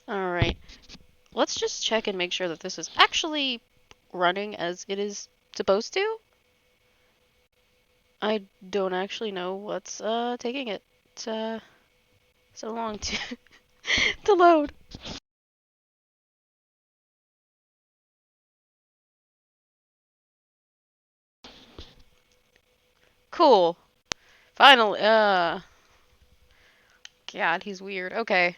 Alright. Let's just check and make sure that this is actually running as it is supposed to. I don't actually know what's taking it so long to to load. Cool. Finally. God, he's weird. Okay.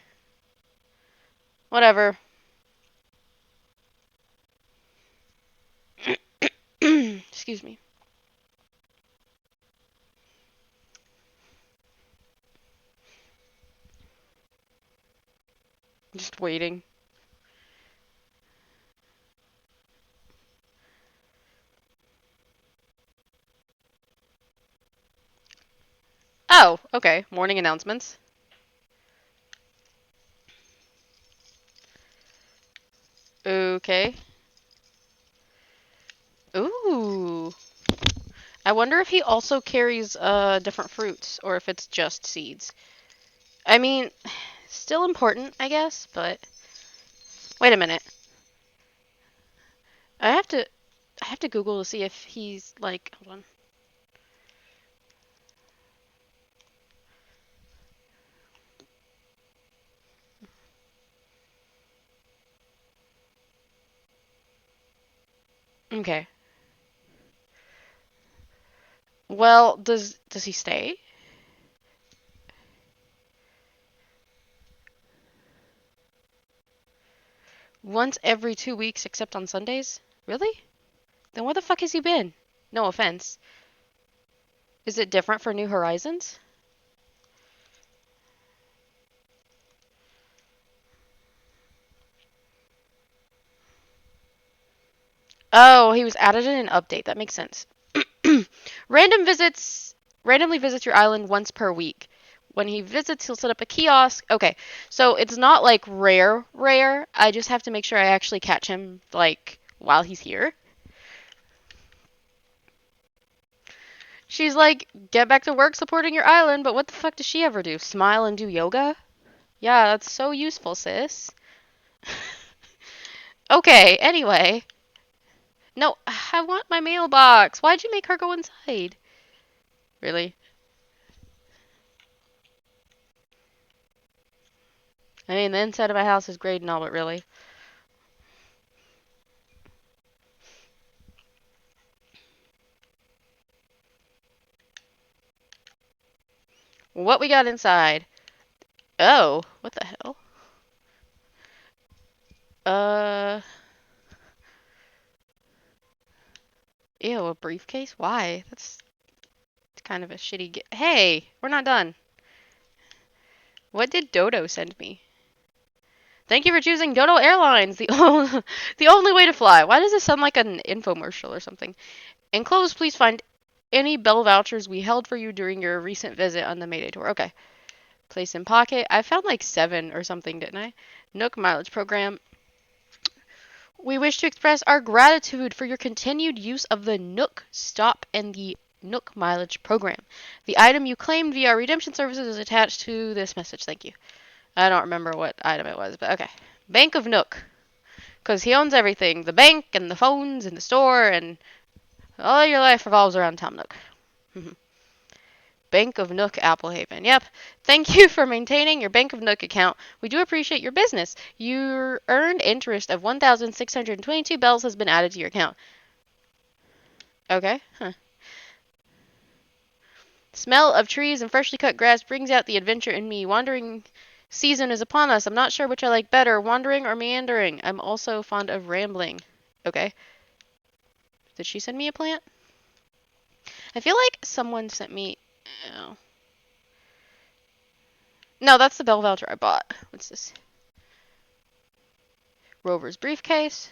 Whatever. Excuse me. Just waiting. Oh, okay. Morning announcements. Okay. Ooh. I wonder if he also carries different fruits or if it's just seeds. I mean, still important, I guess, but wait a minute. I have to Google to see if he's like, hold on. Okay. Well, does he stay? Once every 2 weeks except on Sundays? Really? Then where the fuck has he been? No offense. Is it different for New Horizons? Oh, he was added in an update. That makes sense. Random visits randomly visits your island once per week. When he visits, he'll set up a kiosk. Okay, so it's not like rare. I just have to make sure I actually catch him like while he's here. She's like, get back to work supporting your island, but what the fuck does she ever do? Smile and do yoga? Yeah, that's so useful, sis. Okay, anyway. No, I want my mailbox. Why'd you make her go inside? Really? I mean, the inside of my house is great and all, but really? What we got inside? Oh, what the hell? Uh, ew, a briefcase? Why? That's kind of a shitty Hey, we're not done. What did Dodo send me? Thank you for choosing Dodo Airlines, the only way to fly. Why does this sound like an infomercial or something? Enclosed, please find any Bell vouchers we held for you during your recent visit on the Mayday tour. Okay. Place in pocket. I found like 7 or something, didn't I? Nook mileage program. We wish to express our gratitude for your continued use of the Nook Stop and the Nook mileage program. The item you claimed via our redemption services is attached to this message. Thank you. I don't remember what item it was, but okay. Bank of Nook. Because he owns everything. The bank and the phones and the store and all your life revolves around Tom Nook. Bank of Nook Applehaven. Yep. Thank you for maintaining your Bank of Nook account. We do appreciate your business. Your earned interest of 1,622 bells has been added to your account. Okay. Huh. Smell of trees and freshly cut grass brings out the adventure in me. Wandering season is upon us. I'm not sure which I like better, wandering or meandering. I'm also fond of rambling. Okay. Did she send me a plant? I feel like someone sent me... Oh. No, that's the bell voucher I bought. What's this? Rover's briefcase.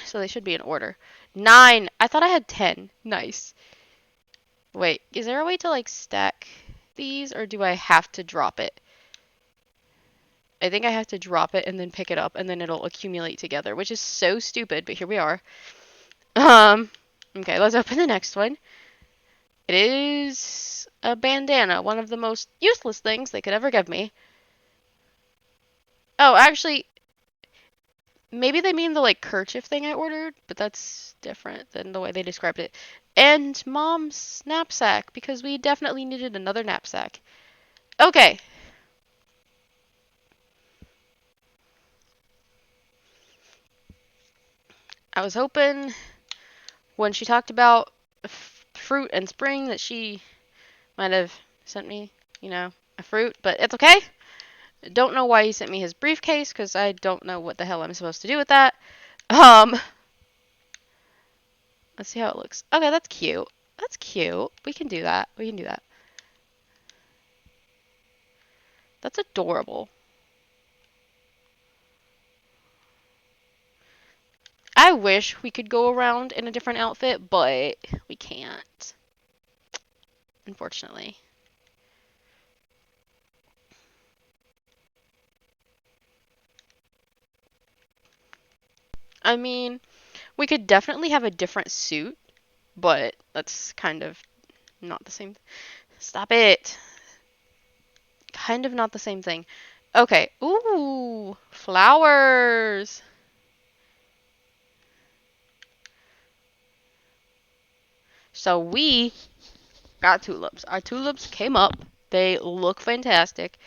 So they should be in order. 9! I thought I had 10. Nice. Wait, is there a way to like stack these or do I have to drop it? I think I have to drop it and then pick it up and then it'll accumulate together, which is so stupid, but here we are. Okay, let's open the next one. It is a bandana, one of the most useless things they could ever give me. Oh, actually, maybe they mean the like kerchief thing I ordered, but that's different than the way they described it. And mom's knapsack, because we definitely needed another knapsack. Okay. I was hoping when she talked about fruit and spring that she might have sent me, you know, a fruit, but it's okay. Don't know why he sent me his briefcase, because I don't know what the hell I'm supposed to do with that. Um, let's see how it looks. Okay, that's cute. That's cute. We can do that. We can do that. That's adorable. I wish we could go around in a different outfit, but we can't, unfortunately. I mean, we could definitely have a different suit, but that's kind of not the same. Stop it. Kind of not the same thing. Okay. Ooh, flowers. So we got tulips. Our tulips came up. They look fantastic.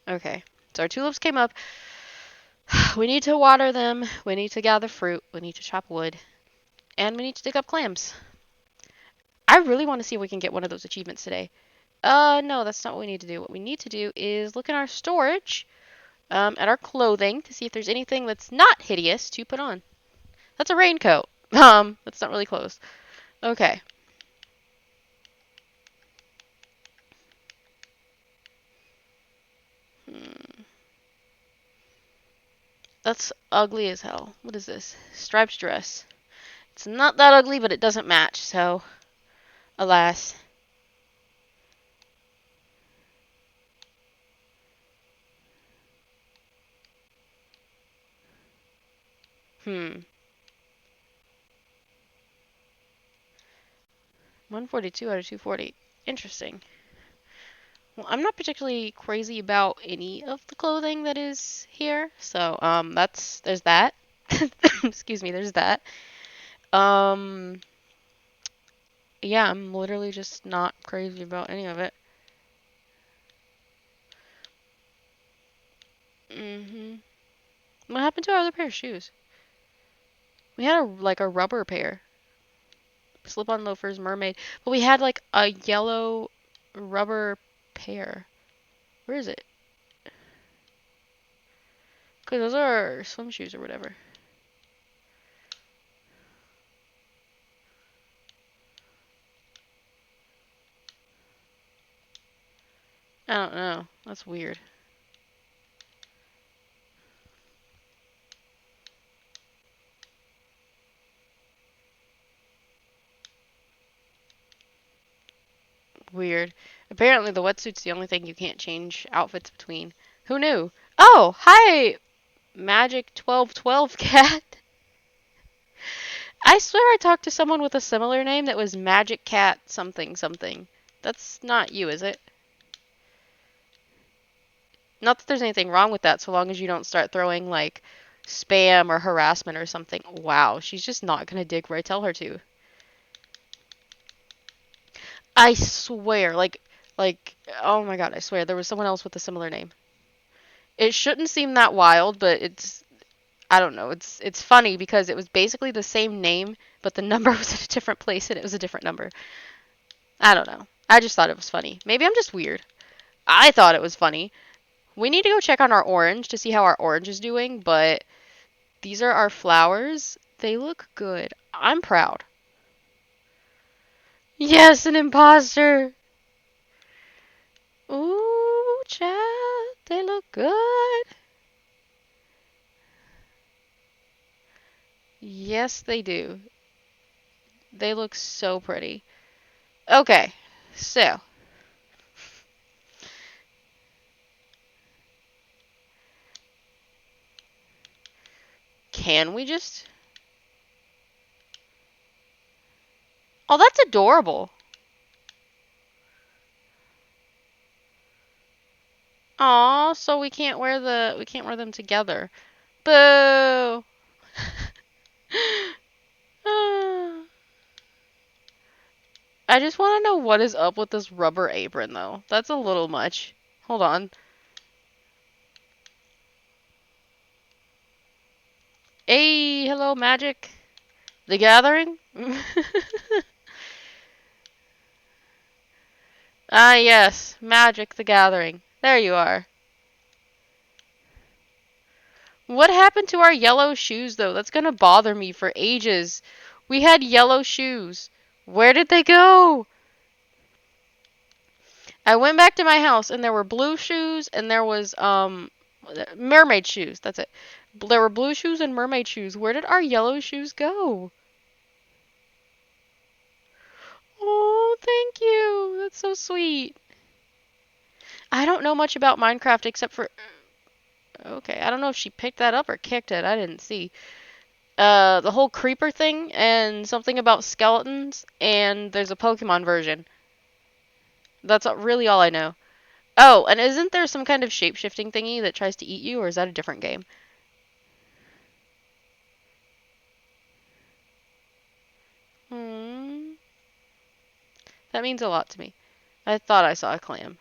Okay. So our tulips came up. We need to water them. We need to gather fruit. We need to chop wood. And we need to dig up clams. I really want to see if we can get one of those achievements today. No, that's not what we need to do. What we need to do is look in our storage, at our clothing to see if there's anything that's not hideous to put on. That's a raincoat. That's not really clothes. Okay. Hmm. That's ugly as hell. What is this? Striped dress. It's not that ugly, but it doesn't match, so alas. Hmm. 142 out of 240. Interesting. Well, I'm not particularly crazy about any of the clothing that is here, so there's that. Excuse me, there's that. Um, yeah, I'm literally just not crazy about any of it. Mhm. What happened to our other pair of shoes? We had a rubber pair, slip-on loafers, mermaid, but we had like a yellow rubber pair. Where is it? Cause those are swim shoes or whatever. I don't know. That's weird. Weird. Apparently the wetsuit's the only thing you can't change outfits between. Who knew? Oh, hi, Magic 1212 cat. I swear I talked to someone with a similar name that was Magic Cat something something. That's not you, is it? Not that there's anything wrong with that, so long as you don't start throwing like spam or harassment or something. Wow, she's just not gonna dig where I tell her to. I swear, oh my god, I swear there was someone else with a similar name. It shouldn't seem that wild, but I don't know. It's funny because it was basically the same name, but the number was at a different place and it was a different number. I don't know. I just thought it was funny. Maybe I'm just weird. I thought it was funny. We need to go check on our orange to see how our orange is doing, but these are our flowers. They look good. I'm proud. Yes, an imposter. Ooh, child. They look good. Yes, they do. They look so pretty. Okay, so can we just... Oh, that's adorable. Aw, so we can't wear them together. Boo! I just want to know what is up with this rubber apron, though. That's a little much. Hold on. Hey, hello, Magic. The Gathering? Ah, yes. Magic the Gathering. There you are. What happened to our yellow shoes, though? That's gonna bother me for ages. We had yellow shoes. Where did they go? I went back to my house and there were blue shoes and there was mermaid shoes. That's it. There were blue shoes and mermaid shoes. Where did our yellow shoes go? Oh, thank you. That's so sweet. I don't know much about Minecraft except for okay, I don't know if she picked that up or kicked it. I didn't see. The whole creeper thing and something about skeletons and there's a Pokemon version. That's really all I know. Oh, and isn't there some kind of shape-shifting thingy that tries to eat you, or is that a different game? Hmm. That means a lot to me. I thought I saw a clam.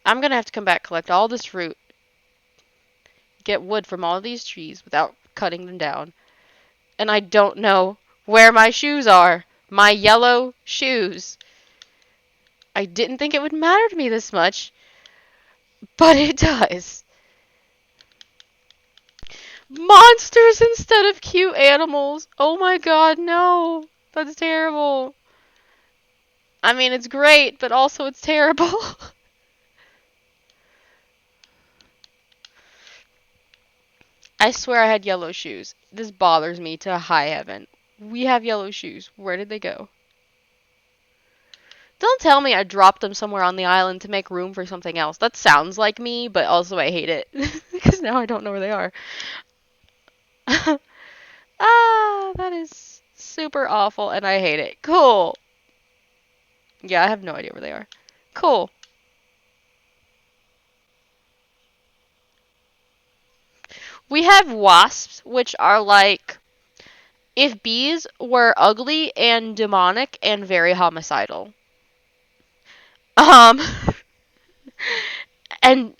I'm gonna have to come back, collect all this fruit, get wood from all these trees without cutting them down. And I don't know where my shoes are. My yellow shoes. I didn't think it would matter to me this much, but it does. Monsters instead of cute animals. Oh my god, no. That's terrible. I mean, it's great, but also it's terrible. I swear I had yellow shoes. This bothers me to high heaven. We have yellow shoes. Where did they go? Don't tell me I dropped them somewhere on the island to make room for something else. That sounds like me, but also I hate it. Because now I don't know where they are. Ah, that is super awful, and I hate it. Cool. Yeah, I have no idea where they are. Cool. We have wasps, which are like if bees were ugly and demonic and very homicidal. Um, and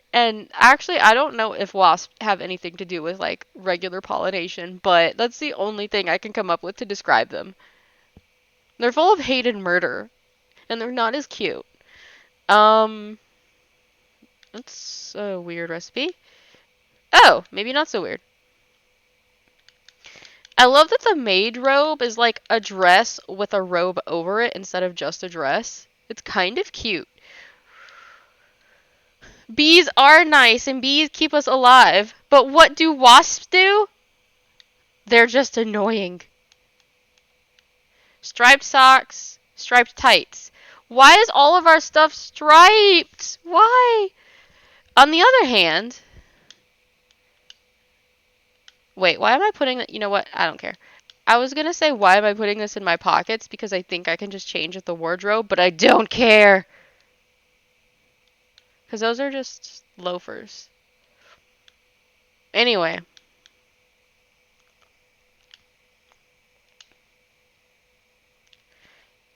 actually, I don't know if wasps have anything to do with like regular pollination, but that's the only thing I can come up with to describe them. They're full of hate and murder, and they're not as cute. Um, that's a weird recipe. Oh, maybe not so weird. I love that the maid robe is like a dress with a robe over it instead of just a dress. It's kind of cute. Bees are nice and bees keep us alive, but what do wasps do? They're just annoying. Striped socks, striped tights. Why is all of our stuff striped? Why? On the other hand, wait, why am I putting that? You know what? I don't care. I was gonna say, why am I putting this in my pockets? Because I think I can just change at the wardrobe, but I don't care. Because those are just loafers. Anyway.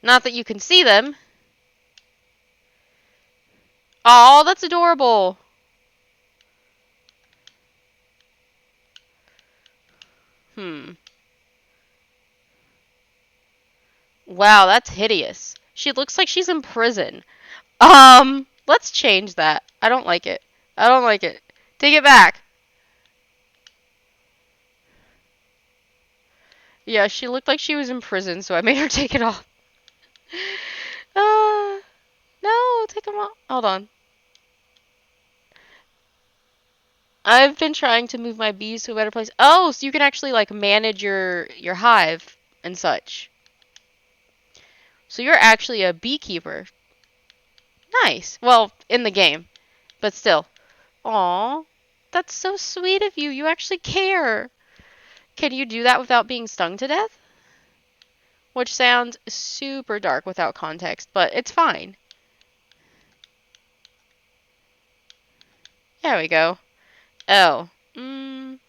Not that you can see them. Oh, that's adorable. Hmm. Wow, that's hideous. She looks like she's in prison. Let's change that. I don't like it. I don't like it. Take it back. Yeah, she looked like she was in prison, so I made her take it off. Uh, no, take them off. Hold on. I've been trying to move my bees to a better place. Oh, so you can actually like manage your hive and such. So you're actually a beekeeper. Nice. Well, in the game, but still. Aw, that's so sweet of you. You actually care. Can you do that without being stung to death? Which sounds super dark without context, but it's fine. There we go. Oh. I'm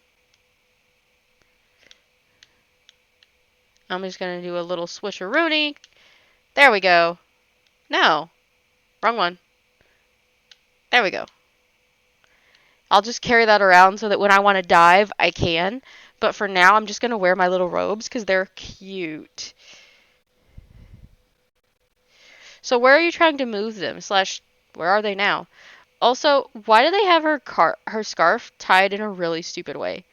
just gonna do a little switcheroonie. There we go. No. Wrong one. There we go. I'll just carry that around so that when I want to dive, I can. But for now, I'm just gonna wear my little robes because they're cute. So where are you trying to move them? Slash, where are they now? Also, why do they have her scarf tied in a really stupid way?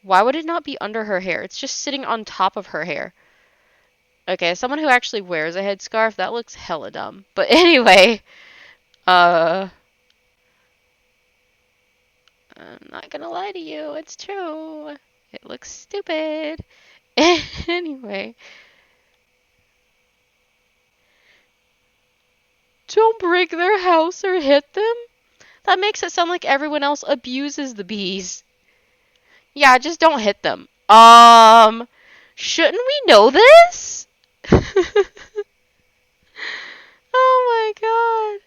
Why would it not be under her hair? It's just sitting on top of her hair. Okay, as someone who actually wears a headscarf, that looks hella dumb. But anyway, I'm not gonna lie to you, it's true. It looks stupid. Anyway. Don't break their house or hit them? That makes it sound like everyone else abuses the bees. Yeah, just don't hit them. Shouldn't we know this? Oh my god.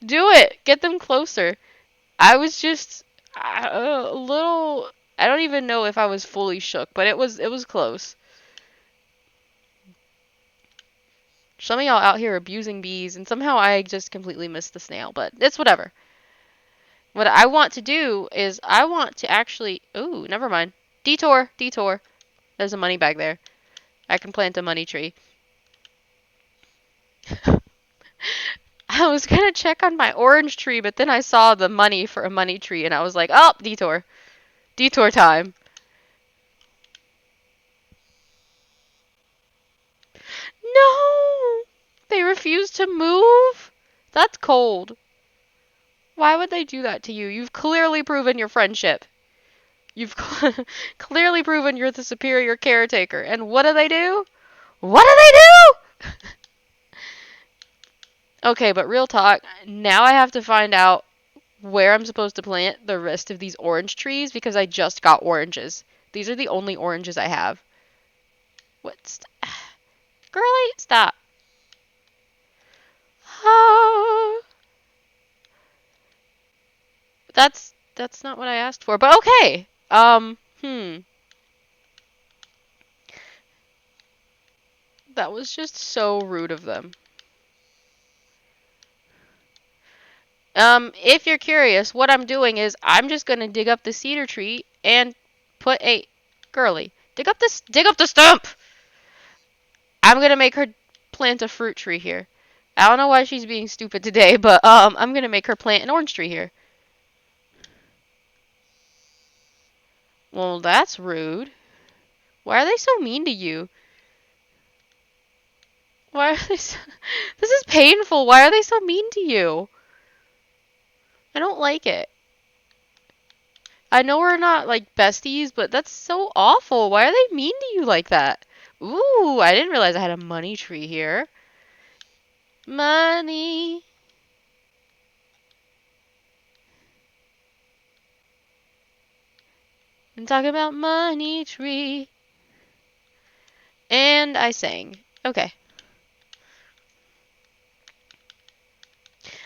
Do it. Get them closer. I was just a little. I don't even know if I was fully shook, but it was close. Some of y'all out here abusing bees, and somehow I just completely missed the snail, but it's whatever. What I want to do is I want to actually. Ooh, never mind. Detour, detour. There's a money bag there. I can plant a money tree. I was gonna check on my orange tree, but then I saw the money for a money tree, and I was like, oh, detour. Detour time. No! They refuse to move? That's cold. Why would they do that to you? You've clearly proven your friendship. You've clearly proven you're the superior caretaker. And what do they do? What do they do? Okay, but real talk, now I have to find out where I'm supposed to plant the rest of these orange trees because I just got oranges. These are the only oranges I have. What? Girlie, stop. Ah. That's not what I asked for, but okay. That was just so rude of them. If you're curious, what I'm doing is I'm just gonna dig up the cedar tree and put a Girly. Dig up the stump! I'm gonna make her plant a fruit tree here. I don't know why she's being stupid today, but I'm gonna make her plant an orange tree here. Well, that's rude. Why are they so mean to you? Why are they so... This is painful. Why are they so mean to you? I don't like it. I know we're not, like, besties, but that's so awful. Why are they mean to you like that? Ooh, I didn't realize I had a money tree here. Money. I'm talking about money tree. And I sang. Okay.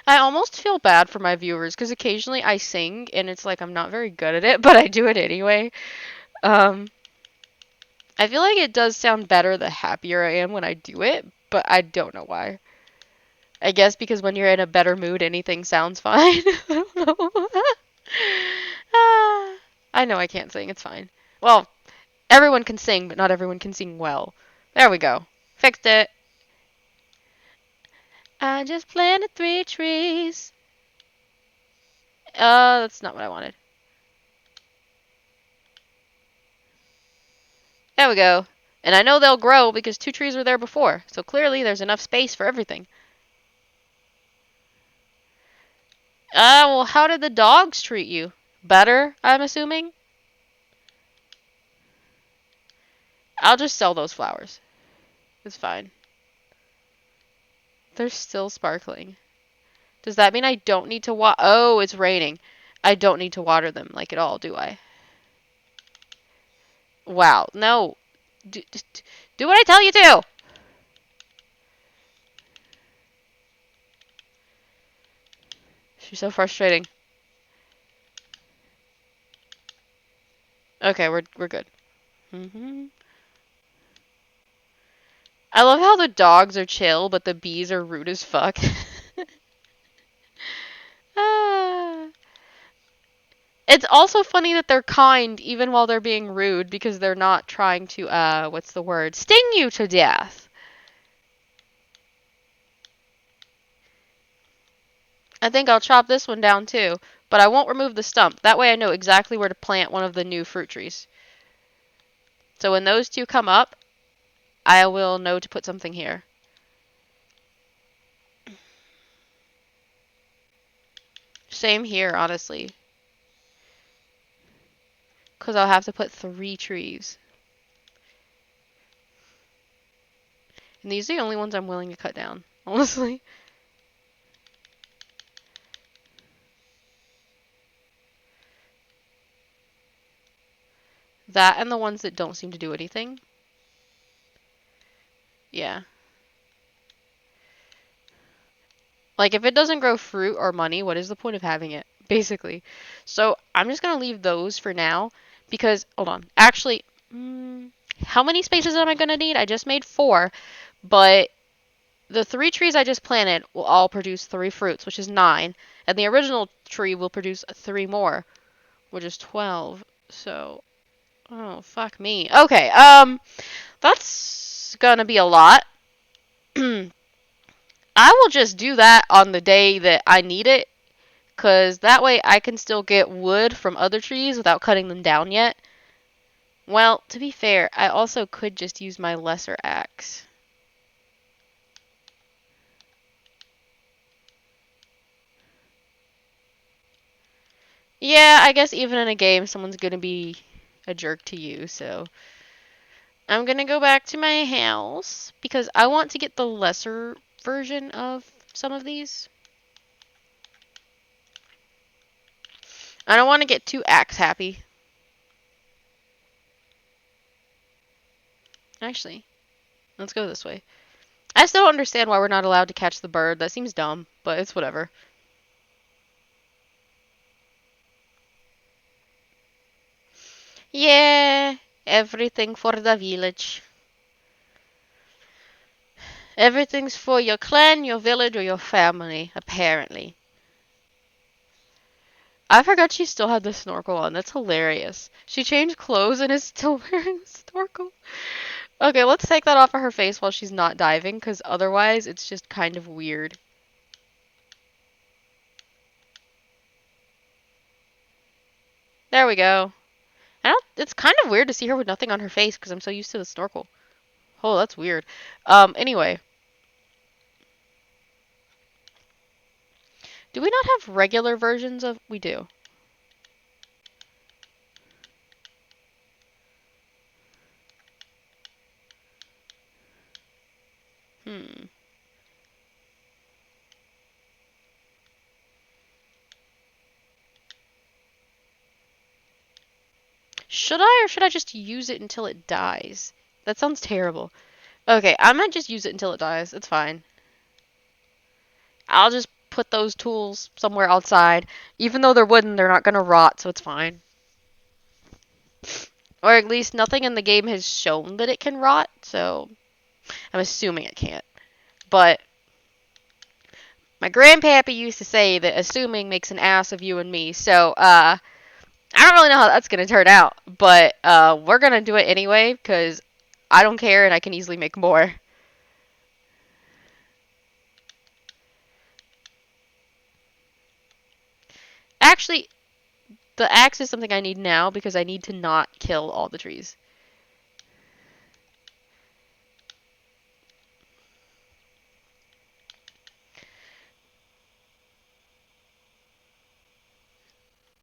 I almost feel bad for my viewers because occasionally I sing and it's like I'm not very good at it, but I do it anyway. I feel like it does sound better the happier I am when I do it, but I don't know why. I guess because when you're in a better mood, anything sounds fine. I don't know. I know I can't sing. It's fine. Well, everyone can sing, but not everyone can sing well. There we go. Fixed it. I just planted 3 trees. That's not what I wanted. There we go. And I know they'll grow because 2 trees were there before. So clearly there's enough space for everything. Well, how did the dogs treat you? Better, I'm assuming? I'll just sell those flowers. It's fine. They're still sparkling. Does that mean I don't need to Oh, it's raining. I don't need to water them, like, at all, do I? Wow. No. Do what I tell you to! She's so frustrating. Okay, we're good. I love how the dogs are chill, but the bees are rude as fuck. Ah. It's also funny that they're kind even while they're being rude because they're not trying to, what's the word? Sting you to death. I think I'll chop this one down too, but I won't remove the stump. That way I know exactly where to plant one of the new fruit trees. So when those two come up, I will know to put something here. Same here, honestly. Because I'll have to put 3 trees. And these are the only ones I'm willing to cut down, honestly. That and the ones that don't seem to do anything. Yeah. Like, if it doesn't grow fruit or money, what is the point of having it? Basically. So, I'm just going to leave those for now. Because, hold on. Actually, how many spaces am I going to need? I just made 4. But the 3 trees I just planted will all produce 3 fruits, which is 9. And the original tree will produce 3 more, which is 12. So, oh, fuck me. Okay, that's gonna be a lot. I will just do that on the day that I need it, because that way I can still get wood from other trees without cutting them down yet. Well, to be fair, I also could just use my lesser axe. Yeah, I guess even in a game, someone's gonna be a jerk to you, so I'm gonna go back to my house because I want to get the lesser version of some of these. I don't want to get too axe happy. Actually, let's go this way. I still don't understand why we're not allowed to catch the bird. That seems dumb, but it's whatever. Yeah, everything for the village. Everything's for your clan, your village, or your family, apparently. I forgot she still had the snorkel on. That's hilarious. She changed clothes and is still wearing the snorkel. Okay, let's take that off of her face while she's not diving, because otherwise it's just kind of weird. There we go. It's kind of weird to see her with nothing on her face because I'm so used to the snorkel. Oh, that's weird. Anyway. Do we not have regular versions of... We do. Hmm. Should I, or should I just use it until it dies? That sounds terrible. Okay, I might just use it until it dies. It's fine. I'll just put those tools somewhere outside. Even though they're wooden, they're not gonna rot, so it's fine. Or at least nothing in the game has shown that it can rot, so I'm assuming it can't. But my grandpappy used to say that assuming makes an ass of you and me, so I don't really know how that's gonna turn out, but we're gonna do it anyway because I don't care and I can easily make more. Actually, the axe is something I need now because I need to not kill all the trees.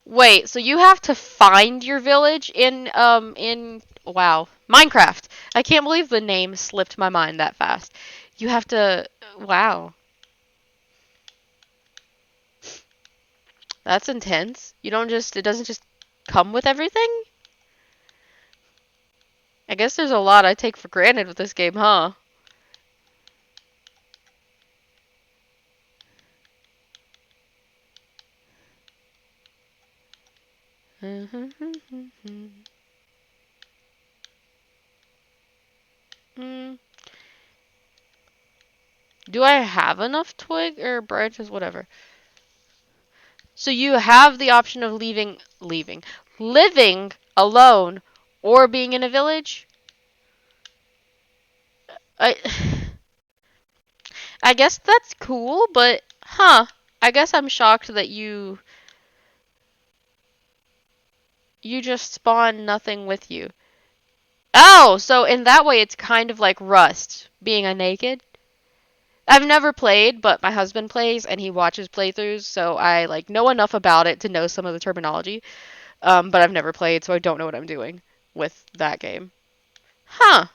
Wait, so you have to find your village in wow, Minecraft. I can't believe the name slipped my mind that fast. You have to wow. That's intense. You don't just it doesn't just come with everything? I guess there's a lot I take for granted with this game, huh? Mm, do I have enough twig or branches? Whatever. So you have the option of living alone, or being in a village. I, I guess that's cool, but I guess I'm shocked that you just spawn nothing with you. Oh, so in that way it's kind of like Rust, being a naked. I've never played, but my husband plays and he watches playthroughs, so I like know enough about it to know some of the terminology. But I've never played, so I don't know what I'm doing with that game. Huh.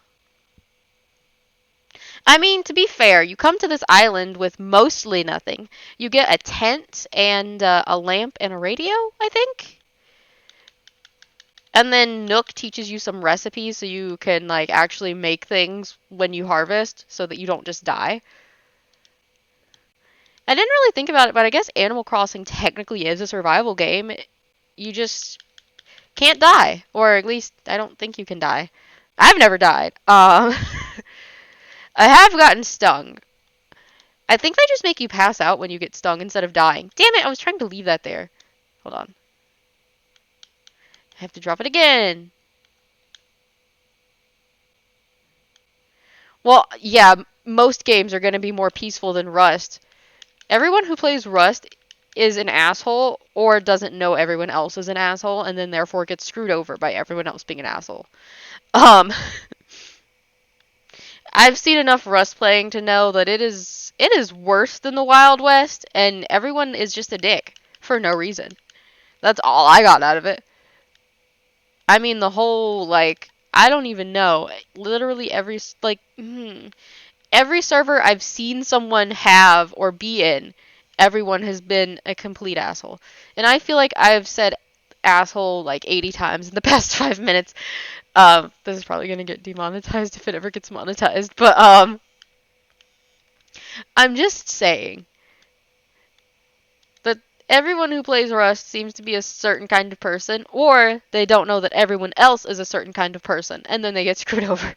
I mean, to be fair, you come to this island with mostly nothing. You get a tent and a lamp and a radio, I think. And then Nook teaches you some recipes so you can like actually make things when you harvest so that you don't just die. I didn't really think about it, but I guess Animal Crossing technically is a survival game. You just can't die, or at least I don't think you can die. I've never died. I have gotten stung. I think they just make you pass out when you get stung instead of dying. Damn it, I was trying to leave that there. Hold on. I have to drop it again. Well, yeah, most games are going to be more peaceful than Rust. Everyone who plays Rust is an asshole or doesn't know everyone else is an asshole and then therefore gets screwed over by everyone else being an asshole. Um I've seen enough Rust playing to know that it is worse than the Wild West and everyone is just a dick for no reason. That's all I got out of it. I mean the whole like I don't even know. Literally every server I've seen someone have or be in, everyone has been a complete asshole. And I feel like I've said asshole like 80 times in the past 5 minutes. This is probably gonna get demonetized if it ever gets monetized, but I'm just saying that everyone who plays Rust seems to be a certain kind of person, or they don't know that everyone else is a certain kind of person, and then they get screwed over.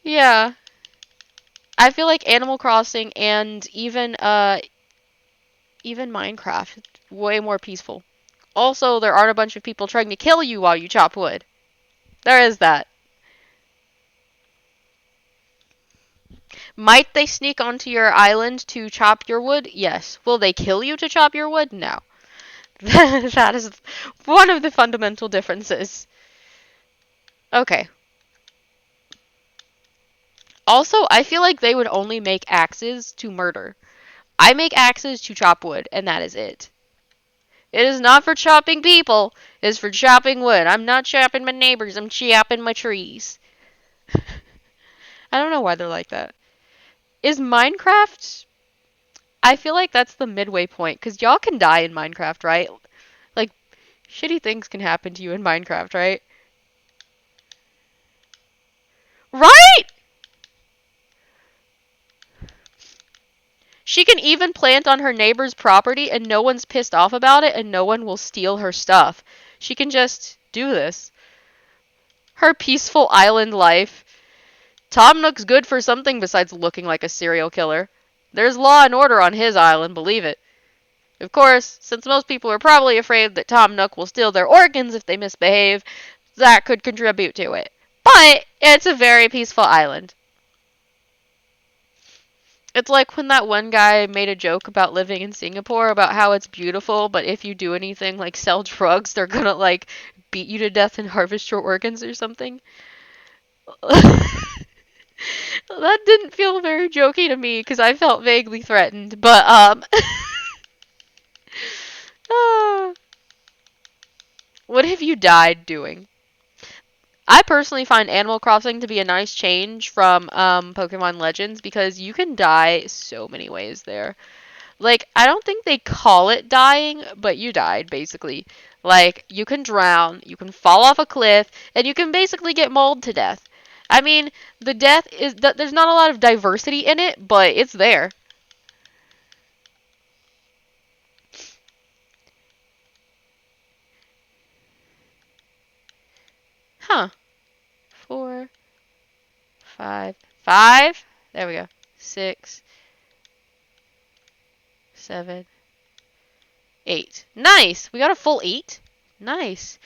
Yeah, I feel like Animal Crossing and even Minecraft way more peaceful. Also, there aren't a bunch of people trying to kill you while you chop wood. There is that. Might they sneak onto your island to chop your wood? Yes. Will they kill you to chop your wood? No. That is one of the fundamental differences. Okay. Also, I feel like they would only make axes to murder. I make axes to chop wood, and that is it. It is not for chopping people. It is for chopping wood. I'm not chopping my neighbors. I'm chopping my trees. I don't know why they're like that. Is Minecraft... I feel like that's the midway point, because y'all can die in Minecraft, right? Like, shitty things can happen to you in Minecraft, right? Right? She can even plant on her neighbor's property and no one's pissed off about it and no one will steal her stuff. She can just do this. Her peaceful island life. Tom Nook's good for something besides looking like a serial killer. There's law and order on his island, believe it. Of course, since most people are probably afraid that Tom Nook will steal their organs if they misbehave, that could contribute to it. But it's a very peaceful island. It's like when that one guy made a joke about living in Singapore about how it's beautiful, but if you do anything like sell drugs, they're gonna like beat you to death and harvest your organs or something. That didn't feel very jokey to me because I felt vaguely threatened, but ah, what have you died doing? I personally find Animal Crossing to be a nice change from Pokemon Legends because you can die so many ways there. Like, I don't think they call it dying, but you died, basically. Like, you can drown, you can fall off a cliff, and you can basically get mauled to death. I mean, the death is that there's not a lot of diversity in it, but it's there. Huh. 4, 5, 5. There we go. 6, 7, 8. Nice. We got a full 8. Nice.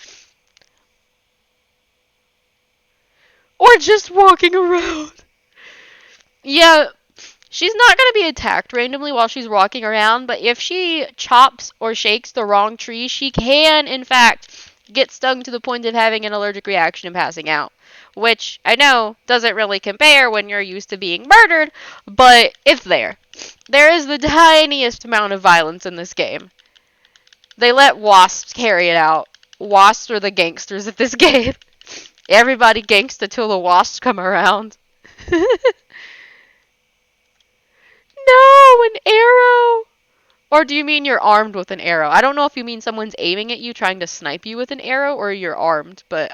Or just walking around. Yeah, she's not going to be attacked randomly while she's walking around, but if she chops or shakes the wrong tree, she can, in fact, get stung to the point of having an allergic reaction and passing out. Which I know doesn't really compare when you're used to being murdered, but it's there. There is the tiniest amount of violence in this game. They let wasps carry it out. Wasps are the gangsters of this game. Everybody gangsta till the wasps come around. No, an arrow! Or do you mean you're armed with an arrow? I don't know if you mean someone's aiming at you trying to snipe you with an arrow or you're armed, but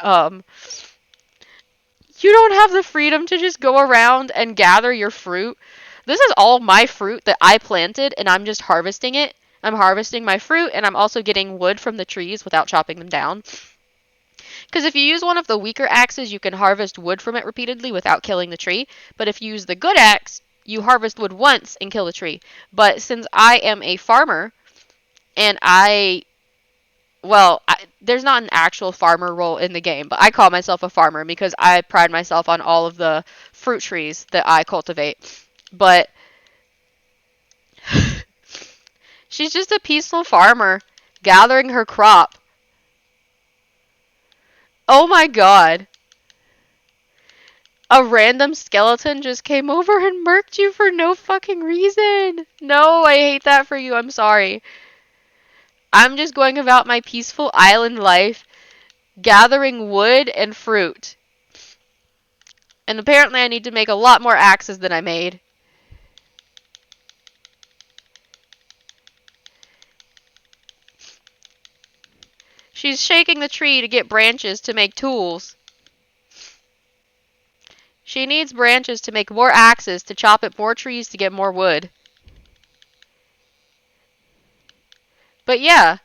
you don't have the freedom to just go around and gather your fruit. This is all my fruit that I planted and I'm just harvesting it. I'm harvesting my fruit and I'm also getting wood from the trees without chopping them down. Because if you use one of the weaker axes, you can harvest wood from it repeatedly without killing the tree. But if you use the good axe, you harvest wood once and kill the tree. But since I am a farmer, and there's not an actual farmer role in the game, but I call myself a farmer because I pride myself on all of the fruit trees that I cultivate. But she's just a peaceful farmer gathering her crop. Oh my god. A random skeleton just came over and murked you for no fucking reason. No, I hate that for you. I'm sorry. I'm just going about my peaceful island life, gathering wood and fruit. And apparently I need to make a lot more axes than I made. She's shaking the tree to get branches to make tools. She needs branches to make more axes to chop at more trees to get more wood. But yeah.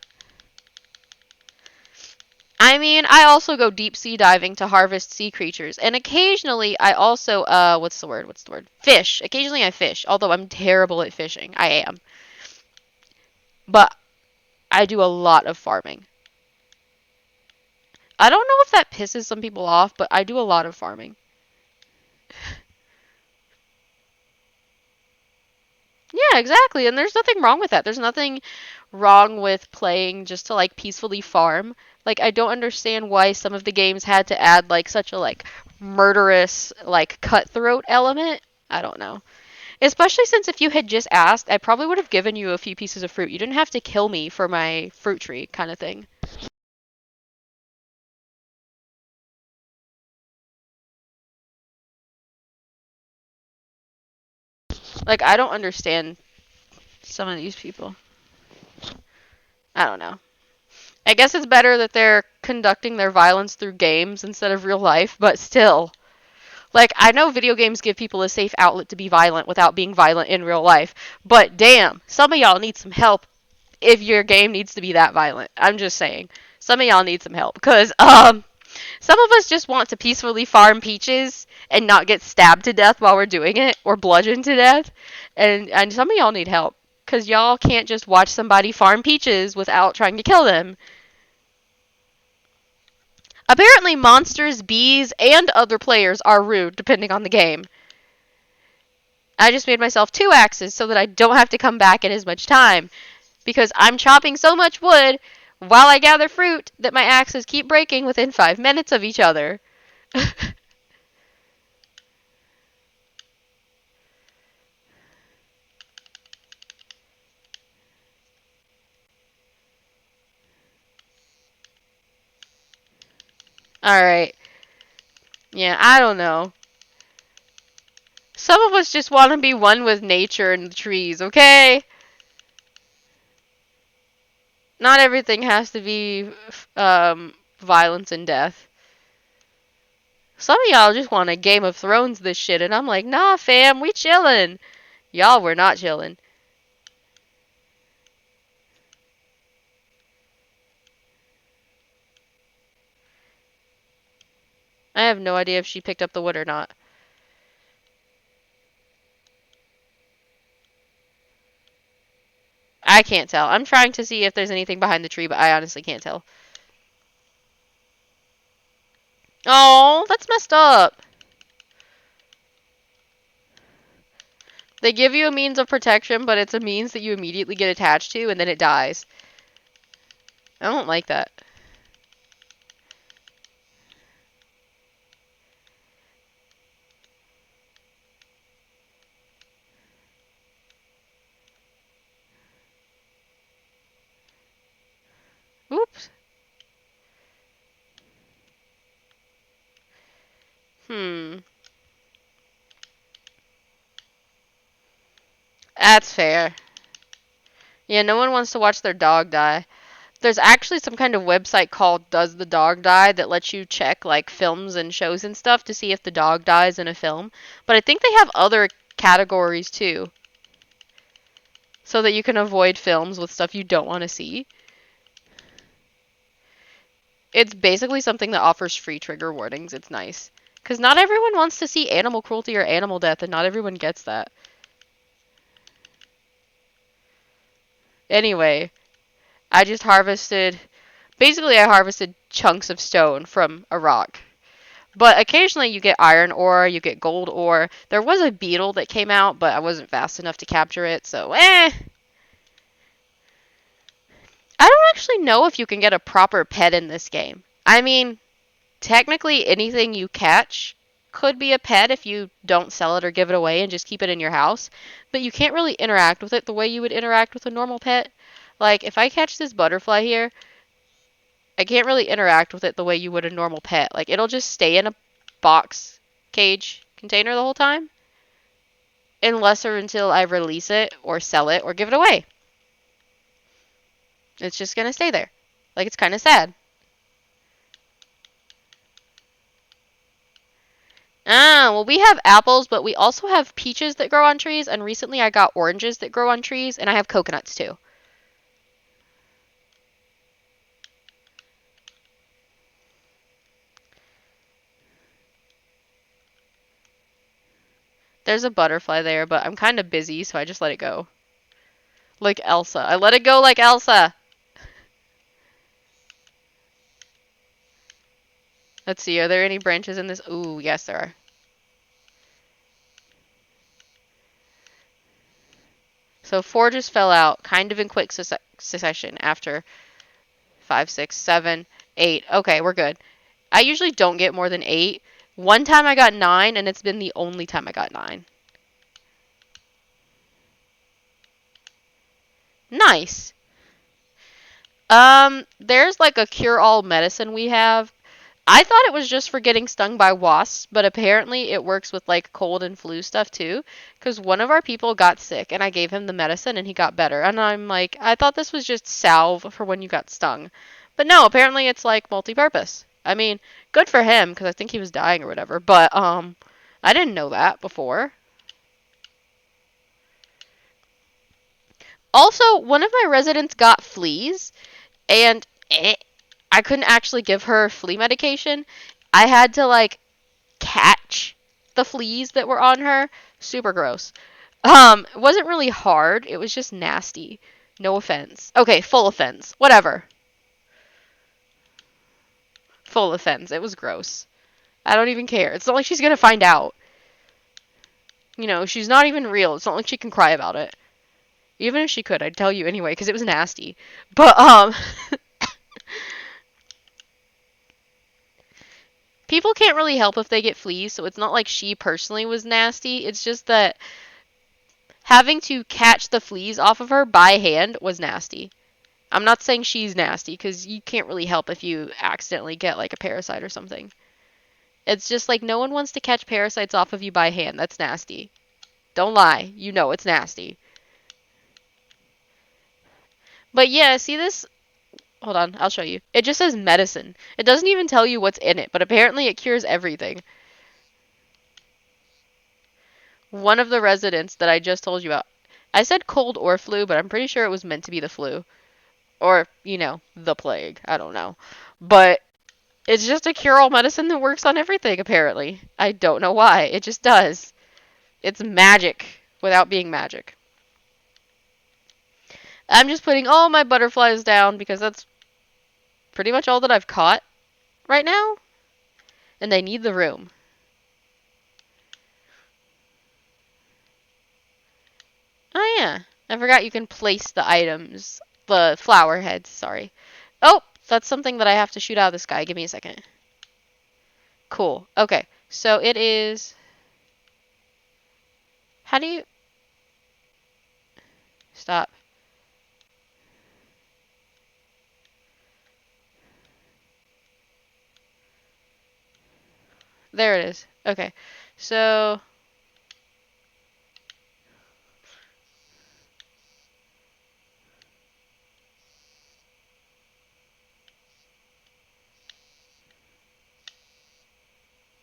I mean, I also go deep sea diving to harvest sea creatures. And occasionally I also, what's the word? Fish. Occasionally I fish. Although I'm terrible at fishing. I am. But I do a lot of farming. I don't know if that pisses some people off, but I do a lot of farming. Yeah, exactly. And there's nothing wrong with that. There's nothing wrong with playing just to like peacefully farm. Like I don't understand why some of the games had to add like such a like murderous like cutthroat element. I don't know. Especially since if you had just asked, I probably would have given you a few pieces of fruit. You didn't have to kill me for my fruit tree kind of thing. Like I don't understand some of these people. I don't know. I guess it's better that they're conducting their violence through games instead of real life, but still. Like, I know video games give people a safe outlet to be violent without being violent in real life, but damn, some of y'all need some help if your game needs to be that violent. I'm just saying. Some of y'all need some help, because, some of us just want to peacefully farm peaches and not get stabbed to death while we're doing it, or bludgeoned to death, and some of y'all need help, because y'all can't just watch somebody farm peaches without trying to kill them. Apparently, monsters, bees, and other players are rude, depending on the game. I just made myself 2 axes so that I don't have to come back in as much time. Because I'm chopping so much wood while I gather fruit that my axes keep breaking within 5 minutes of each other. Alright. Yeah, I don't know. Some of us just want to be one with nature and the trees, okay? Not everything has to be violence and death. Some of y'all just want a Game of Thrones this shit, and I'm like, nah, fam, we chillin'. Y'all were not chillin'. I have no idea if she picked up the wood or not. I can't tell. I'm trying to see if there's anything behind the tree, but I honestly can't tell. Oh, that's messed up. They give you a means of protection, but it's a means that you immediately get attached to, and then it dies. I don't like that. Oops. Hmm. That's fair. Yeah, no one wants to watch their dog die. There's actually some kind of website called Does the Dog Die that lets you check like films and shows and stuff to see if the dog dies in a film. But I think they have other categories too, so that you can avoid films with stuff you don't want to see. It's basically something that offers free trigger warnings. It's nice. Because not everyone wants to see animal cruelty or animal death, and not everyone gets that. Anyway, I just harvested. Basically, I harvested chunks of stone from a rock. But occasionally you get iron ore, you get gold ore. There was a beetle that came out, but I wasn't fast enough to capture it, so eh. I don't actually know if you can get a proper pet in this game. I mean, technically anything you catch could be a pet if you don't sell it or give it away and just keep it in your house, but you can't really interact with it the way you would interact with a normal pet. Like, if I catch this butterfly here, I can't really interact with it the way you would a normal pet. Like, it'll just stay in a box, cage, container the whole time, unless or until I release it or sell it or give it away. It's just gonna stay there. Like, it's kind of sad. Ah, well, we have apples, but we also have peaches that grow on trees, and recently I got oranges that grow on trees, and I have coconuts too. There's a butterfly there, but I'm kind of busy, so I just let it go. Like Elsa. I let it go like Elsa. Let's see, are there any branches in this? Ooh, yes, there are. So four just fell out, kind of in quick succession after 5, 6, 7, 8. Okay, we're good. I usually don't get more than 8. One time I got 9, and it's been the only time I got 9. Nice. There's like a cure-all medicine we have. I thought it was just for getting stung by wasps, but apparently it works with like cold and flu stuff too. Because one of our people got sick, and I gave him the medicine, and he got better. And I'm like, I thought this was just salve for when you got stung, but no, apparently it's like multi-purpose. I mean, good for him because I think he was dying or whatever. But I didn't know that before. Also, one of my residents got fleas, and I couldn't actually give her flea medication. I had to like catch the fleas that were on her. Super gross. It wasn't really hard. It was just nasty. No offense. Okay, full offense. Whatever. Full offense. It was gross. I don't even care. It's not like she's gonna find out. You know, she's not even real. It's not like she can cry about it. Even if she could, I'd tell you anyway, because it was nasty. But, people can't really help if they get fleas, so it's not like she personally was nasty. It's just that having to catch the fleas off of her by hand was nasty. I'm not saying she's nasty, because you can't really help if you accidentally get like a parasite or something. It's just like no one wants to catch parasites off of you by hand. That's nasty. Don't lie. You know it's nasty. But yeah, see this? Hold on, I'll show you. It just says medicine. It doesn't even tell you what's in it, but apparently it cures everything. One of the residents that I just told you about. I said cold or flu, but I'm pretty sure it was meant to be the flu. Or, you know, the plague. I don't know. But It's just a cure-all medicine that works on everything, apparently. I don't know why. It just does. It's magic without being magic. I'm just putting all my butterflies down because that's pretty much all that I've caught right now. And they need the room. Oh yeah. I forgot you can place the items. The flower heads, sorry. Oh, that's something that I have to shoot out of the sky. Give me a second. Cool. Okay. So it is... How do you... Stop. There it is. Okay. So...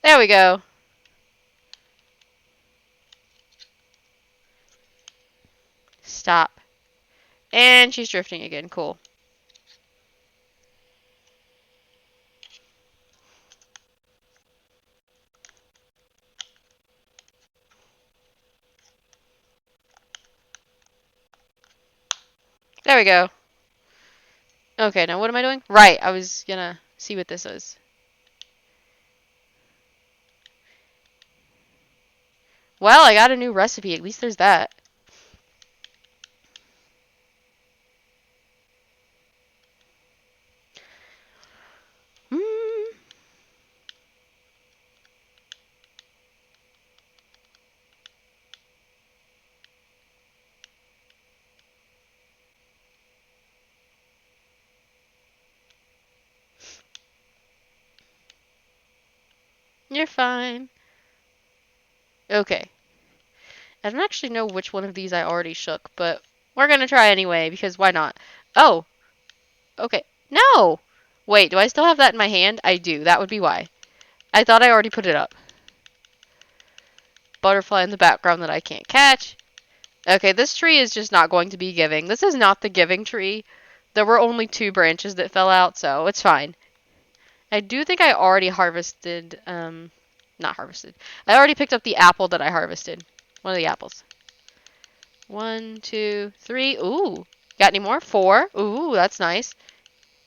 There we go. Stop. And she's drifting again. Cool. There we go. Okay, now what am I doing? Right, I was gonna see what this is. Well, I got a new recipe. At least there's that. Hmm. You're fine. Okay. I don't actually know which one of these I already shook, but we're gonna try anyway, because why not? Oh, okay. No! Wait, do I still have that in my hand? I do. That would be why. I thought I already put it up. Butterfly in the background that I can't catch. Okay, this tree is just not going to be giving. This is not the giving tree. There were only 2 branches that fell out, so it's fine. I do think I already harvested, not harvested. I already picked up the apple that I harvested. One of the apples. 1, 2, 3. Ooh. Got any more? 4. Ooh, that's nice.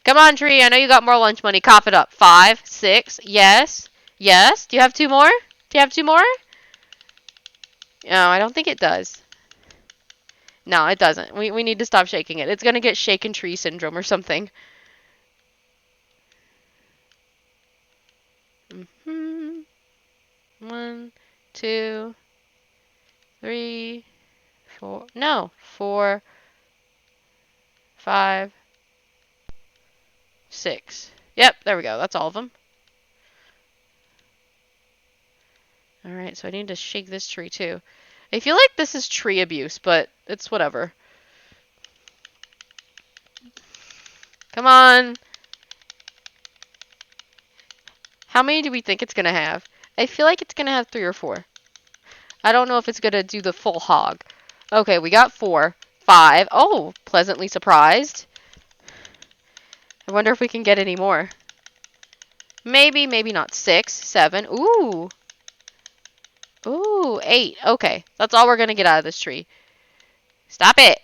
Come on, tree. I know you got more lunch money. Cough it up. 5, 6. Yes. Yes. Do you have 2 more? Do you have 2 more? No, I don't think it does. No, it doesn't. We need to stop shaking it. It's going to get shaken tree syndrome or something. Mm-hmm. 1, 2, 3, 4. No. 4, 5, 6. Yep, there we go. That's all of them. Alright, so I need to shake this tree too. I feel like this is tree abuse, but it's whatever. Come on. How many do we think it's going to have? I feel like it's going to have 3 or 4. I don't know if it's going to do the full hog. Okay, we got 4. 5. Oh, pleasantly surprised. I wonder if we can get any more. Maybe, maybe not. 6, 7. Ooh. Ooh, 8. Okay, that's all we're going to get out of this tree. Stop it.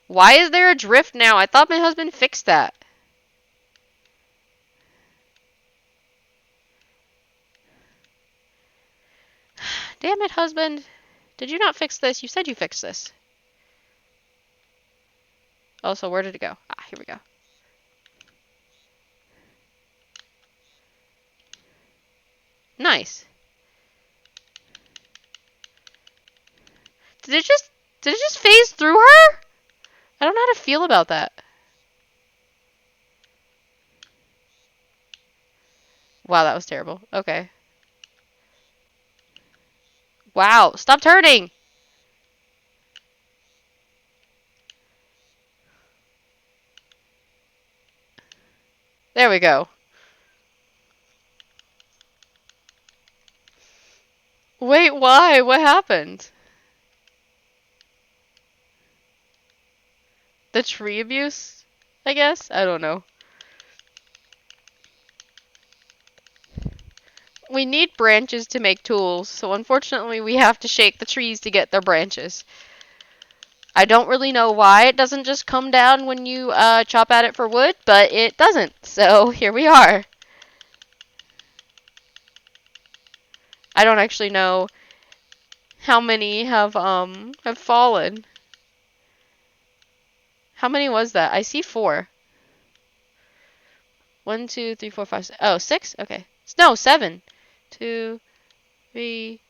Why is there a drift now? I thought my husband fixed that. Damn it, husband. Did you not fix this? You said you fixed this. Oh, so where did it go? Ah, here we go. Nice. Did it just phase through her? I don't know how to feel about that. Wow, that was terrible. Okay. Wow, stop turning! There we go. Wait, why? What happened? The tree abuse? I guess? I don't know. We need branches to make tools, so unfortunately we have to shake the trees to get their branches. I don't really know why it doesn't just come down when you chop at it for wood, but it doesn't. So here we are. I don't actually know how many have fallen. How many was that? I see 4. 1, 2, 3, 4, 5, 6. Oh, 6? Okay. No, 7. 2, 3,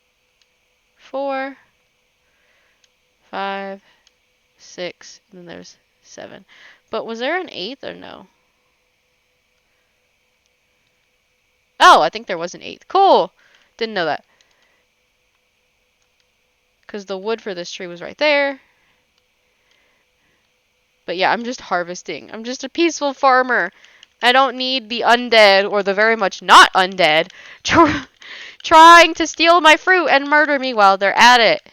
4, 5, 6. And then there's 7. But was there an 8th or no? Oh, I think there was an 8th. Cool. Didn't know that. Because the wood for this tree was right there. But yeah, I'm just harvesting. I'm just a peaceful farmer. I don't need the undead, or the very much not undead, trying to steal my fruit and murder me while they're at it.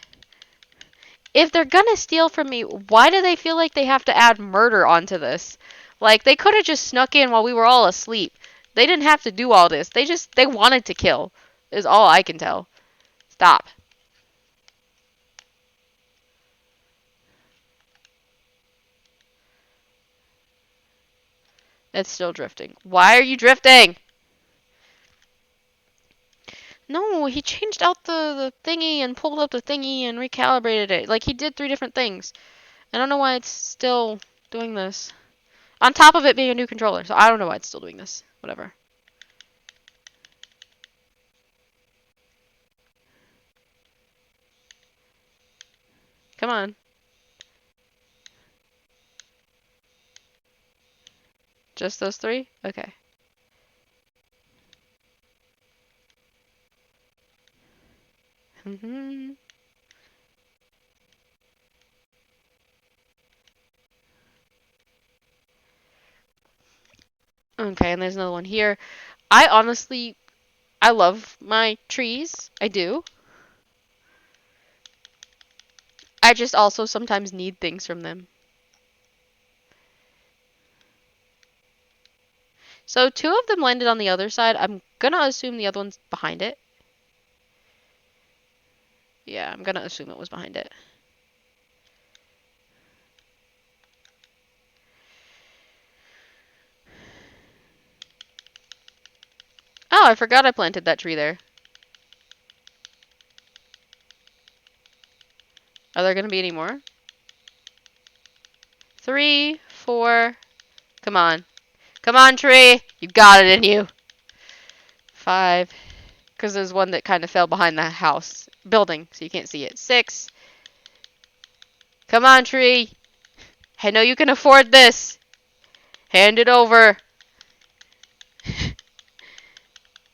If they're gonna steal from me, why do they feel like they have to add murder onto this? Like, they could have just snuck in while we were all asleep. They didn't have to do all this. They wanted to kill, is all I can tell. Stop. It's still drifting. Why are you drifting? No, he changed out the thingy and pulled up the thingy and recalibrated it. Like, he did 3 different things. I don't know why it's still doing this. On top of it being a new controller, so I don't know why it's still doing this. Whatever. Come on. Just those 3? Okay. Okay, and there's another one here. I love my trees. I do. I just also sometimes need things from them. So 2 of them landed on the other side. I'm gonna assume the other one's behind it. Yeah, I'm gonna assume it was behind it. Oh, I forgot I planted that tree there. Are there gonna be any more? 3, 4. Come on. Come on, tree! You got it in you. 5. Because there's one that kind of fell behind the house building, so you can't see it. 6. Come on, tree! I know you can afford this. Hand it over.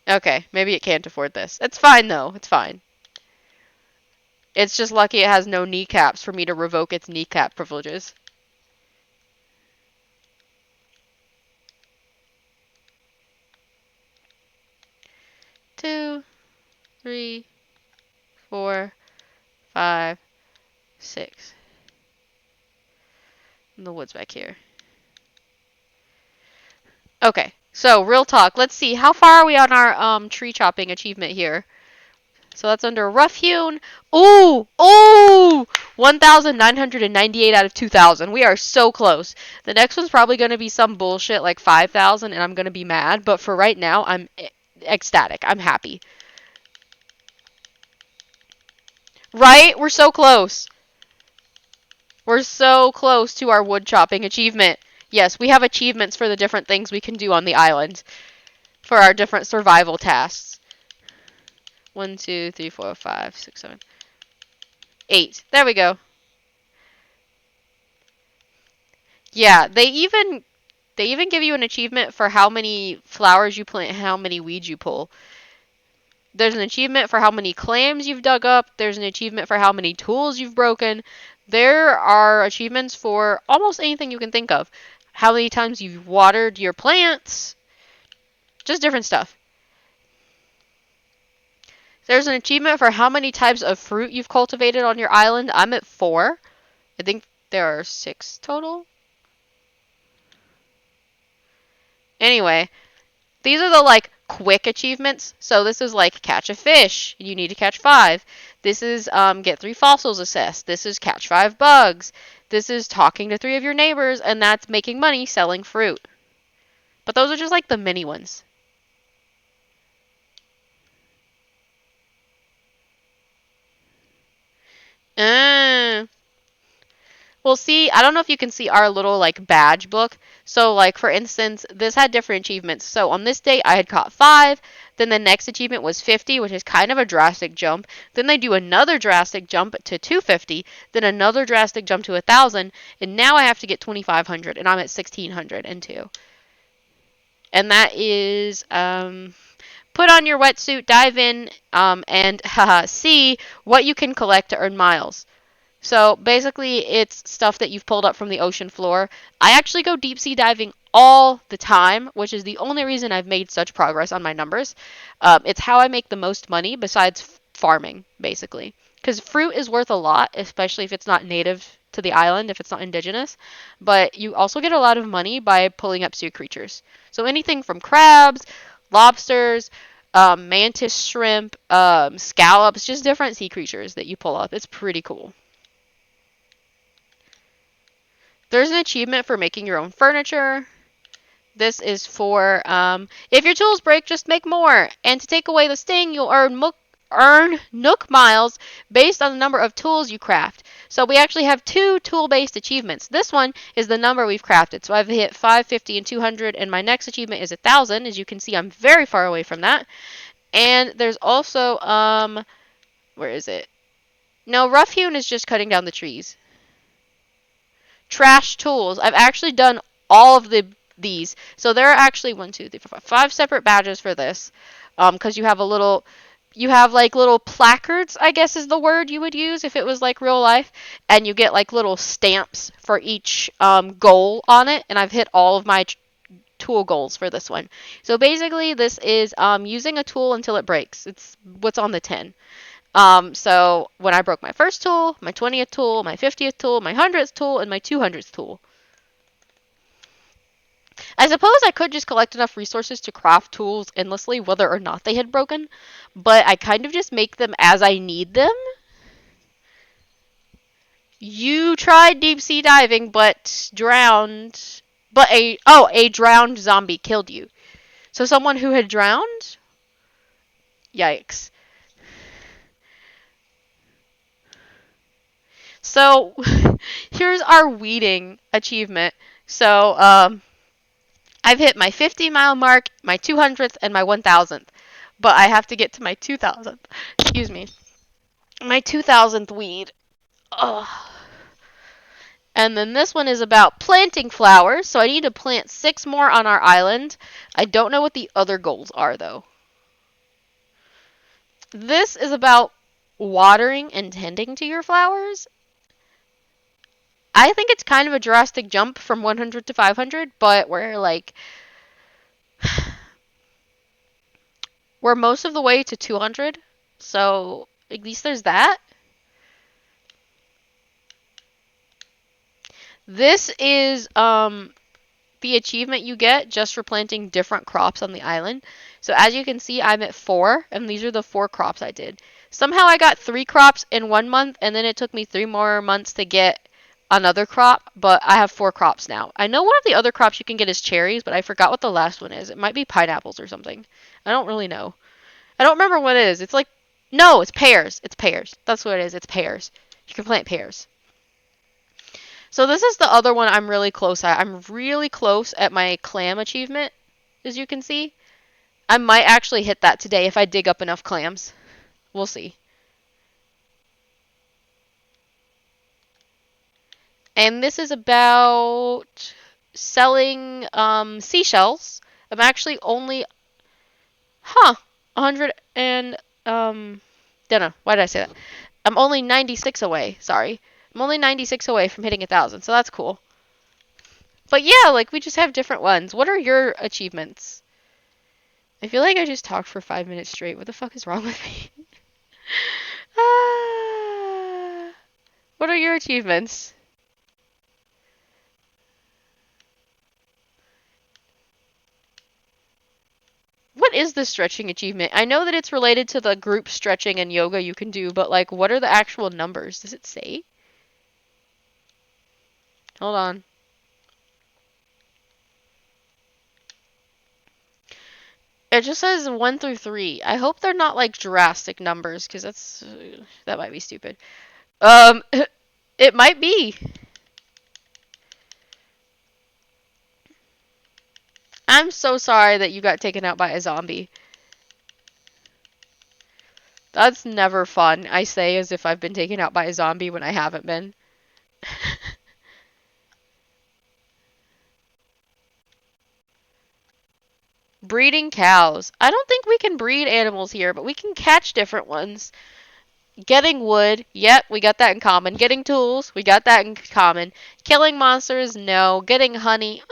Okay, maybe it can't afford this. It's fine, though. It's fine. It's just lucky it has no kneecaps for me to revoke its kneecap privileges. Two, 3, 4, 5, 6. And the wood's back here. Okay, so real talk. Let's see. How far are we on our tree chopping achievement here? So that's under rough hewn. Ooh! Ooh! 1,998 out of 2,000. We are so close. The next one's probably going to be some bullshit like 5,000, and I'm going to be mad. But for right now, I'm ecstatic. I'm happy. Right? We're so close. We're so close to our wood chopping achievement. Yes, we have achievements for the different things we can do on the island. For our different survival tasks. 1, 2, 3, 4, 5, 6, 7, 8. There we go. Yeah, they even give you an achievement for how many flowers you plant, how many weeds you pull. There's an achievement for how many clams you've dug up. There's an achievement for how many tools you've broken. There are achievements for almost anything you can think of. How many times you've watered your plants. Just different stuff. There's an achievement for how many types of fruit you've cultivated on your island. I'm at 4. I think there are 6 total. Anyway, these are the, like, quick achievements. So this is like catch a fish. You need to catch 5. This is get 3 fossils assessed. This is catch 5 bugs. This is talking to 3 of your neighbors, and that's making money selling fruit. But those are just like the mini ones. Uh, well, see, I don't know if you can see our little like badge book. So, like for instance, this had different achievements. So on this day, I had caught 5. Then the next achievement was 50, which is kind of a drastic jump. Then they do another drastic jump to 250. Then another drastic jump to 1,000. And now I have to get 2,500, and I'm at 1,602. And that is put on your wetsuit, dive in, and see what you can collect to earn miles. So basically, it's stuff that you've pulled up from the ocean floor. I actually go deep sea diving all the time, which is the only reason I've made such progress on my numbers. It's how I make the most money besides farming, basically. Because fruit is worth a lot, especially if it's not native to the island, if it's not indigenous. But you also get a lot of money by pulling up sea creatures. So anything from crabs, lobsters, mantis shrimp, scallops, just different sea creatures that you pull up. It's pretty cool. There's an achievement for making your own furniture. This is for if your tools break, just make more. And to take away the sting, you'll earn Nook miles based on the number of tools you craft. So we actually have 2 tool-based achievements. This one is the number we've crafted. So I've hit 550 and 200, and my next achievement is 1,000. As you can see, I'm very far away from that. And there's also where is it? No, rough hewn is just cutting down the trees. Trash tools. I've actually done all of these. So there are actually 1, 2, 3, 4, 5 separate badges for this. Because you have like little placards, I guess is the word you would use if it was like real life, and you get like little stamps for each goal on it. And I've hit all of my tool goals for this one. So basically, this is using a tool until it breaks. It's what's on the tin. So when I broke my first tool, my 20th tool, my 50th tool, my 100th tool, and my 200th tool. I suppose I could just collect enough resources to craft tools endlessly, whether or not they had broken, but I kind of just make them as I need them. You tried deep sea diving, but drowned. But a drowned zombie killed you. So someone who had drowned? Yikes. So here's our weeding achievement. So I've hit my 50-mile mark, my 200th, and my 1,000th. But I have to get to my 2,000th. Excuse me. My 2,000th weed. Ugh. And then this one is about planting flowers. So I need to plant 6 more on our island. I don't know what the other goals are, though. This is about watering and tending to your flowers. I think it's kind of a drastic jump from 100 to 500, but we're most of the way to 200. So at least there's that. This is the achievement you get just for planting different crops on the island. So as you can see, I'm at 4, and these are the 4 crops I did. Somehow I got 3 crops in 1 month, and then it took me 3 more months to get another crop, but I have 4 crops now. I know one of the other crops you can get is cherries, but I forgot what the last one is. It might be pineapples or something. I don't really know. I don't remember what it is. It's like, no, it's pears. It's pears. That's what it is. It's pears. You can plant pears. So this is the other one I'm really close at. I'm really close at my clam achievement, as you can see. I might actually hit that today if I dig up enough clams. We'll see. And this is about selling seashells. I'm actually only, 100 and, don't know. Why did I say that? I'm only 96 away. Sorry. I'm only 96 away from hitting 1,000, so that's cool. But yeah, like we just have different ones. What are your achievements? I feel like I just talked for 5 minutes straight. What the fuck is wrong with me? What are your achievements? What what is the stretching achievement? I know that it's related to the group stretching and yoga you can do, but like, what are the actual numbers? Does it say? Hold on. It just says 1 through 3. I hope they're not like drastic numbers, because that might be stupid. It might be. I'm so sorry that you got taken out by a zombie. That's never fun. I say as if I've been taken out by a zombie when I haven't been. Breeding cows. I don't think we can breed animals here, but we can catch different ones. Getting wood. Yep, we got that in common. Getting tools. We got that in common. Killing monsters. No. Getting honey.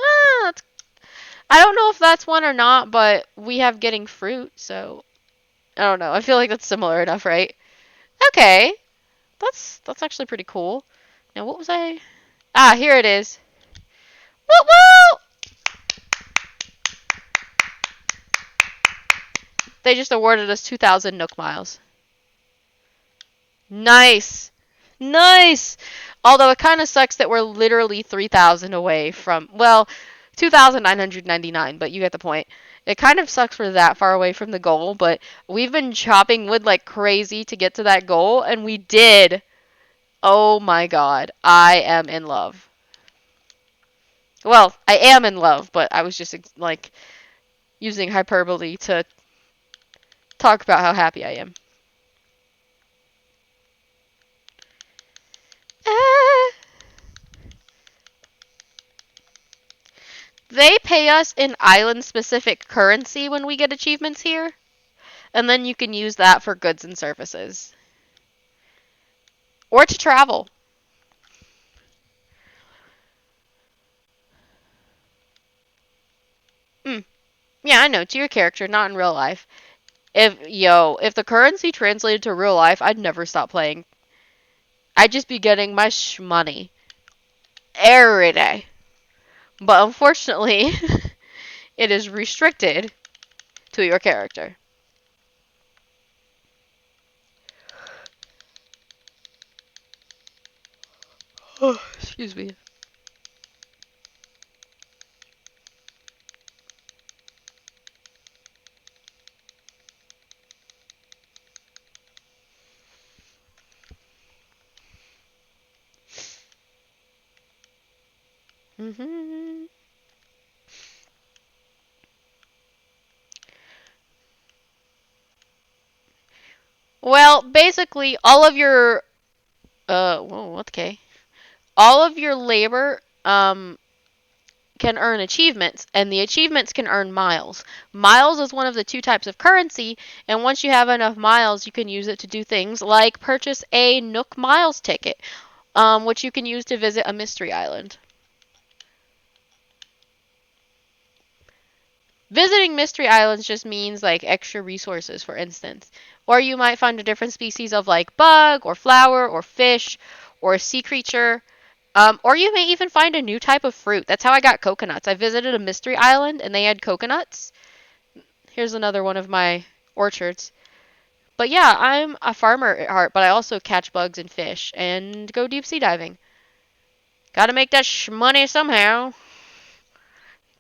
I don't know if that's one or not, but we have getting fruit, so I don't know. I feel like that's similar enough, right? Okay. That's actually pretty cool. Now what was I? Ah, here it is. Woo woo! They just awarded us 2,000 Nook miles. Nice. Nice. Although it kind of sucks that we're literally 3,000 away from, well, 2,999, but you get the point. It kind of sucks we're that far away from the goal, but we've been chopping wood like crazy to get to that goal, and we did. Oh my god. I am in love. Well, I am in love, but I was just like using hyperbole to talk about how happy I am. Ah. They pay us in island-specific currency when we get achievements here, and then you can use that for goods and services. Or to travel. Mm. Yeah, I know, to your character, not in real life. If the currency translated to real life, I'd never stop playing. I'd just be getting my shmoney every day. But unfortunately, it is restricted to your character. Excuse me. Hmm. Well, basically, all of your whoa, okay. All of your labor can earn achievements, and the achievements can earn miles. Miles is one of the two types of currency, and once you have enough miles, you can use it to do things like purchase a Nook Miles ticket, which you can use to visit a mystery island. Visiting mystery islands just means like extra resources, for instance. Or you might find a different species of like bug, or flower, or fish, or a sea creature. Or you may even find a new type of fruit. That's how I got coconuts. I visited a mystery island and they had coconuts. Here's another one of my orchards. But yeah, I'm a farmer at heart, but I also catch bugs and fish and go deep sea diving. Gotta make that money somehow.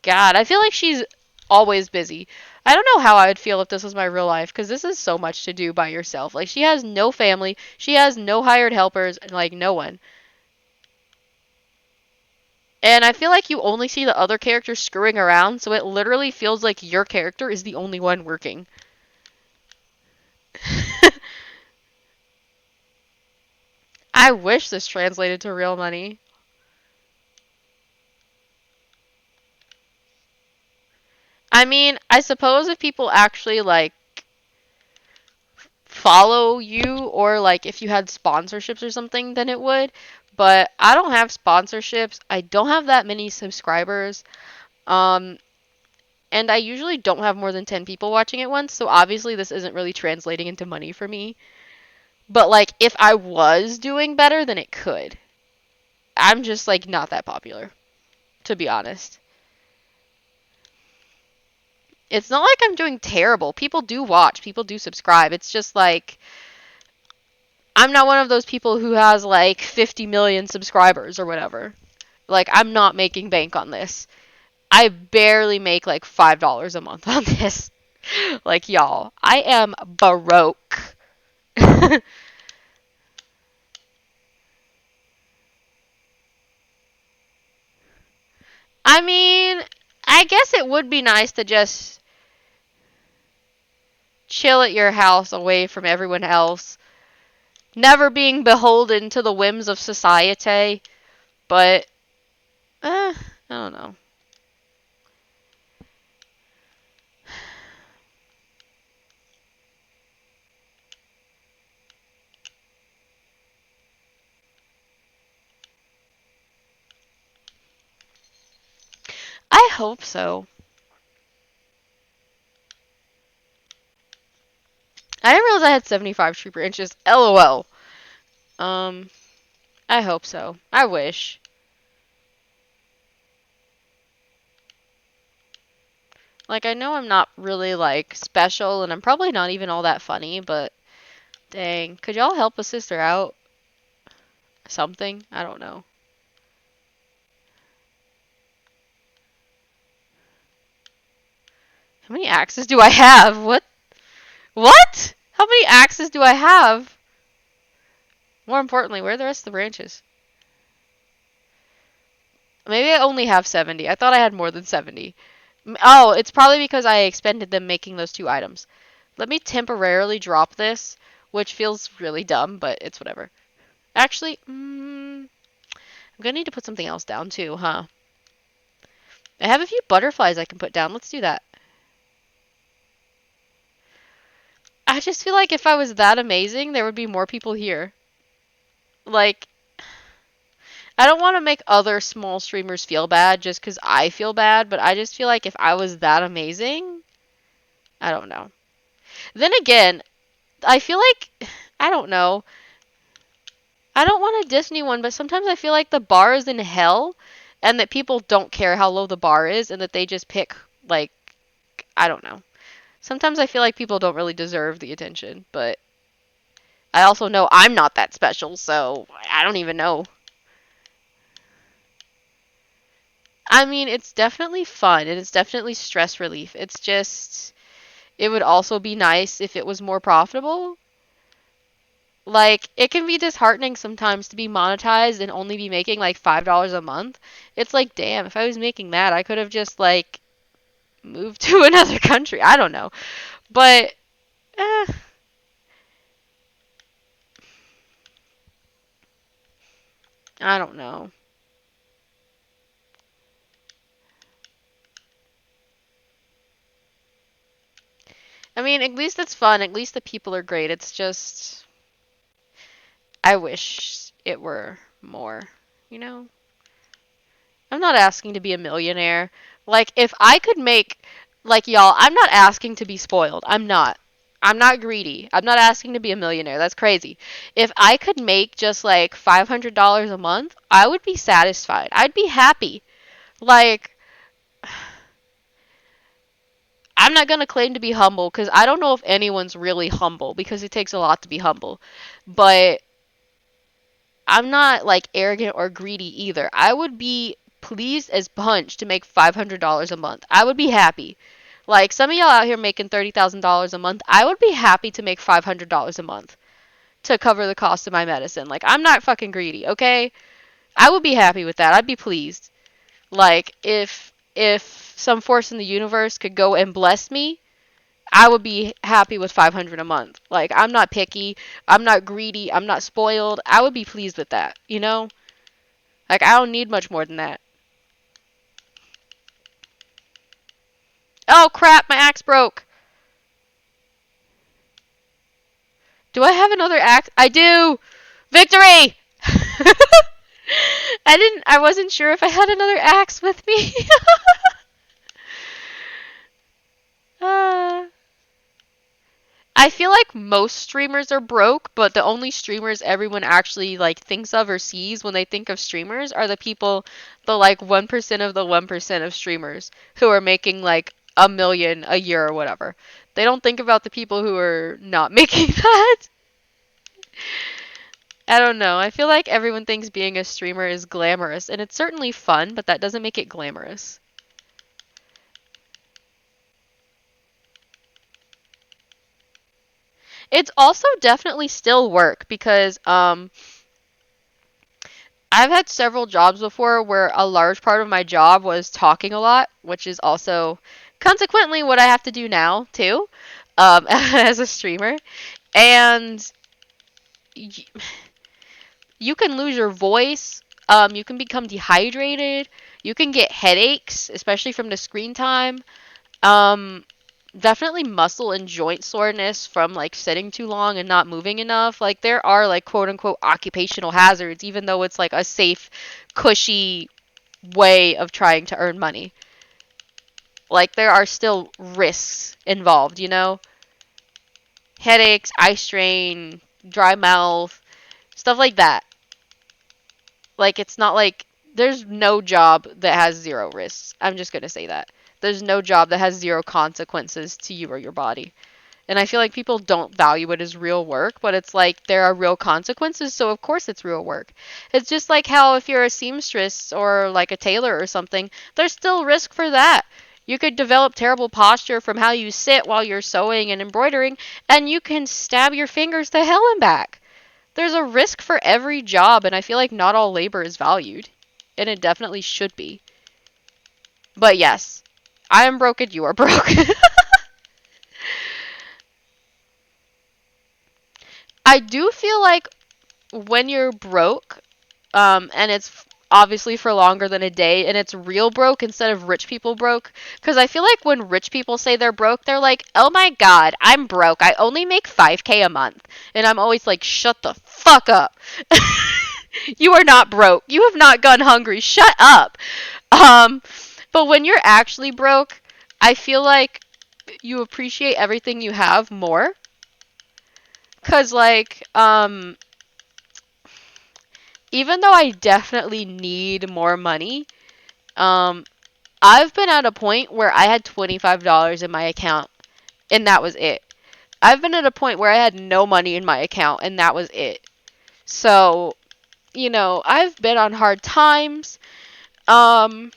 God, I feel like she's always busy. I don't know how I would feel if this was my real life, because this is so much to do by yourself. Like, she has no family, she has no hired helpers, and like, no one. And I feel like you only see the other characters screwing around, so it literally feels like your character is the only one working. I wish this translated to real money. I mean, I suppose if people actually like follow you, or like if you had sponsorships or something, then it would. But I don't have sponsorships. I don't have that many subscribers. Um and I usually don't have more than 10 people watching at once, so obviously this isn't really translating into money for me. But like if I was doing better, then it could. I'm just like not that popular, to be honest. It's not like I'm doing terrible. People do watch, people do subscribe. It's just like I'm not one of those people who has like 50 million subscribers or whatever. Like I'm not making bank on this. I barely make like $5 a month on this. Like y'all, I am broke. I mean, I guess it would be nice to just chill at your house away from everyone else, never being beholden to the whims of society, but I don't know. I hope so. I didn't realize I had 75 trooper inches. LOL. Um, I hope so. I wish. Like, I know I'm not really, like, special, and I'm probably not even all that funny, but dang. Could y'all help a sister out? Something? I don't know. How many axes do I have? What? What? How many axes do I have? More importantly, where are the rest of the branches? Maybe I only have 70. I thought I had more than 70. Oh, it's probably because I expended them making those 2 items. Let me temporarily drop this, which feels really dumb, but it's whatever. Actually, I'm gonna need to put something else down too, huh? I have a few butterflies I can put down. Let's do that. I just feel like if I was that amazing, there would be more people here. Like, I don't want to make other small streamers feel bad just because I feel bad, but I just feel like if I was that amazing, I don't know. Then again, I feel like, I don't know. I don't want a Disney one, but sometimes I feel like the bar is in hell and that people don't care how low the bar is and that they just pick, like, I don't know. Sometimes I feel like people don't really deserve the attention, but I also know I'm not that special, so I don't even know. I mean, it's definitely fun and it's definitely stress relief. It's just, it would also be nice if it was more profitable. Like, it can be disheartening sometimes to be monetized and only be making like $5 a month. It's like, damn, if I was making that, I could have just like moved to another country. I don't know. But, eh, I don't know. I mean, at least it's fun. At least the people are great. It's just, I wish it were more, you know? I'm not asking to be a millionaire. Like, if I could make, like, y'all, I'm not asking to be spoiled. I'm not. I'm not greedy. I'm not asking to be a millionaire. That's crazy. If I could make just like $500 a month, I would be satisfied. I'd be happy. Like, I'm not going to claim to be humble because I don't know if anyone's really humble because it takes a lot to be humble. But I'm not like arrogant or greedy either. I would be pleased as punch to make $500 a month. I would be happy. Like some of y'all out here making $30,000 a month, I would be happy to make $500 a month to cover the cost of my medicine. Like I'm not fucking greedy, okay? I would be happy with that. I'd be pleased. Like if some force in the universe could go and bless me, I would be happy with 500 a month. Like I'm not picky, I'm not greedy, I'm not spoiled. I would be pleased with that, you know? Like I don't need much more than that. Oh crap, my axe broke. Do I have another axe? I do. Victory! I wasn't sure if I had another axe with me. uh, I feel like most streamers are broke, but the only streamers everyone actually like thinks of or sees when they think of streamers are the people, the like 1% of the 1% of streamers who are making like a million a year or whatever. They don't think about the people who are not making that. I don't know. I feel like everyone thinks being a streamer is glamorous, and it's certainly fun, but that doesn't make it glamorous. It's also definitely still work because I've had several jobs before where a large part of my job was talking a lot, which is also consequently what I have to do now too, as a streamer. And y- you can lose your voice. You can become dehydrated. You can get headaches, especially from the screen time. Um, Definitely muscle and joint soreness from like sitting too long and not moving enough. Like there are like quote unquote occupational hazards, even though it's like a safe, cushy way of trying to earn money. Like there are still risks involved, you know? Headaches, eye strain, dry mouth, stuff like that. Like it's not like there's no job that has zero risks. I'm just going to say that. There's no job that has zero consequences to you or your body. And I feel like people don't value it as real work, but it's like there are real consequences, so of course it's real work. It's just like how if you're a seamstress or like a tailor or something, there's still risk for that. You could develop terrible posture from how you sit while you're sewing and embroidering, and you can stab your fingers to hell and back. There's a risk for every job, and I feel like not all labor is valued. And it definitely should be. But yes, I am broke and you are broke. I do feel like when you're broke, and it's obviously for longer than a day, and it's real broke instead of rich people broke. Because I feel like when rich people say they're broke, they're like, oh my god, I'm broke. I only make 5K a month. And I'm always like, shut the fuck up. You are not broke. You have not gone hungry. Shut up. Um, but when you're actually broke, I feel like you appreciate everything you have more. Cause like, even though I definitely need more money, um, I've been at a point where I had $25 in my account and that was it. I've been at a point where I had no money in my account and that was it. So, you know, I've been on hard times. Um,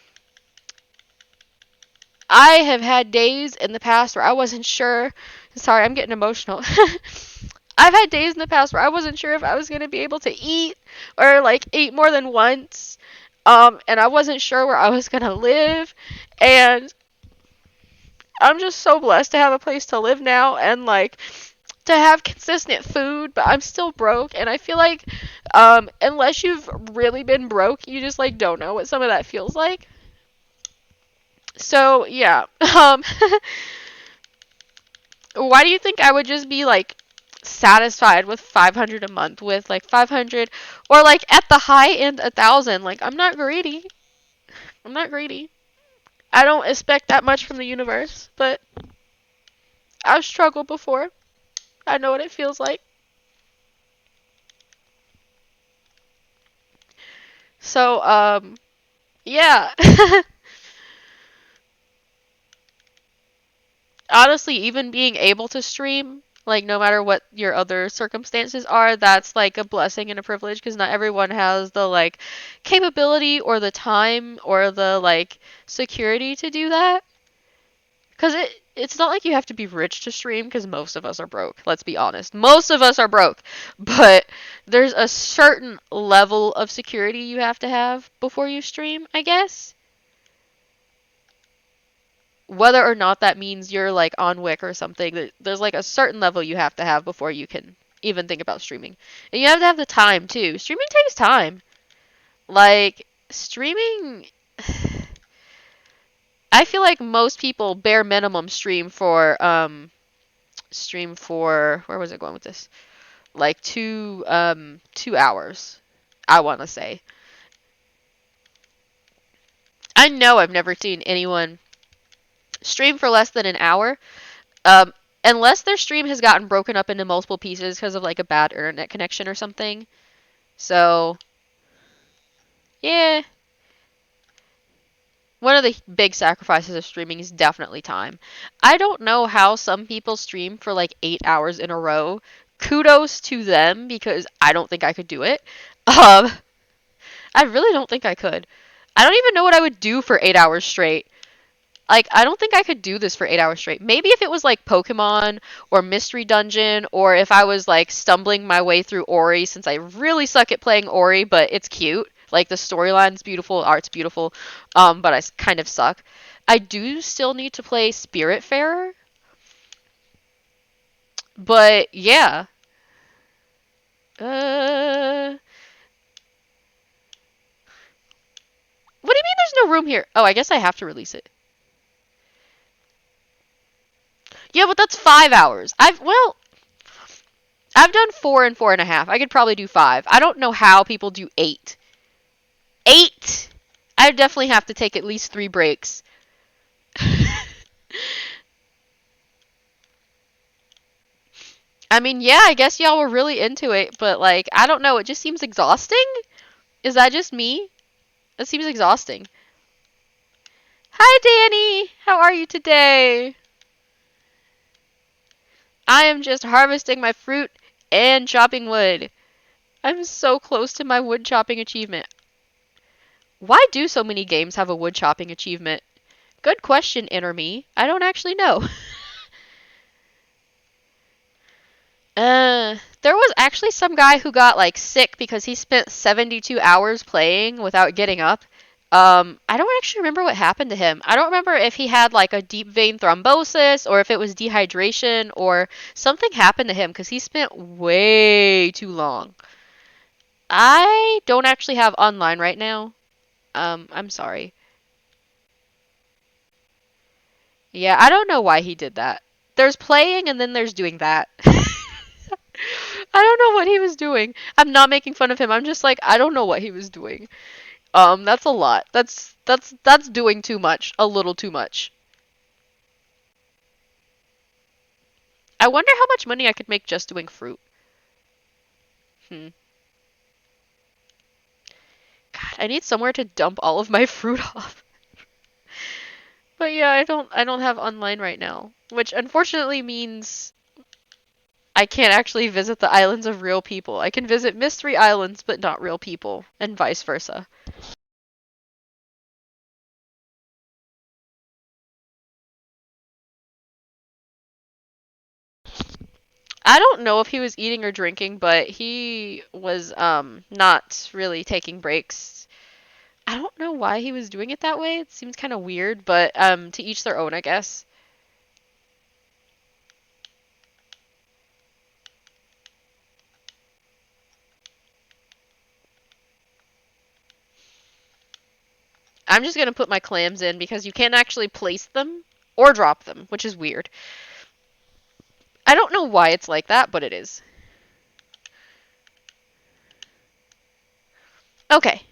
I have had days in the past where I wasn't sure. Sorry, I'm getting emotional. I've had days in the past where I wasn't sure if I was going to be able to eat or like eat more than once. And I wasn't sure where I was going to live. And I'm just so blessed to have a place to live now and like to have consistent food, but I'm still broke. And I feel like unless you've really been broke, you just like don't know what some of that feels like. So, yeah. Why do you think I would just be like satisfied with 500 a month with like 500 or like at the high end 1,000? Like I'm not greedy. I'm not greedy. I don't expect that much from the universe, but I've struggled before. I know what it feels like. So, yeah. Honestly, even being able to stream, like no matter what your other circumstances are, that's like a blessing and a privilege because not everyone has the like capability or the time or the like security to do that. Because it's not like you have to be rich to stream because most of us are broke. Let's be honest. Most of us are broke. But there's a certain level of security you have to have before you stream, I guess. Whether or not that means you're like on Wick or something, there's like a certain level you have to have before you can even think about streaming. And you have to have the time too. Streaming takes time. Like streaming I feel like most people bare minimum stream for where was it going with this? Like 2 hours, I wanna say. I know I've never seen anyone stream for less than an hour. Um, Unless their stream has gotten broken up into multiple pieces because of like a bad internet connection or something. So, yeah. one of the big sacrifices of streaming is definitely time. I don't know how some people stream for like 8 hours in a row. Kudos to them because I don't think I could do it. Um, I really don't think I could. I don't even know what I would do for 8 hours straight. Like, I don't think I could do this for 8 hours straight. Maybe if it was like Pokemon or Mystery Dungeon, or if I was like stumbling my way through Ori, since I really suck at playing Ori, but it's cute. Like, the storyline's beautiful, art's beautiful, but I kind of suck. I do still need to play Spiritfarer, but yeah. Uh, what do you mean there's no room here? Oh, I guess I have to release it. Yeah, but that's 5 hours. I've done 4 and 4.5. I could probably do 5. I don't know how people do 8. 8? I definitely have to take at least 3 breaks. I mean, yeah, I guess y'all were really into it, but like, I don't know, it just seems exhausting? Is that just me? It seems exhausting. Hi, Danny! How are you today? I am just harvesting my fruit and chopping wood. I'm so close to my wood chopping achievement. Why do so many games have a wood chopping achievement? Good question, Inner Me. I don't actually know. There was actually some guy who got like sick because he spent 72 hours playing without getting up. I don't actually remember what happened to him. I don't remember if he had like a deep vein thrombosis or if it was dehydration or something happened to him because he spent way too long. I don't actually have online right now. I'm sorry. Yeah, I don't know why he did that. There's playing and then there's doing that. I don't know what he was doing. I'm not making fun of him. I'm just like, I don't know what he was doing. That's a lot. That's doing too much. A little too much. I wonder how much money I could make just doing fruit. Hmm. God, I need somewhere to dump all of my fruit off. But yeah, I don't have online right now, which unfortunately means I can't actually visit the islands of real people. I can visit mystery islands but not real people, and vice versa. I don't know if he was eating or drinking, but he was not really taking breaks. I don't know why he was doing it that way. It seems kind of weird, but to each their own, I guess. I'm just gonna put my clams in because you can't actually place them or drop them, which is weird. I don't know why it's like that, but it is. Okay.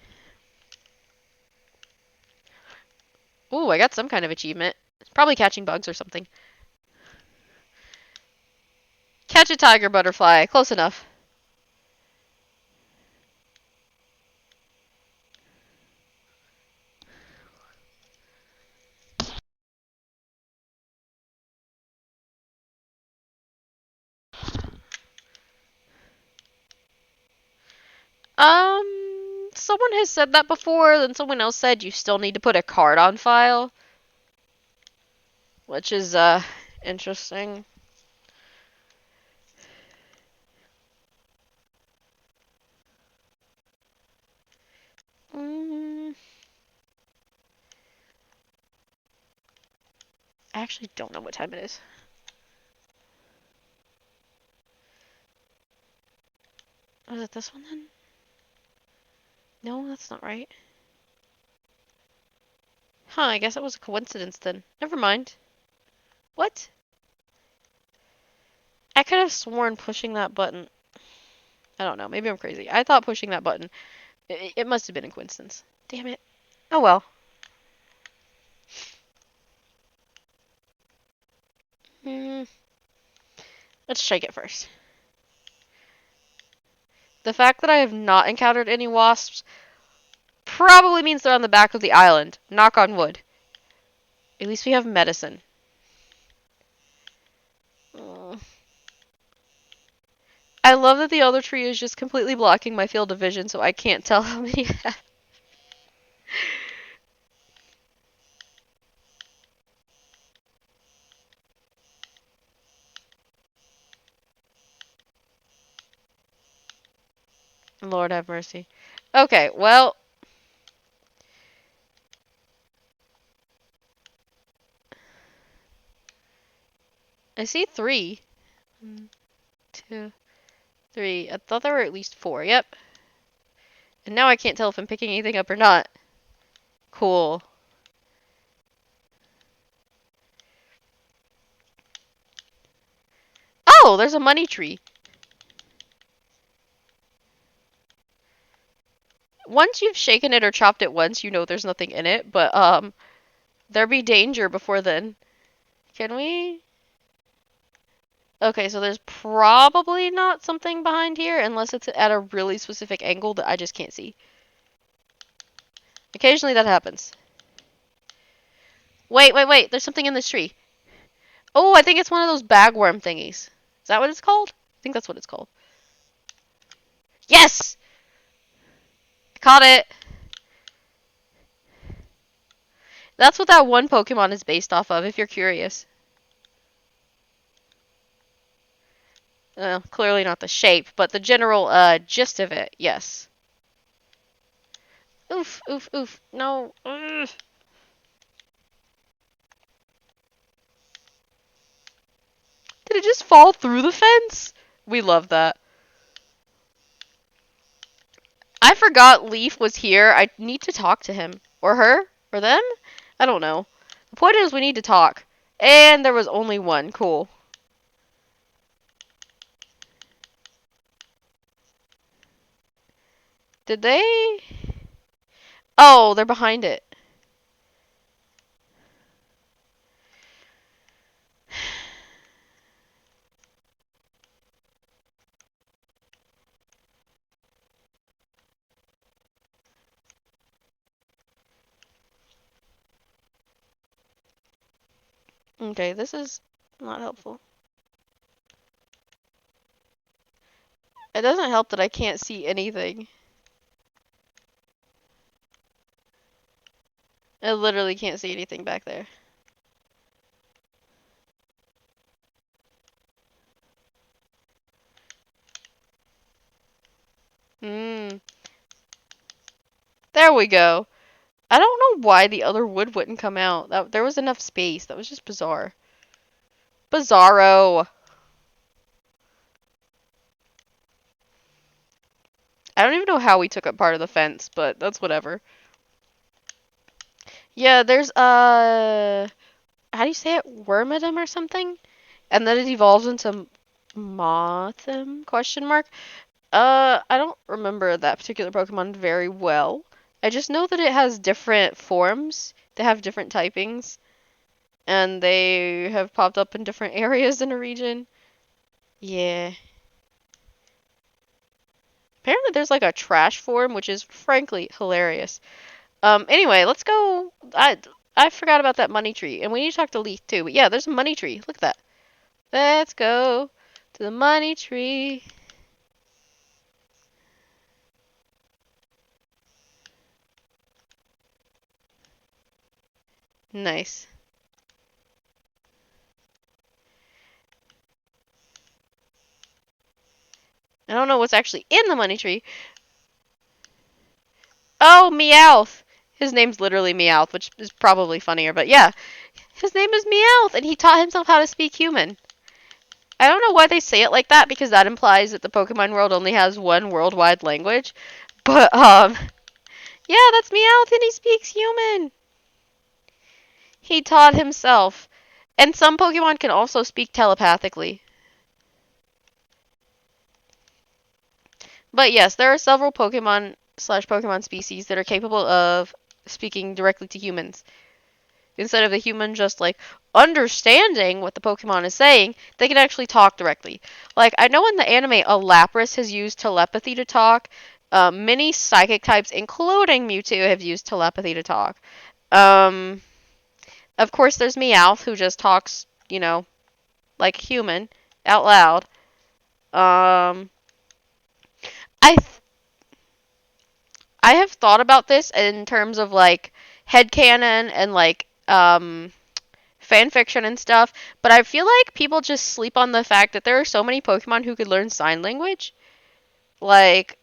Ooh, I got some kind of achievement. It's probably catching bugs or something. Catch a tiger butterfly. Close enough. Someone has said that before, then someone else said you still need to put a card on file, which is, interesting. Mm, I actually don't know what time it is. Was it this one then? No, that's not right. Huh, I guess it was a coincidence then. Never mind. What? I could have sworn pushing that button. I don't know. Maybe I'm crazy. I thought pushing that button. It must have been a coincidence. Damn it. Oh well. Hmm. Let's check it first. The fact that I have not encountered any wasps probably means they're on the back of the island. Knock on wood. At least we have medicine. Mm. I love that the other tree is just completely blocking my field of vision, so I can't tell how many I have. Lord have mercy. Okay, well, I see 3. 1, 2, 3. I thought there were at least 4. Yep. And now I can't tell if I'm picking anything up or not. Cool. Oh, there's a money tree. Once you've shaken it or chopped it once, you know there's nothing in it, but there be danger before then. Can we? Okay, so there's probably not something behind here unless it's at a really specific angle that I just can't see. Occasionally that happens. Wait, wait, wait. There's something in this tree. Oh, I think it's one of those bagworm thingies. Is that what it's called? I think that's what it's called. Yes! I caught it! That's what that one Pokemon is based off of, if you're curious. Clearly not the shape, but the general gist of it, yes. Oof, oof, oof. No. Ugh. Did it just fall through the fence? We love that. I forgot Leaf was here. I need to talk to him. Or her? Or them? I don't know. The point is we need to talk. And there was only one. Cool. Did they? Oh, they're behind it. Okay, this is not helpful. It doesn't help that I can't see anything. I literally can't see anything back there. Hmm. There we go. I don't know why the other wood wouldn't come out. There was enough space. That was just bizarre. Bizarro. I don't even know how we took up part of the fence, but that's whatever. Yeah, there's how do you say it? Wormadam or something? And then it evolves into Mothim? Question mark. I don't remember that particular Pokemon very well. I just know that it has different forms. They have different typings, and they have popped up in different areas in a region. Yeah. Apparently there's like a trash form, which is frankly hilarious. Anyway, let's go. I forgot about that money tree, and we need to talk to Leaf too. But yeah, there's a money tree. Look at that. Let's go to the money tree. Nice. I don't know what's actually in the money tree. Oh, Meowth. His name's literally Meowth, which is probably funnier, but yeah. His name is Meowth, and he taught himself how to speak human. I don't know why they say it like that, because that implies that the Pokemon world only has one worldwide language. But, yeah, that's Meowth, and he speaks human. He taught himself. And some Pokemon can also speak telepathically. But yes, there are several Pokemon slash Pokemon species that are capable of speaking directly to humans. Instead of the human just like understanding what the Pokemon is saying, they can actually talk directly. Like I know in the anime, a Lapras has used telepathy to talk. Many psychic types, including Mewtwo, have used telepathy to talk. Um, of course, there's Meowth, who just talks, like a human, out loud. Um, I th- I have thought about this in terms of like headcanon and like fan fiction and stuff, but I feel like people just sleep on the fact that there are so many Pokemon who could learn sign language. Like,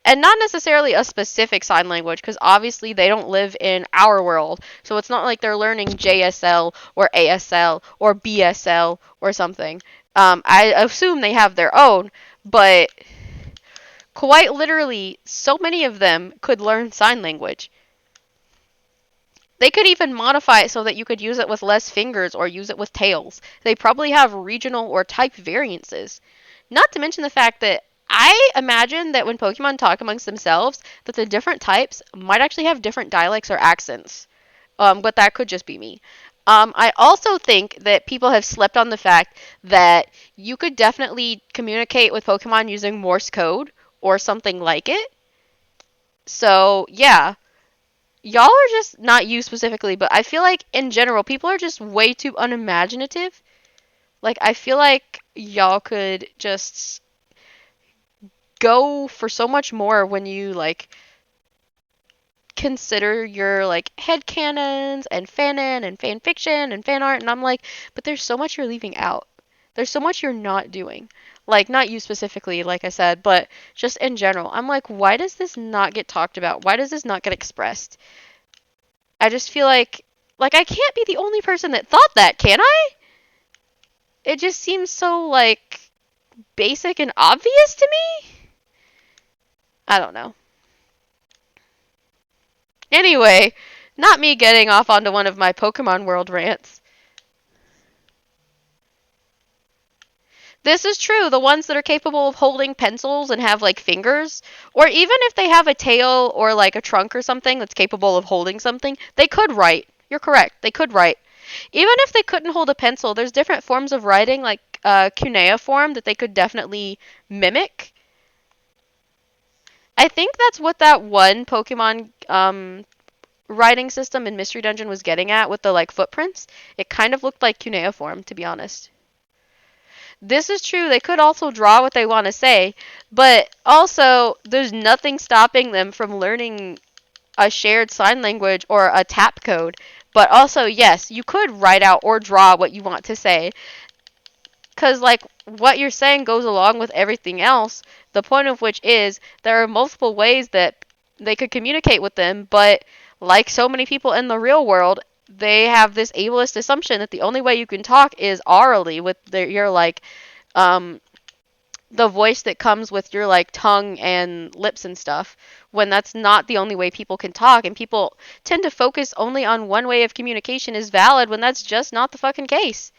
and not necessarily a specific sign language, because obviously they don't live in our world. So it's not like they're learning JSL or ASL or BSL or something. I assume they have their own, but quite literally, so many of them could learn sign language. They could even modify it so that you could use it with less fingers or use it with tails. They probably have regional or type variances. Not to mention the fact that I imagine that when Pokemon talk amongst themselves, that the different types might actually have different dialects or accents. But that could just be me. I also think that people have slept on the fact that you could definitely communicate with Pokemon using Morse code or something like it. So, yeah, y'all are just not you specifically, but I feel like in general, people are just way too unimaginative. Like, I feel like y'all could just go for so much more when you, like, consider your, like, headcanons and fanon and fan fiction and fan art, and I'm like, but there's so much you're leaving out. There's so much you're not doing. Like, not you specifically, like I said, but just in general. I'm like, why does this not get talked about? Why does this not get expressed? I just feel like I can't be the only person that thought that, can I? It just seems so like basic and obvious to me. I don't know. Anyway, not me getting off onto one of my Pokemon World rants. This is true. The ones that are capable of holding pencils and have like fingers, or even if they have a tail or like a trunk or something that's capable of holding something, they could write. You're correct. They could write. Even if they couldn't hold a pencil, there's different forms of writing, like cuneiform, that they could definitely mimic. I think that's what that one Pokemon writing system in Mystery Dungeon was getting at with the like footprints. It kind of looked like cuneiform, to be honest. This is true. They could also draw what they want to say, but also there's nothing stopping them from learning a shared sign language or a tap code. But also, yes, you could write out or draw what you want to say. Because, like, what you're saying goes along with everything else. The point of which is there are multiple ways that they could communicate with them, but like so many people in the real world, they have this ableist assumption that the only way you can talk is orally with your, like, um, the voice that comes with your, like, tongue and lips and stuff, when that's not the only way people can talk, and people tend to focus only on one way of communication is valid when that's just not the fucking case.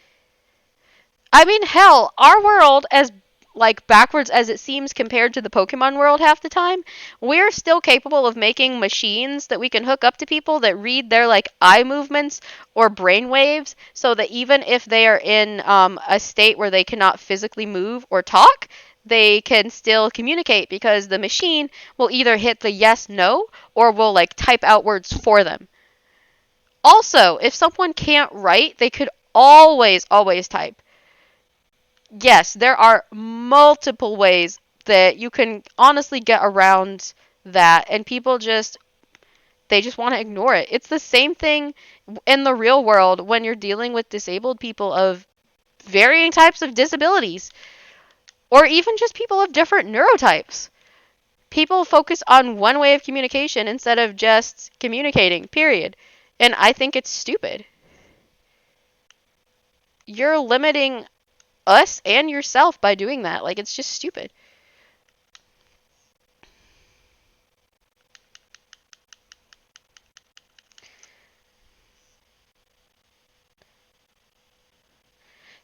I mean, hell, our world, as like backwards as it seems compared to the Pokemon world half the time, we're still capable of making machines that we can hook up to people that read their like eye movements or brain waves, so that even if they are in a state where they cannot physically move or talk, they can still communicate because the machine will either hit the yes no or will like type out words for them. Also, if someone can't write, they could always type. Yes, there are multiple ways that you can honestly get around that, and people just they just want to ignore it. It's the same thing in the real world when you're dealing with disabled people of varying types of disabilities, or even just people of different neurotypes. People focus on one way of communication instead of just communicating, period. And I think it's stupid. You're limiting us and yourself by doing that. Like, it's just stupid.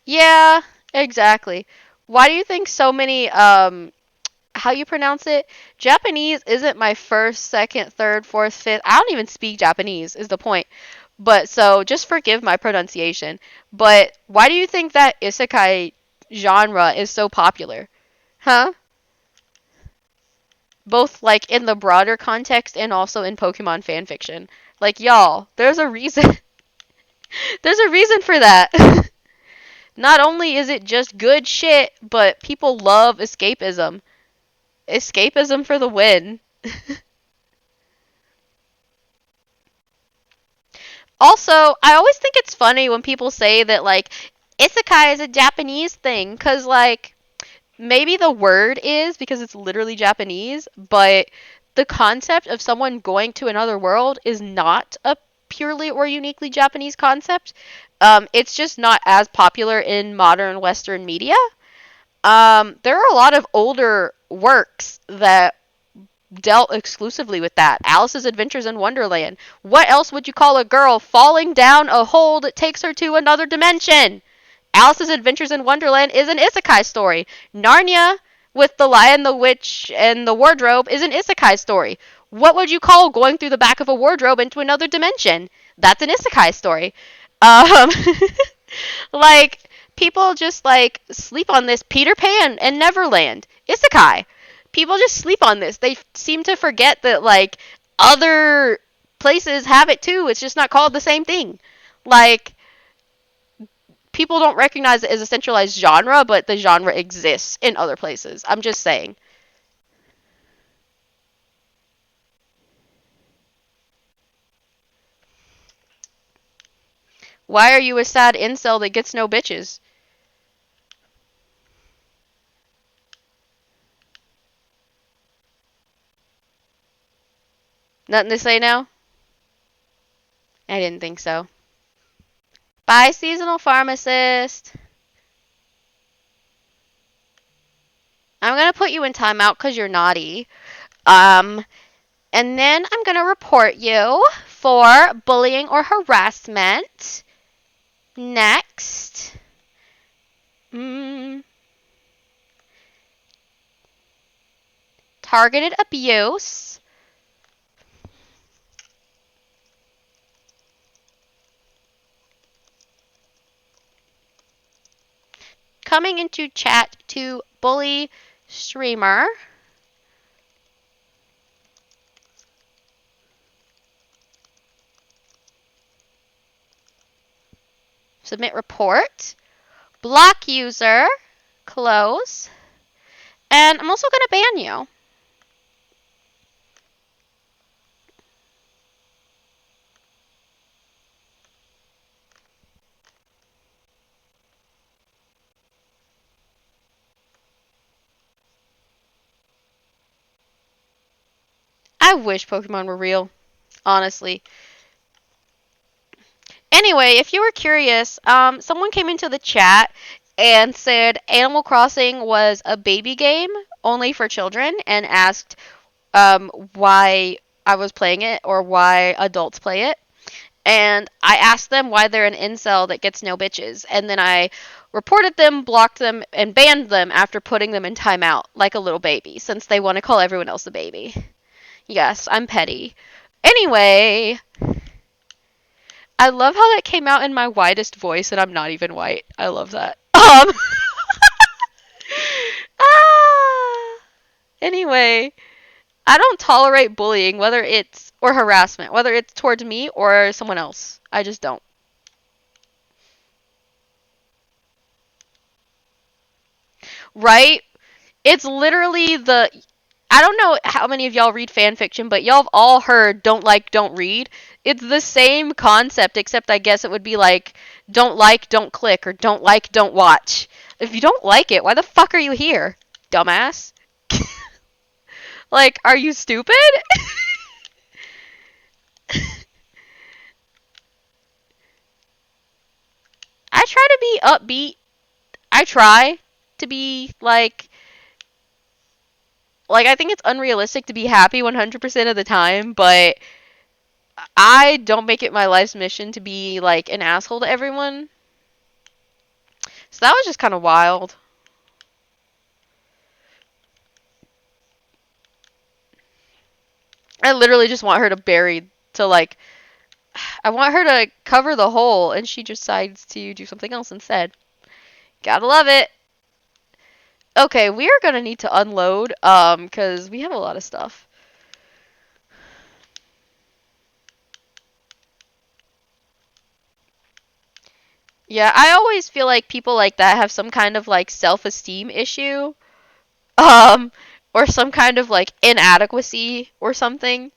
Yeah, exactly. Why do you think so many how you pronounce it? Japanese isn't my first, second, third, fourth, fifth. I don't even speak Japanese is the point. But so just forgive my pronunciation. But why do you think that isekai genre is so popular? Huh? both like in the broader context and also in Pokemon fanfiction. Like y'all, there's a reason. There's a reason for that. Not only is it just good shit, but people love escapism. Escapism for the win. Also, I always think it's funny when people say that like isekai is a Japanese thing cuz like maybe the word is because it's literally Japanese, but the concept of someone going to another world is not a purely or uniquely Japanese concept. It's just not as popular in modern Western media. There are a lot of older works that dealt exclusively with that. Alice's Adventures in Wonderland. What else would you call a girl falling down a hole that takes her to another dimension? Alice's Adventures in Wonderland is an isekai story. Narnia with the Lion, the Witch, and the Wardrobe is an isekai story. What would you call going through the back of a wardrobe into another dimension? That's an isekai story. Um, like, people just, like, sleep on this. Peter Pan and Neverland. Isekai. People just sleep on this. They seem to forget that, like, other places have it too. It's just not called the same thing. Like, people don't recognize it as a centralized genre, but the genre exists in other places. I'm just saying. Why are you a sad incel that gets no bitches? Nothing to say now? I didn't think so. Bye, seasonal pharmacist. I'm gonna put you in timeout because you're naughty. Um, and then I'm gonna report you for bullying or harassment. Next. Mm, targeted abuse. Coming into chat to bully streamer. Submit report. Block user. Close. And I'm also going to ban you. I wish Pokemon were real. Honestly. Anyway, if you were curious, someone came into the chat and said Animal Crossing was a baby game only for children and asked why I was playing it or why adults play it. And I asked them why they're an incel that gets no bitches. And then I reported them, blocked them, and banned them after putting them in timeout like a little baby, since they want to call everyone else a baby. Yes, I'm petty. Anyway, I love how that came out in my whitest voice, and I'm not even white. I love that. Ah. Anyway, I don't tolerate bullying, whether it's or harassment, whether it's towards me or someone else. I just don't. Right? It's literally the. I don't know how many of y'all read fan fiction, but y'all have all heard don't like, don't read. It's the same concept, except I guess it would be like don't like, don't click, or don't like, don't watch. If you don't like it, why the fuck are you here, dumbass? Like, are you stupid? I try to be upbeat. I try to be like I think it's unrealistic to be happy 100% of the time, but I don't make it my life's mission to be like an asshole to everyone. So that was just kind of wild. I literally just want her to bury to like I want her to cover the hole and she decides to do something else instead. Gotta love it. Okay, we are gonna need to unload, because we have a lot of stuff. Yeah, I always feel like people like that have some kind of like self-esteem issue, um, or some kind of like inadequacy or something.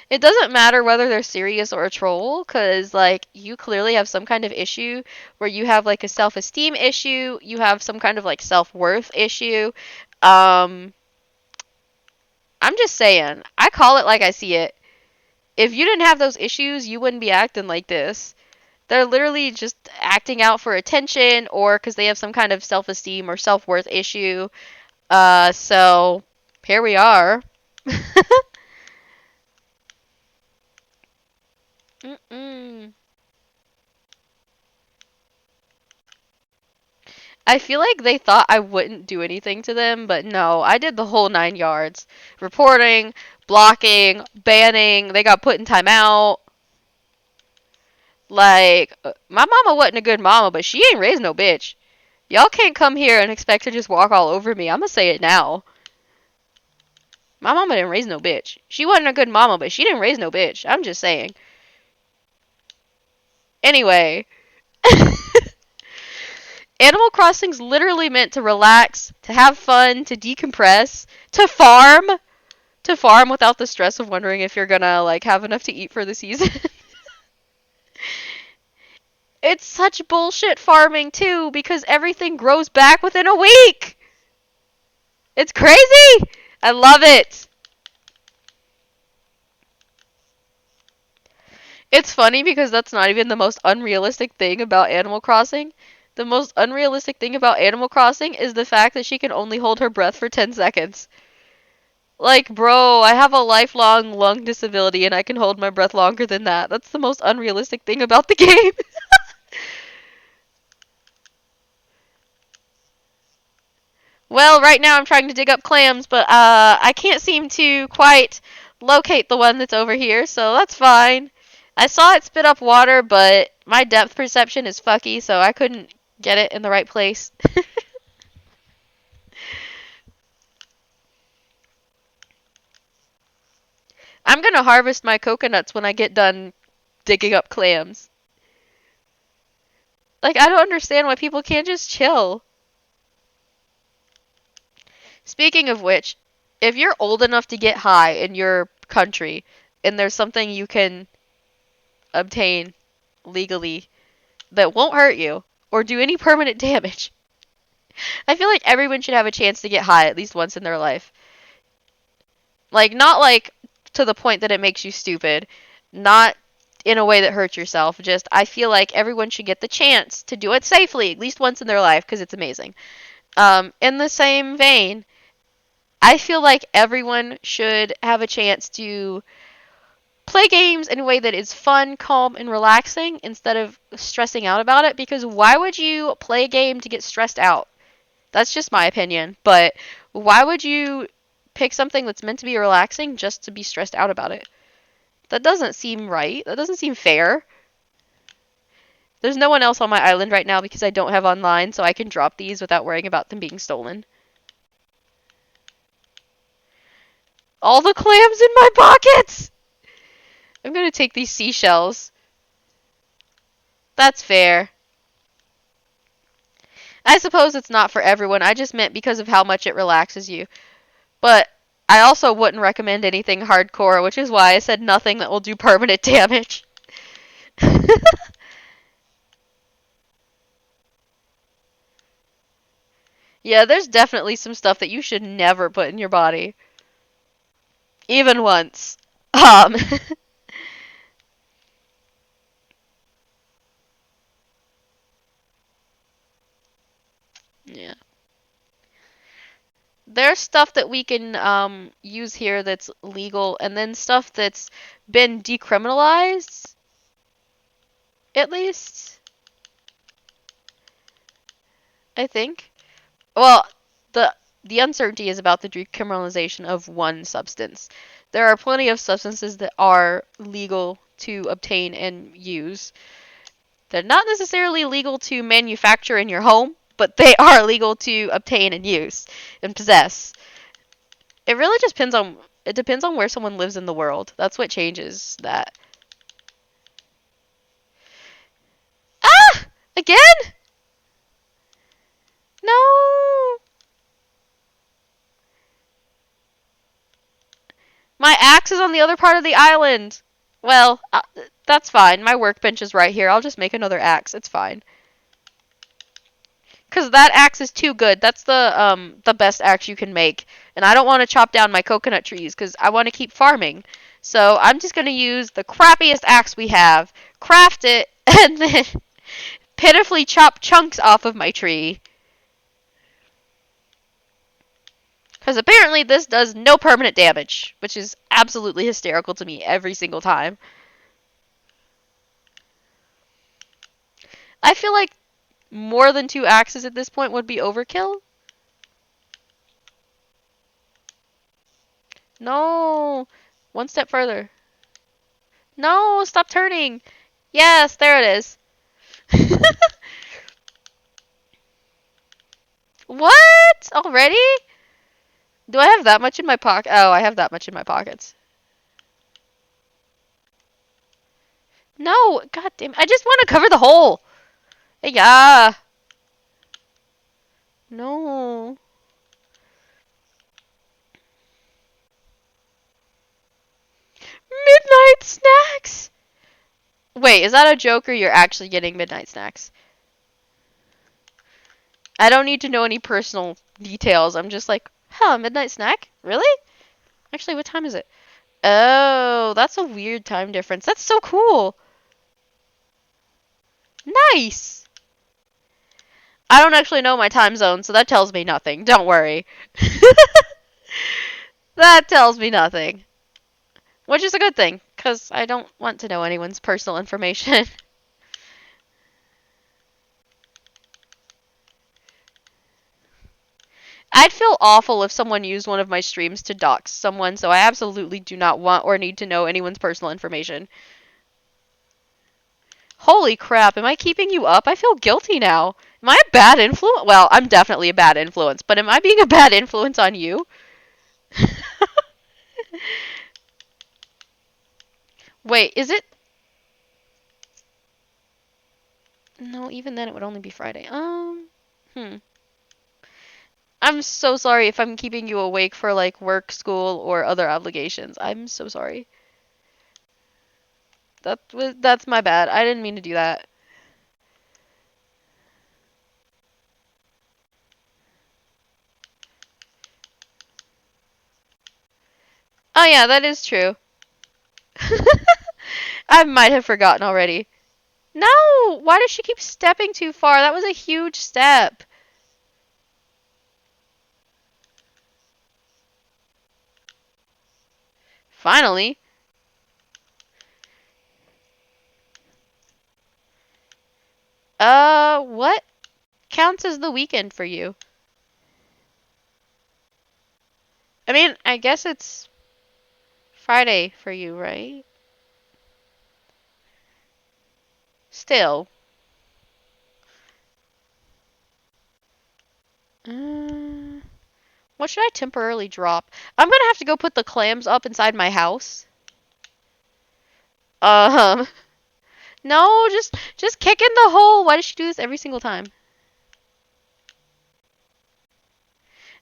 It doesn't matter whether they're serious or a troll, because like you clearly have some kind of issue where you have like a self-esteem issue, you have some kind of like self-worth issue. Um, I'm just saying, I call it like I see it. If you didn't have those issues, you wouldn't be acting like this. They're literally just acting out for attention or because they have some kind of self esteem or self worth issue. So here we are. Mm-mm. I feel like they thought I wouldn't do anything to them, but no, I did the whole 9 yards. Reporting, blocking, banning, they got put in timeout. Like, my mama wasn't a good mama, but she ain't raised no bitch. Y'all can't come here and expect to just walk all over me. I'm gonna say it now. My mama didn't raise no bitch. She wasn't a good mama, but she didn't raise no bitch. I'm just saying. Anyway, Animal Crossing's literally meant to relax, to have fun, to decompress, to farm without the stress of wondering if you're gonna like have enough to eat for the season. It's such bullshit farming too because everything grows back within a week. It's crazy. I love it. It's funny because that's not even the most unrealistic thing about Animal Crossing. The most unrealistic thing about Animal Crossing is the fact that she can only hold her breath for 10 seconds. Like, bro, I have a lifelong lung disability and I can hold my breath longer than that. That's the most unrealistic thing about the game. Well, right now I'm trying to dig up clams, but I can't seem to quite locate the one that's over here, so that's fine. I saw it spit up water, but my depth perception is fucky, so I couldn't get it in the right place. I'm gonna harvest my coconuts when I get done digging up clams. Like, I don't understand why people can't just chill. Speaking of which, if you're old enough to get high in your country and there's something you can obtain legally that won't hurt you or do any permanent damage, I feel like everyone should have a chance to get high at least once in their life. Like, not like to the point that it makes you stupid, not in a way that hurts yourself. Just, I feel like everyone should get the chance to do it safely at least once in their life because it's amazing. In the same vein, I feel like everyone should have a chance to play games in a way that is fun, calm, and relaxing instead of stressing out about it. Because why would you play a game to get stressed out? That's just my opinion. But why would you pick something that's meant to be relaxing just to be stressed out about it? That doesn't seem right. That doesn't seem fair. There's no one else on my island right now because I don't have online, so I can drop these without worrying about them being stolen. All the clams in my pockets! I'm gonna take these seashells. That's fair. I suppose it's not for everyone. I just meant because of how much it relaxes you. But I also wouldn't recommend anything hardcore, which is why I said nothing that will do permanent damage. Yeah, there's definitely some stuff that you should never put in your body. Even once. Um, yeah. There's stuff that we can use here that's legal, and then stuff that's been decriminalized, at least, I think. Well, the the uncertainty is about the decriminalization of one substance. There are plenty of substances that are legal to obtain and use. They're not necessarily legal to manufacture in your home. but they are legal to obtain and use and possess. It really just depends on where someone lives in the world. That's what changes that. Ah! Again? No! My axe is on the other part of the island. Well, that's fine. My workbench is right here. I'll just make another axe. It's fine. Cause that axe is too good. That's the best axe you can make. And I don't want to chop down my coconut trees because I want to keep farming. So I'm just gonna use the crappiest axe we have, craft it, and then pitifully chop chunks off of my tree. Because apparently this does no permanent damage, which is absolutely hysterical to me every single time. I feel like more than 2 axes at this point would be overkill. No! One step further. No! Stop turning! Yes, there it is. What? Already? Do I have that much in my pocket? Oh, I have that much in my pockets. No! God damn it. I just want to cover the hole! Yeah. No. Midnight snacks! Wait, is that a joke or you're actually getting midnight snacks? I don't need to know any personal details. I'm just like, huh, midnight snack? Really? Actually, what time is it? Oh, that's a weird time difference. That's so cool. Nice. I don't actually know my time zone, so that tells me nothing. Don't worry. That tells me nothing. Which is a good thing, because I don't want to know anyone's personal information. I'd feel awful if someone used one of my streams to dox someone, so I absolutely do not want or need to know anyone's personal information. Holy crap, am I keeping you up? I feel guilty now. Am I a bad influence? Well, I'm definitely a bad influence, but am I being a bad influence on you? Wait, is it? No, even then it would only be Friday. I'm so sorry if I'm keeping you awake for like work, school, or other obligations. I'm so sorry. That's my bad. I didn't mean to do that. Oh yeah, that is true. I might have forgotten already. No! Why does she keep stepping too far? That was a huge step. Finally. What counts as the weekend for you? I mean, I guess it's Friday for you, right? Still. What should I temporarily drop? I'm gonna have to go put the clams up inside my house. Um, no, just kick in the hole. Why does she do this every single time?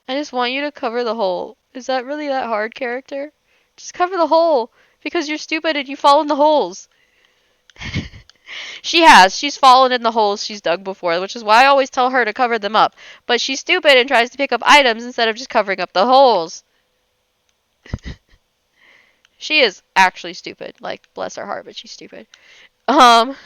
I just want you to cover the hole. Is that really that hard, character? Just cover the hole because you're stupid and you fall in the holes. She has. She's fallen in the holes she's dug before, which is why I always tell her to cover them up. But she's stupid and tries to pick up items instead of just covering up the holes. She is actually stupid. Like, bless her heart, but she's stupid. Um.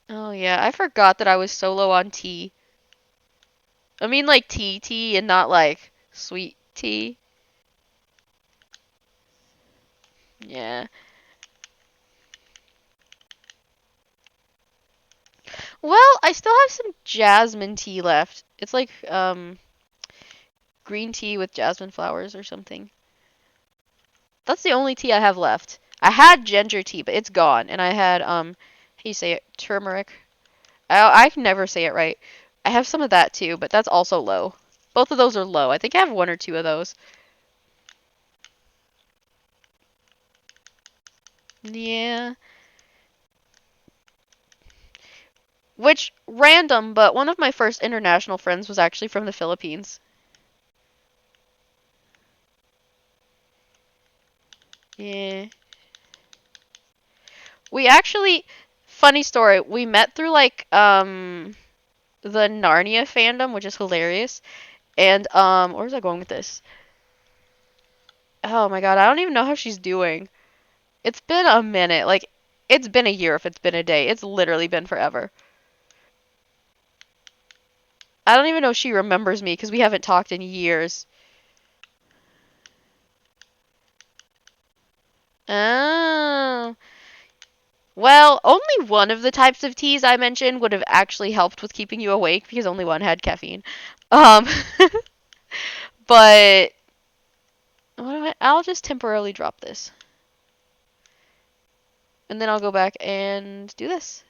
Oh yeah, I forgot that I was so low on tea. I mean like tea and not like sweet tea. Yeah. Well, I still have some jasmine tea left. It's like green tea with jasmine flowers or something. That's the only tea I have left. I had ginger tea, but it's gone. And I had, how do you say it? Turmeric. I can never say it right. I have some of that too, but that's also low. Both of those are low. I think I have one or two of those. Yeah. Which, random, but one of my first international friends was actually from the Philippines. Yeah. We actually, funny story, we met through like, the Narnia fandom, which is hilarious. And, where was I going with this? Oh my god, I don't even know how she's doing. It's been a minute. Like, it's been a year if it's been a day. It's literally been forever. I don't even know if she remembers me because we haven't talked in years. Oh. Well, only one of the types of teas I mentioned would have actually helped with keeping you awake because only one had caffeine. Um, but I'll just temporarily drop this. And then I'll go back and do this.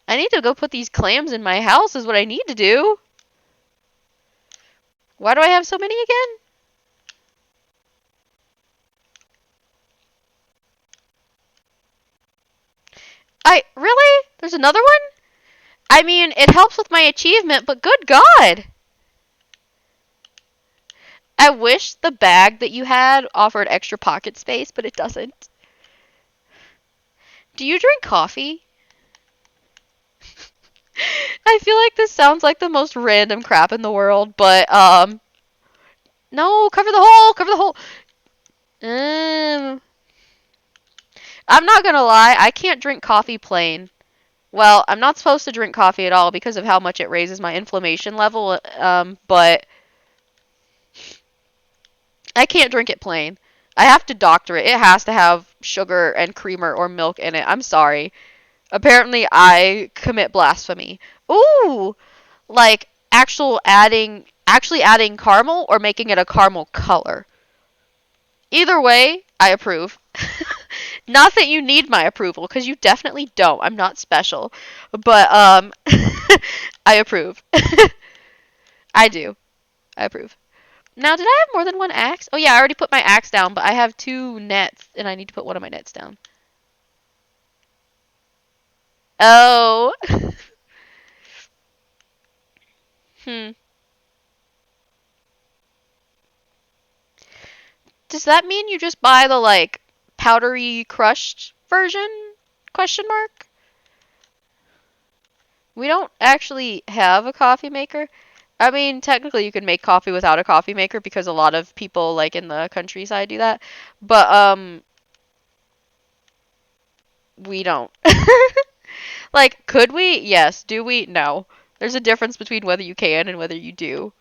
I need to go put these clams in my house is what I need to do. Why do I have so many again? Really? There's another one? I mean, it helps with my achievement, but good God. I wish the bag that you had offered extra pocket space, but it doesn't. Do you drink coffee? I feel like this sounds like the most random crap in the world, but, no, cover the hole, cover the hole. Um, I'm not gonna lie, I can't drink coffee plain. Well, I'm not supposed to drink coffee at all because of how much it raises my inflammation level, but I can't drink it plain. I have to doctor it. It has to have sugar and creamer or milk in it. I'm sorry. Apparently, I commit blasphemy. Ooh, like actually adding caramel or making it a caramel color. Either way, I approve. Not that you need my approval, because you definitely don't. I'm not special. But, I approve. I do. I approve. Now, did I have more than one axe? Oh, yeah, I already put my axe down, but I have two nets, and I need to put one of my nets down. Oh. Hmm. Does that mean you just buy the, like, powdery crushed version? Question mark? We don't actually have a coffee maker. I mean, technically you can make coffee without a coffee maker because a lot of people like in the countryside do that. But we don't. Like, could we? Yes. Do we? No. There's a difference between whether you can and whether you do.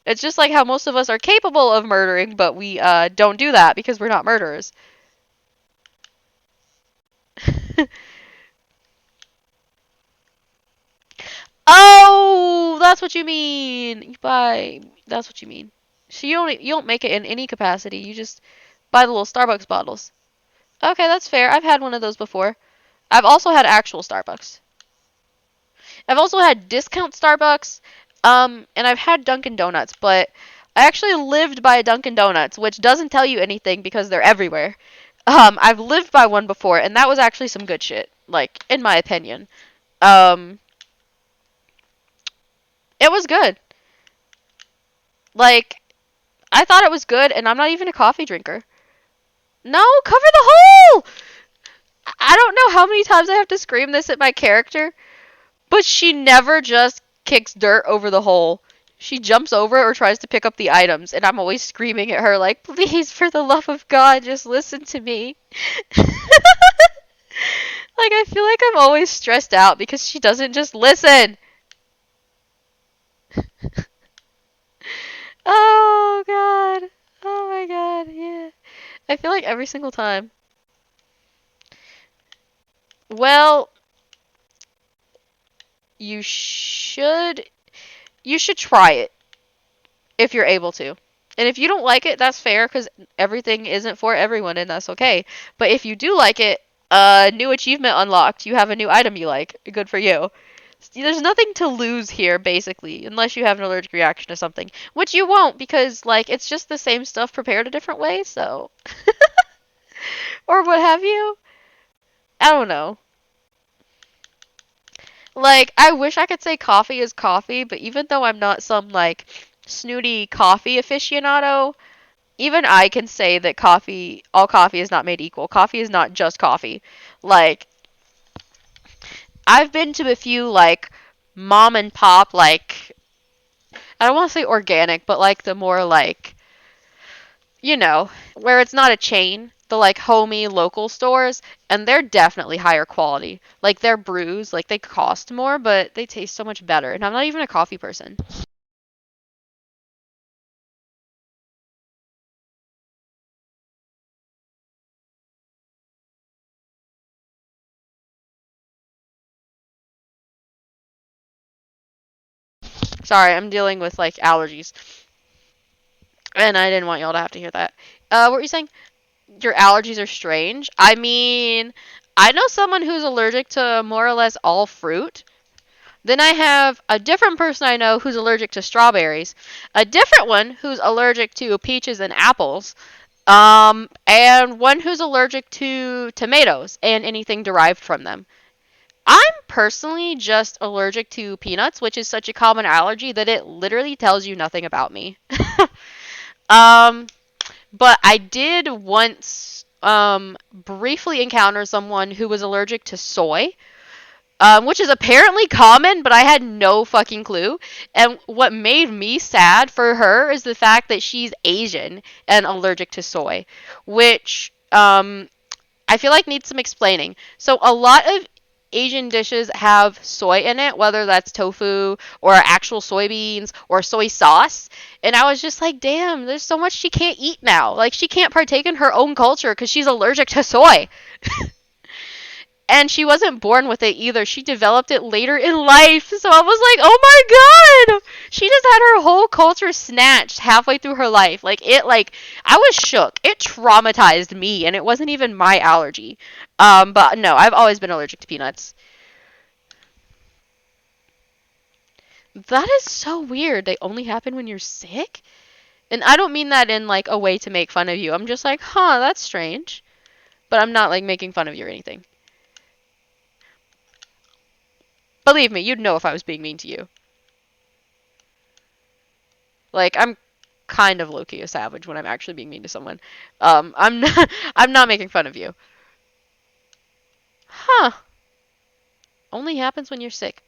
It's just like how most of us are capable of murdering, but we don't do that because we're not murderers. Oh, that's what you mean. You buy. That's what you mean. So you don't make it in any capacity. You just buy the little Starbucks bottles. Okay, that's fair. I've had one of those before. I've also had actual Starbucks. I've also had discount Starbucks, and I've had Dunkin' Donuts, but I actually lived by a Dunkin' Donuts, which doesn't tell you anything because they're everywhere. I've lived by one before, and that was actually some good shit, like, in my opinion. Um, it was good. Like, I thought it was good, and I'm not even a coffee drinker. No, cover the hole! I don't know how many times I have to scream this at my character, but she never just kicks dirt over the hole. She jumps over or tries to pick up the items, and I'm always screaming at her, like, please, for the love of God, just listen to me. Like, I feel like I'm always stressed out because she doesn't just listen. Oh, God. Oh, my God. Yeah. I feel like every single time. Well, you should you should try it if you're able to. And if you don't like it, that's fair because everything isn't for everyone, and that's okay. But if you do like it, new achievement unlocked. You have a new item you like. Good for you. There's nothing to lose here, basically, unless you have an allergic reaction to something, which you won't because, like, it's just the same stuff prepared a different way, so. Or what have you? I don't know. Like, I wish I could say coffee is coffee, but even though I'm not some, like, snooty coffee aficionado, even I can say that all coffee is not made equal. Coffee is not just coffee. Like, I've been to a few, like, mom and pop, like, I don't want to say organic, but, like, the more, like, where it's not a chain, the, like, homey local stores, and they're definitely higher quality. Like, their brews, like, they cost more, but they taste so much better. And I'm not even a coffee person. Sorry, I'm dealing with, like, allergies. And I didn't want y'all to have to hear that. What were you saying? Your allergies are strange. I mean, I know someone who's allergic to more or less all fruit. Then I have a different person I know who's allergic to strawberries, a different one who's allergic to peaches and apples, and one who's allergic to tomatoes and anything derived from them. I'm personally just allergic to peanuts, which is such a common allergy that it literally tells you nothing about me. um, But I did once briefly encounter someone who was allergic to soy, which is apparently common, but I had no fucking clue. And what made me sad for her is the fact that she's Asian and allergic to soy, which I feel like needs some explaining. So a lot of Asian dishes have soy in it, whether that's tofu or actual soybeans or soy sauce. And I was just like, damn, there's so much she can't eat now. Like, she can't partake in her own culture because she's allergic to soy. And she wasn't born with it either. She developed it later in life. So I was like, oh my god! She just had her whole culture snatched halfway through her life. I was shook. It traumatized me, and it wasn't even my allergy. But no, I've always been allergic to peanuts. That is so weird. They only happen when you're sick? And I don't mean that in, like, a way to make fun of you. I'm just like, huh, that's strange. But I'm not, like, making fun of you or anything. Believe me, you'd know if I was being mean to you. Like, I'm kind of low-key a savage when I'm actually being mean to someone. I'm not, I'm not making fun of you. Huh. Only happens when you're sick.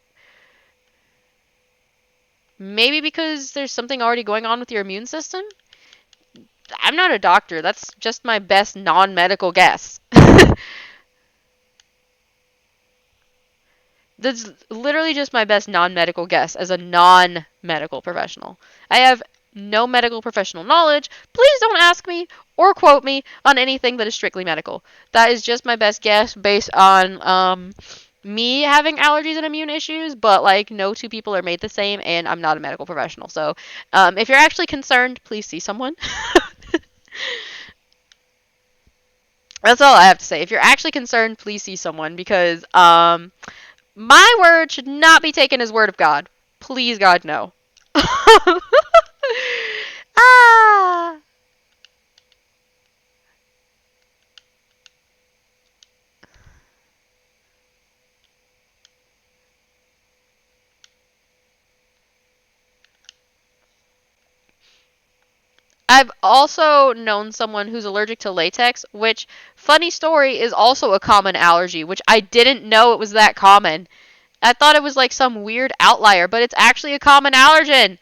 Maybe because there's something already going on with your immune system? I'm not a doctor. That's just my best non-medical guess. That's literally just my best non-medical guess as a non-medical professional. I have no medical professional knowledge. Please don't ask me or quote me on anything that is strictly medical. That is just my best guess based on me having allergies and immune issues, but like no two people are made the same, and I'm not a medical professional. So if you're actually concerned, please see someone. That's all I have to say. If you're actually concerned, please see someone because my word should not be taken as word of God. Please, God, no. ah. I've also known someone who's allergic to latex, which, funny story, is also a common allergy, which I didn't know it was that common. I thought it was like some weird outlier, but it's actually a common allergen,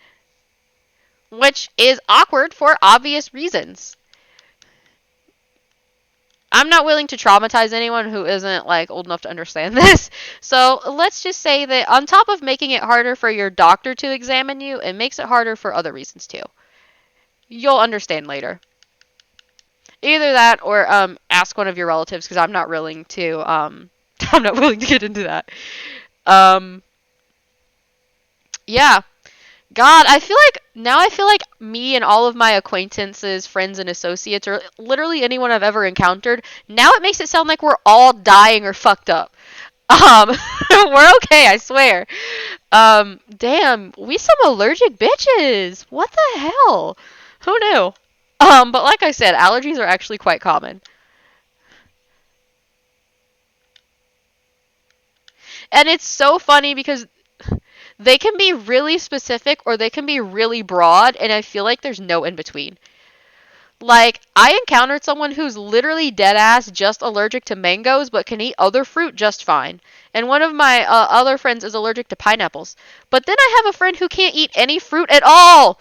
which is awkward for obvious reasons. I'm not willing to traumatize anyone who isn't like old enough to understand this. So let's just say that on top of making it harder for your doctor to examine you, it makes it harder for other reasons too. You'll understand later. Either that or ask one of your relatives because I'm not willing to I'm not willing to get into that. Um Yeah. God, I feel like me and all of my acquaintances, friends, and associates, or literally anyone I've ever encountered, now it makes it sound like we're all dying or fucked up. We're okay, I swear. Damn, we some allergic bitches. What the hell? Who knew? But like I said, allergies are actually quite common. And it's so funny because they can be really specific or they can be really broad, and I feel like there's no in between. Like, I encountered someone who's literally dead ass just allergic to mangoes but can eat other fruit just fine. And one of my other friends is allergic to pineapples. But then I have a friend who can't eat any fruit at all.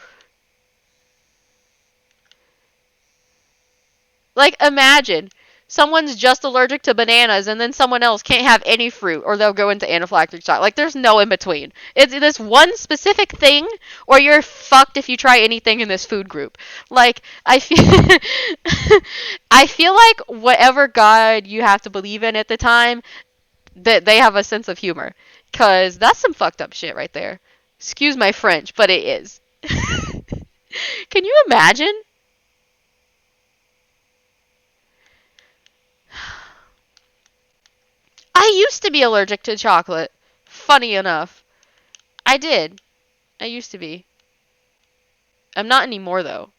Like, imagine someone's just allergic to bananas and then someone else can't have any fruit or they'll go into anaphylactic shock. Like, there's no in between. It's this one specific thing or you're fucked if you try anything in this food group. Like, I feel I feel like whatever god you have to believe in at the time, that they have a sense of humor. Cause that's some fucked up shit right there. Excuse my French, but it is. Can you imagine? I used to be allergic to chocolate. Funny enough. I did. I used to be. I'm not anymore though.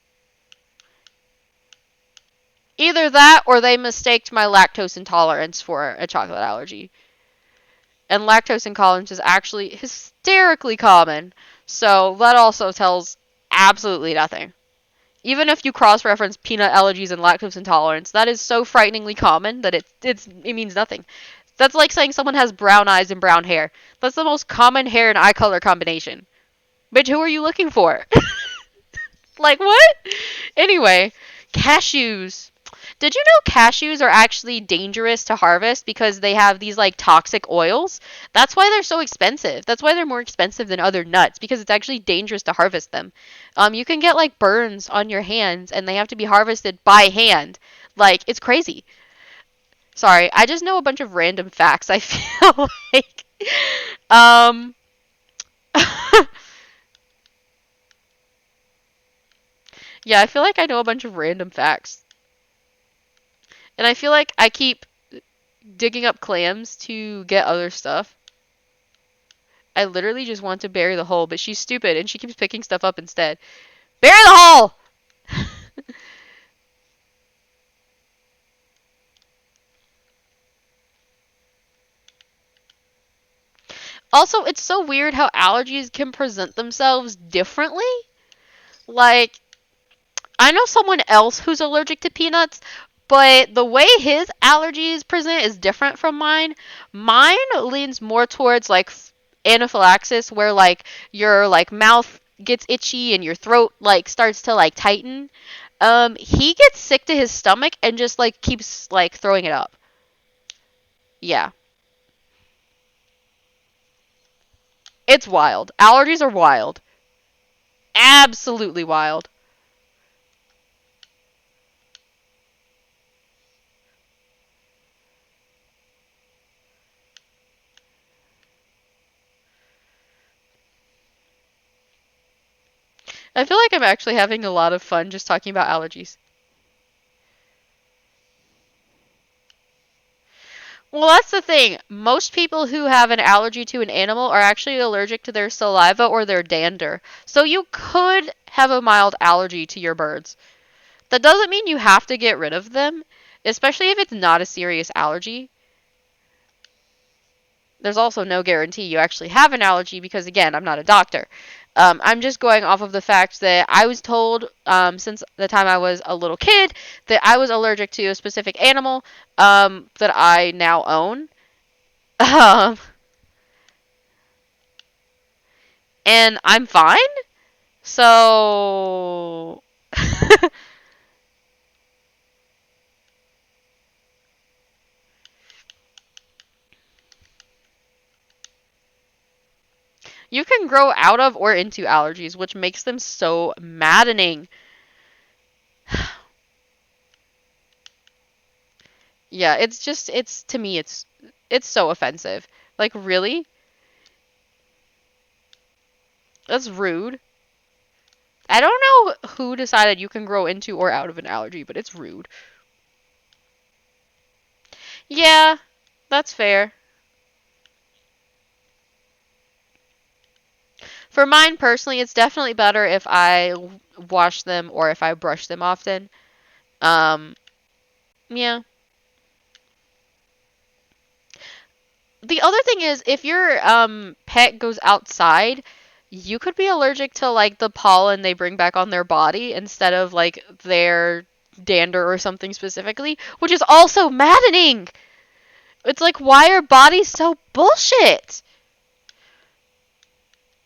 Either that or they mistaked my lactose intolerance for a chocolate allergy. And lactose intolerance is actually hysterically common. So that also tells absolutely nothing. Even if you cross-reference peanut allergies and lactose intolerance, that is so frighteningly common that it means nothing. That's like saying someone has brown eyes and brown hair. That's the most common hair and eye color combination. Bitch, who are you looking for? Like, what? Anyway, cashews. Did you know cashews are actually dangerous to harvest because they have these like toxic oils? That's why they're so expensive. That's why they're more expensive than other nuts because it's actually dangerous to harvest them. You can get like burns on your hands and they have to be harvested by hand. Like, it's crazy. Sorry, I just know a bunch of random facts. I feel like um yeah, I feel like I know a bunch of random facts. And I feel like I keep digging up clams to get other stuff. I literally just want to bury the hole, but she's stupid and she keeps picking stuff up instead. Bury the hole! Also, it's so weird how allergies can present themselves differently. Like, I know someone else who's allergic to peanuts, but the way his allergies present is different from mine. Mine leans more towards like anaphylaxis, where like your like mouth gets itchy and your throat like starts to like tighten. He gets sick to his stomach and just like keeps like throwing it up. Yeah, it's wild. Allergies are wild. Absolutely wild. I feel like I'm actually having a lot of fun just talking about allergies. Well, that's the thing. Most people who have an allergy to an animal are actually allergic to their saliva or their dander. So you could have a mild allergy to your birds. That doesn't mean you have to get rid of them, especially if it's not a serious allergy. There's also no guarantee you actually have an allergy because, again, I'm not a doctor. I'm just going off of the fact that I was told since the time I was a little kid that I was allergic to a specific animal that I now own. Um, and I'm fine. So you can grow out of or into allergies, which makes them so maddening. Yeah, it's just it's to me it's so offensive. Like really? That's rude. I don't know who decided you can grow into or out of an allergy, but it's rude. Yeah, that's fair. For mine personally, it's definitely better if I wash them or if I brush them often. Um, yeah. The other thing is, if your pet goes outside, you could be allergic to like the pollen they bring back on their body instead of like their dander or something specifically, which is also maddening. It's like, why are bodies so bullshit?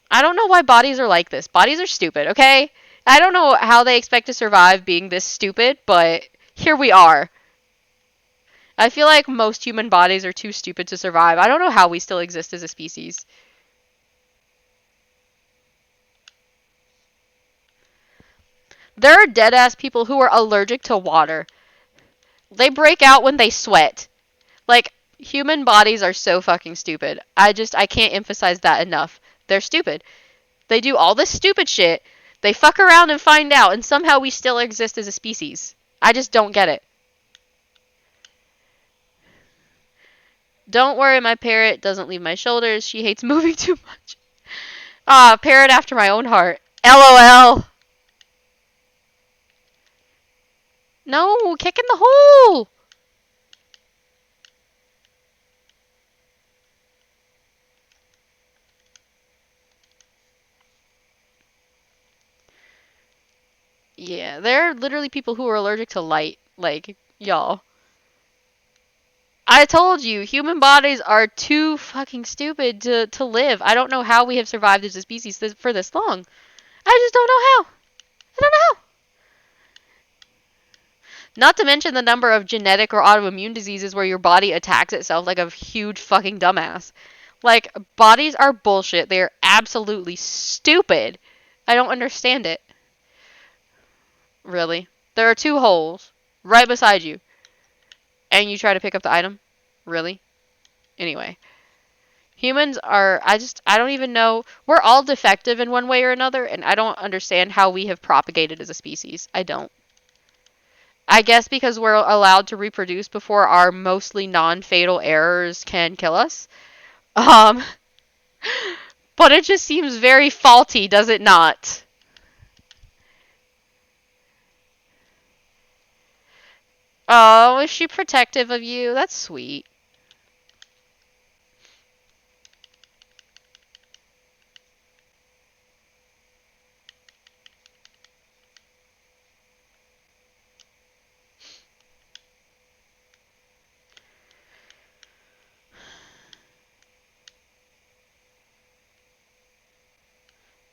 I don't know why bodies are like this. Bodies are stupid, okay? I don't know how they expect to survive being this stupid, but here we are. I feel like most human bodies are too stupid to survive. I don't know how we still exist as a species. There are dead ass people who are allergic to water. They break out when they sweat. Like, human bodies are so fucking stupid. I can't emphasize that enough. They're stupid. They do all this stupid shit. They fuck around and find out, and somehow we still exist as a species. I just don't get it. Don't worry, my parrot doesn't leave my shoulders. She hates moving too much. Ah, parrot after my own heart. LOL. No, kick in the hole. Yeah, there are literally people who are allergic to light. Like, y'all. I told you, human bodies are too fucking stupid to live. I don't know how we have survived as a species for this long. I just don't know how. I don't know how. Not to mention the number of genetic or autoimmune diseases where your body attacks itself like a huge fucking dumbass. Like, bodies are bullshit. They are absolutely stupid. I don't understand it. Really. There are two holes right beside you. And you try to pick up the item? Really? Anyway. Humans are, I don't even know. We're all defective in one way or another, and I don't understand how we have propagated as a species. I don't. I guess because we're allowed to reproduce before our mostly non-fatal errors can kill us. Um, but it just seems very faulty, does it not? Oh, is she protective of you? That's sweet.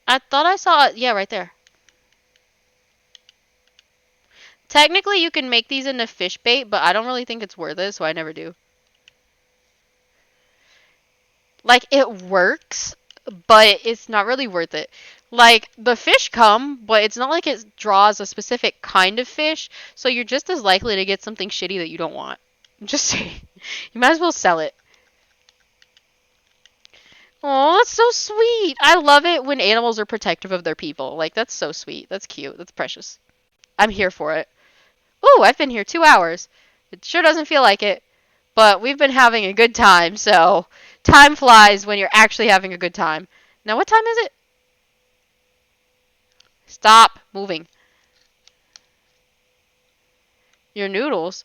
I thought I saw it. Yeah, right there. Technically, you can make these into fish bait, but I don't really think it's worth it, so I never do. Like, it works, but it's not really worth it. Like, the fish come, but it's not like it draws a specific kind of fish, so you're just as likely to get something shitty that you don't want. I'm just saying. You might as well sell it. Oh, that's so sweet. I love it when animals are protective of their people. Like, that's so sweet. That's cute. That's precious. I'm here for it. Ooh, I've been here 2 hours. It sure doesn't feel like it, but we've been having a good time, so time flies when you're actually having a good time. Now, what time is it? Stop moving. Your noodles?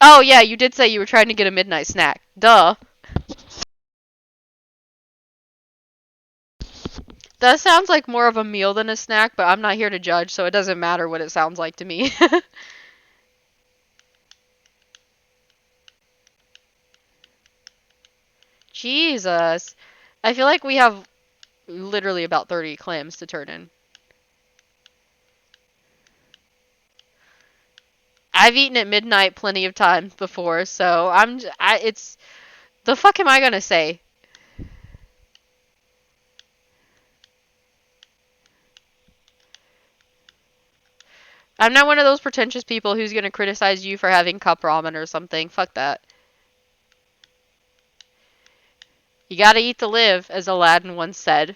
Oh, yeah, you did say you were trying to get a midnight snack. Duh. That sounds like more of a meal than a snack, but I'm not here to judge, so it doesn't matter what it sounds like to me. Jesus. I feel like we have literally about 30 clams to turn in. I've eaten at midnight plenty of times before, so it's, the fuck am I gonna say? I'm not one of those pretentious people who's gonna criticize you for having cup ramen or something. Fuck that. You gotta eat to live, as Aladdin once said.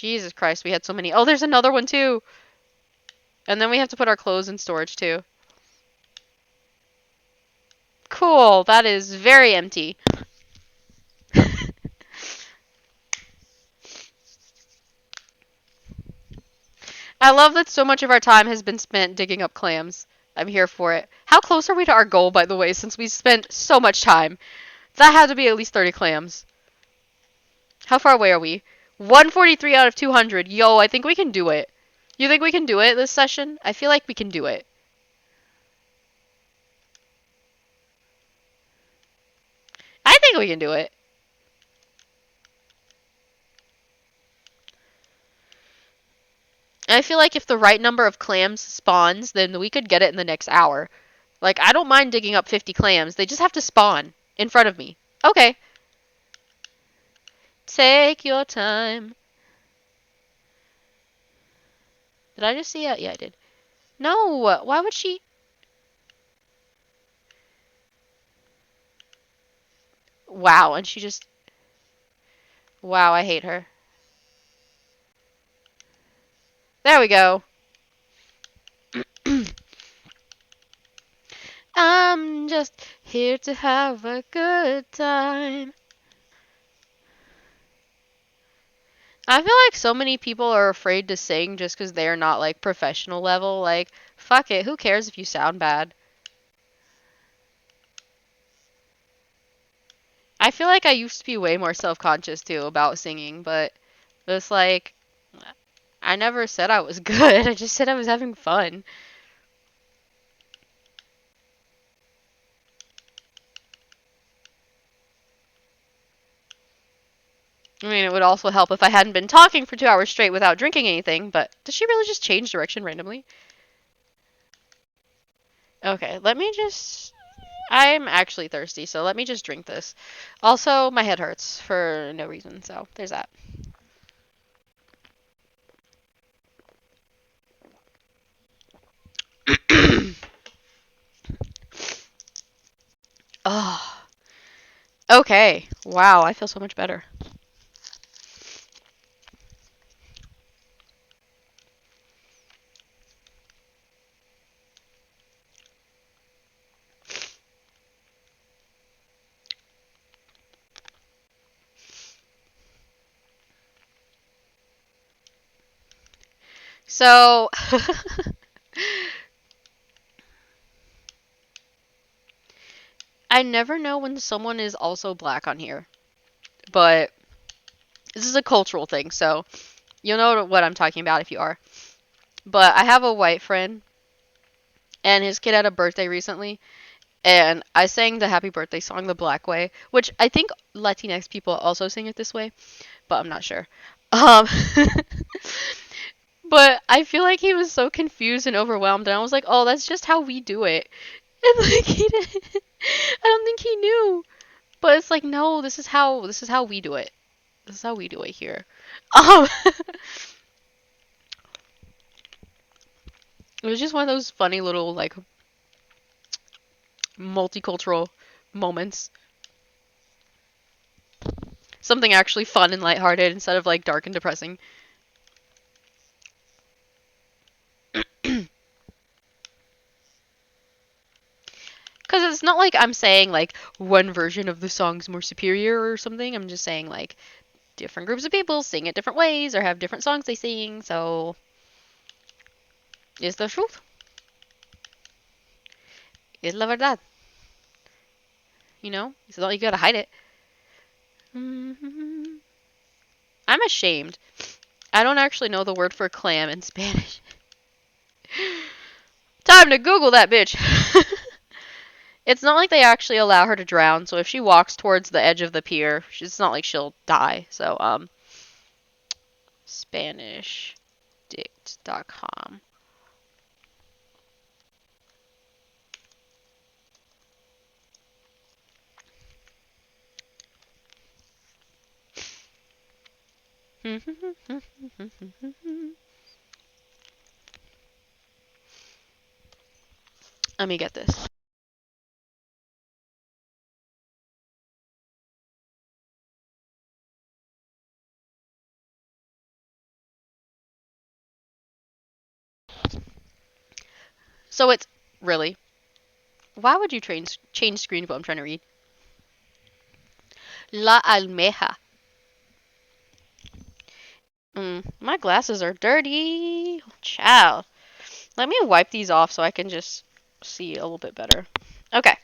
Jesus Christ, we had so many. Oh, there's another one too. And then we have to put our clothes in storage too. Cool. That is very empty. I love that so much of our time has been spent digging up clams. I'm here for it. How close are we to our goal, by the way, since we spent so much time? That had to be at least 30 clams. How far away are we? 143 out of 200. Yo, I think we can do it. You think we can do it this session? I feel like we can do it. I think we can do it. I feel like if the right number of clams spawns, then we could get it in the next hour. Like, I don't mind digging up 50 clams. They just have to spawn in front of me. Okay. Take your time. Did I just see it? Yeah, I did. No, why would she? Wow, and she just... Wow, I hate her. There we go. I'm just here to have a good time. I feel like so many people are afraid to sing just because they're not like professional level. Like, fuck it, who cares if you sound bad? I feel like I used to be way more self-conscious too about singing, but it's like I never said I was good. I just said I was having fun. I mean, it would also help if I hadn't been talking for 2 hours straight without drinking anything, but does she really just change direction randomly? Okay, let me just... I'm actually thirsty, so let me just drink this. Also, my head hurts for no reason, so there's that. Oh, okay. Wow, I feel so much better. So, I never know when someone is also black on here, but this is a cultural thing, so you'll know what I'm talking about if you are. But I have a white friend, and his kid had a birthday recently, and I sang the happy birthday song the black way, which I think Latinx people also sing it this way, but I'm not sure. Um, but I feel like he was so confused and overwhelmed, and I was like, "Oh, that's just how we do it." And like he didn't, I don't think he knew. But it's like, no, this is how we do it. This is how we do it here. Um, it was just one of those funny little like multicultural moments. Something actually fun and lighthearted instead of like dark and depressing. Because it's not like I'm saying like one version of the song's more superior or something. I'm just saying like different groups of people sing it different ways or have different songs they sing. So, it's the truth. Es la verdad. You know? It's not like you gotta hide it. I'm ashamed. I don't actually know the word for clam in Spanish. Time to Google that bitch. It's not like they actually allow her to drown, so if she walks towards the edge of the pier, it's not like she'll die. So, SpanishDict.com. Let me get this. So it's really. Why would you change screen to what I'm trying to read? La almeja. My glasses are dirty. Ciao. Let me wipe these off so I can just see a little bit better. Okay.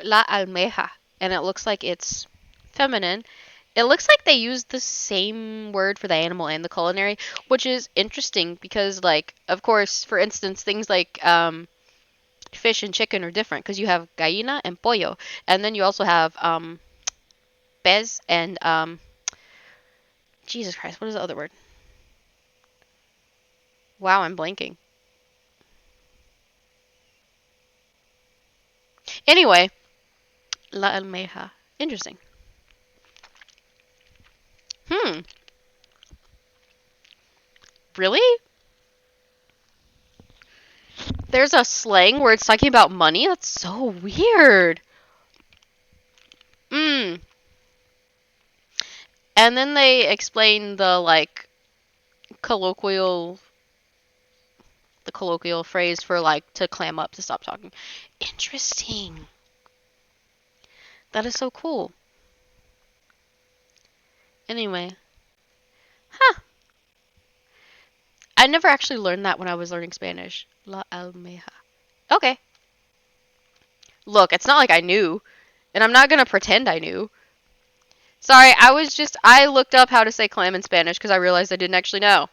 La almeja. And it looks like it's feminine. It looks like they use the same word for the animal and the culinary, which is interesting because, like, of course, for instance, things like fish and chicken are different because you have gallina and pollo, and then you also have pez and Jesus Christ, what is the other word? Wow, I'm blanking. Anyway, la almeja. Interesting. Hmm. Really? There's a slang where it's talking about money? That's so weird. Mm. And then they explain colloquial the colloquial phrase for like to clam up to stop talking. Interesting. That is so cool. Anyway, huh. I never actually learned that when I was learning Spanish. La almeja. Okay. Look, it's not like I knew, and I'm not gonna pretend I knew. Sorry, I looked up how to say clam in Spanish because I realized I didn't actually know.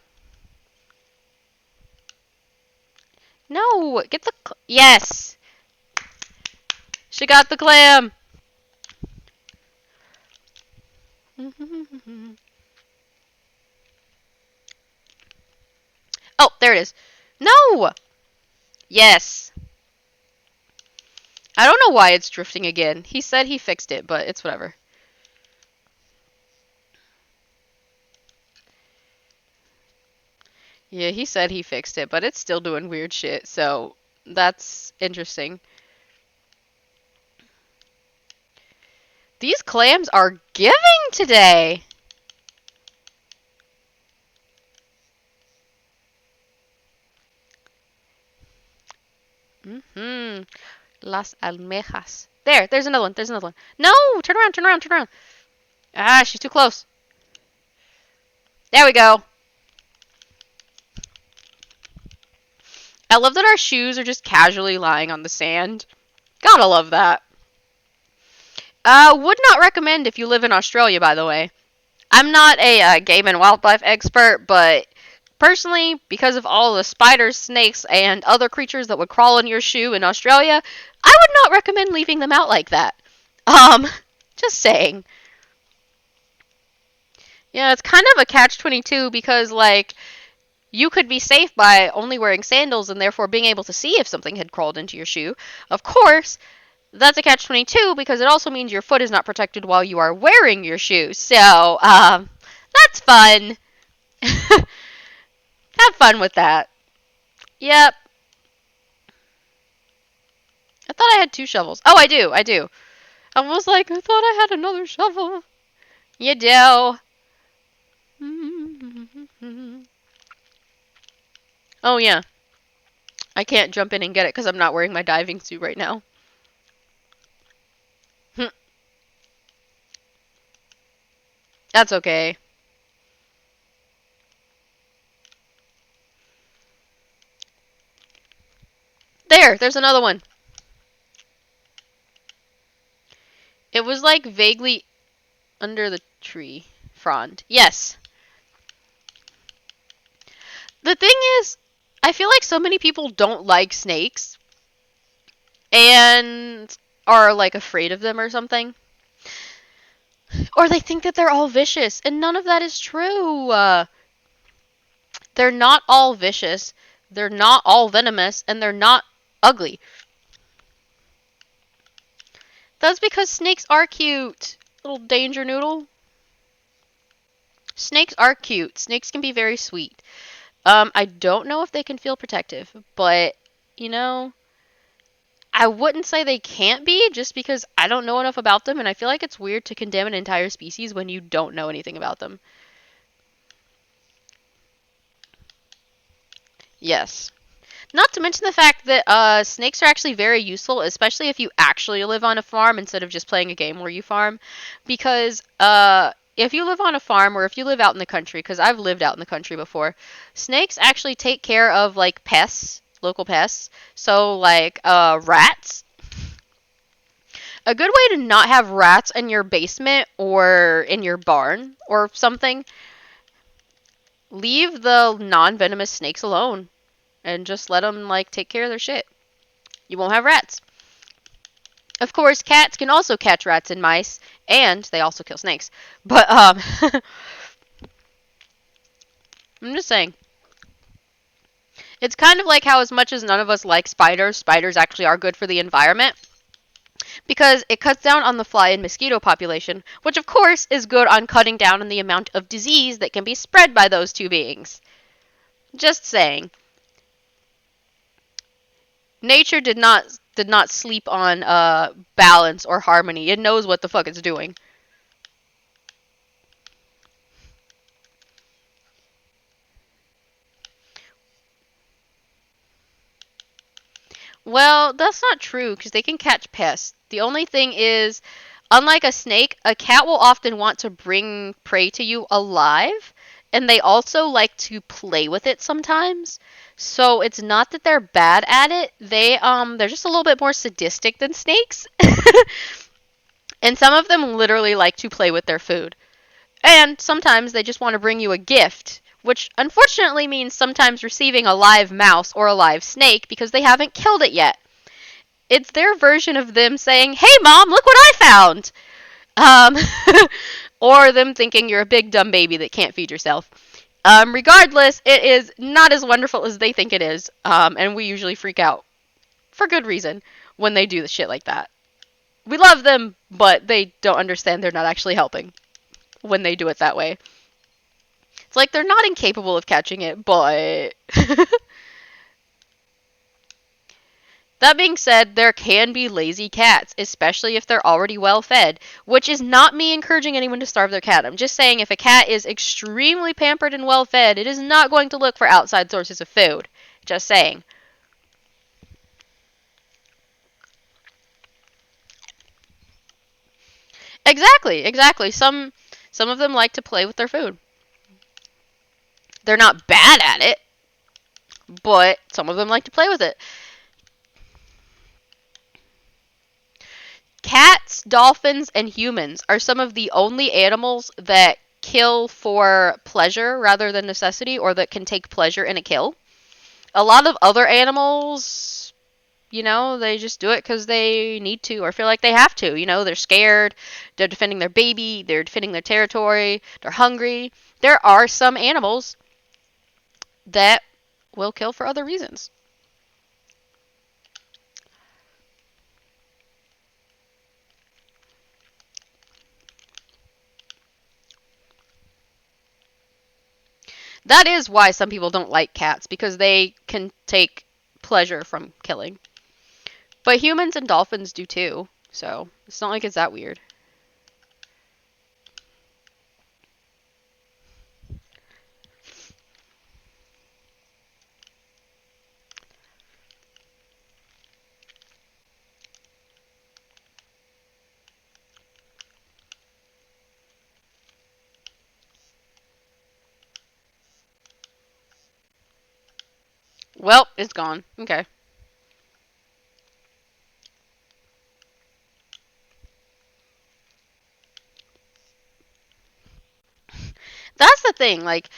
No, get the yes. She got the clam. Oh, there it is. No. Yes. I don't know why it's drifting again. He said he fixed it, but it's whatever. Yeah, he said he fixed it, but it's still doing weird shit, so that's interesting. These clams are giving today. Mm-hmm. Las almejas. There's another one. There's another one. No! Turn around, turn around, turn around. Ah, she's too close. There we go. I love that our shoes are just casually lying on the sand. Gotta love that. Would not recommend if you live in Australia, by the way. I'm not a game and wildlife expert, but personally, because of all the spiders, snakes, and other creatures that would crawl in your shoe in Australia, I would not recommend leaving them out like that. Um, just saying. Yeah, it's kind of a catch-22 because, like, you could be safe by only wearing sandals and therefore being able to see if something had crawled into your shoe. Of course, that's a catch-22 because it also means your foot is not protected while you are wearing your shoes. So, that's fun. Have fun with that. Yep. I thought I had two shovels. Oh, I do. I do. I was like, I thought I had another shovel. You do. Oh, yeah. I can't jump in and get it because I'm not wearing my diving suit right now. That's okay. There's another one. It was like vaguely under the tree frond. Yes. The thing is, I feel like so many people don't like snakes and are like afraid of them or something. Or they think that they're all vicious, and none of that is true. They're not all vicious, they're not all venomous, and they're not ugly. That's because snakes are cute. Little danger noodle. Snakes are cute. Snakes can be very sweet. I don't know if they can feel protective, but you know, I wouldn't say they can't be just because I don't know enough about them, and I feel like it's weird to condemn an entire species when you don't know anything about them. Yes. Not to mention the fact that snakes are actually very useful, especially if you actually live on a farm instead of just playing a game where you farm. Because if you live on a farm or if you live out in the country, because I've lived out in the country before, snakes actually take care of like pests, local pests. So like rats. A good way to not have rats in your basement or in your barn or something, leave the non-venomous snakes alone and just let them like take care of their shit. You won't have rats. Of course, cats can also catch rats and mice, and they also kill snakes. But I'm just saying, it's kind of like how as much as none of us like spiders, spiders actually are good for the environment because it cuts down on the fly and mosquito population, which of course is good on cutting down on the amount of disease that can be spread by those two beings. Just saying. Nature did not sleep on balance or harmony. It knows what the fuck it's doing. Well, that's not true because they can catch pests. The only thing is, unlike a snake, a cat will often want to bring prey to you alive, and they also like to play with it sometimes. So it's not that they're bad at it. They're just a little bit more sadistic than snakes. And some of them literally like to play with their food. And sometimes they just want to bring you a gift, which unfortunately means sometimes receiving a live mouse or a live snake because they haven't killed it yet. It's their version of them saying, "Hey, mom, look what I found!" Um, or them thinking you're a big dumb baby that can't feed yourself. Regardless, it is not as wonderful as they think it is, and we usually freak out for good reason when they do the shit like that. We love them, but they don't understand they're not actually helping when they do it that way. It's like they're not incapable of catching it, but that being said, there can be lazy cats, especially if they're already well fed, which is not me encouraging anyone to starve their cat. I'm just saying if a cat is extremely pampered and well fed, it is not going to look for outside sources of food. Just saying. Exactly, exactly. Some of them like to play with their food. They're not bad at it, but some of them like to play with it. Cats, dolphins, and humans are some of the only animals that kill for pleasure rather than necessity, or that can take pleasure in a kill. A lot of other animals, they just do it because they need to or feel like they have to. They're scared, they're defending their baby, they're defending their territory, they're hungry. There are some animals that will kill for other reasons. That is why some people don't like cats, because they can take pleasure from killing. But humans and dolphins do too, so it's not like it's that weird. Well, it's gone. Okay. That's the thing, like,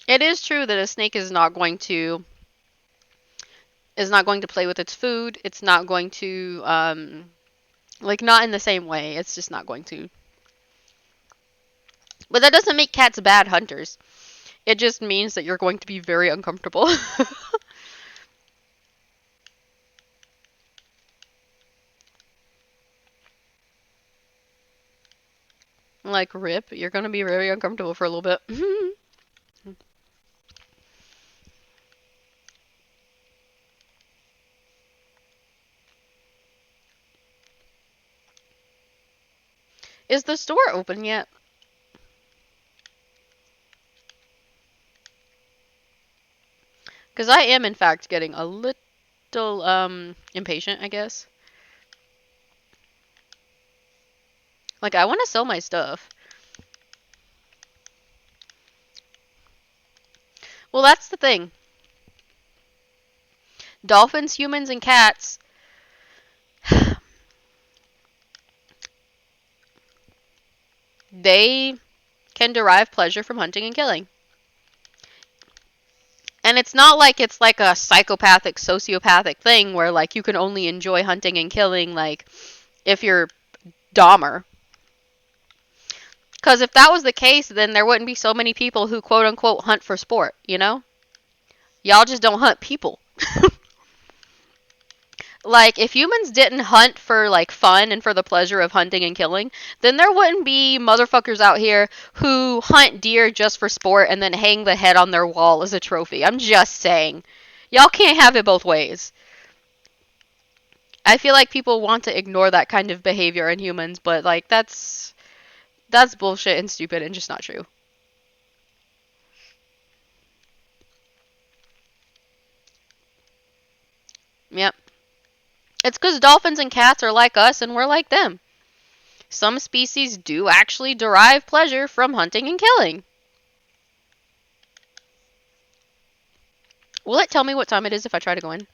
it is true that a snake is not going to play with its food. It's not going to like, not in the same way. It's just not going to. But that doesn't make cats bad hunters. It just means that you're going to be very uncomfortable. Like, rip, you're going to be very uncomfortable for a little bit. Is the store open yet? Because I am, in fact, getting a little, impatient, I guess. Like, I want to sell my stuff. Well, that's the thing. Dolphins, humans, and cats, they can derive pleasure from hunting and killing. And it's not like it's like a psychopathic, sociopathic thing where, like, you can only enjoy hunting and killing, like, if you're Dahmer. Because if that was the case, then there wouldn't be so many people who quote unquote hunt for sport, you know? Y'all just don't hunt people. Like, if humans didn't hunt for, like, fun and for the pleasure of hunting and killing, then there wouldn't be motherfuckers out here who hunt deer just for sport and then hang the head on their wall as a trophy. I'm just saying. Y'all can't have it both ways. I feel like people want to ignore that kind of behavior in humans, but, like, that's bullshit and stupid and just not true. Yep. It's because dolphins and cats are like us and we're like them. Some species do actually derive pleasure from hunting and killing. Will it tell me what time it is if I try to go in?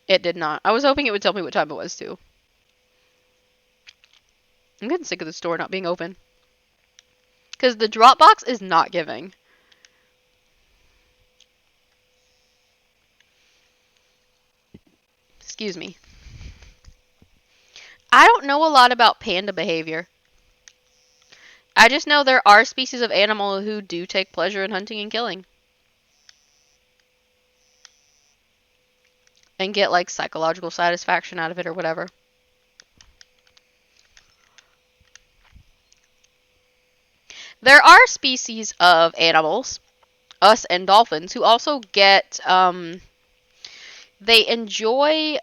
It did not. I was hoping it would tell me what time it was, too. I'm getting sick of the store not being open. Because the drop box is not giving. Excuse me. I don't know a lot about panda behavior. I just know there are species of animal who do take pleasure in hunting and killing. And get, like, psychological satisfaction out of it or whatever. There are species of animals, us and dolphins, who also get, they enjoy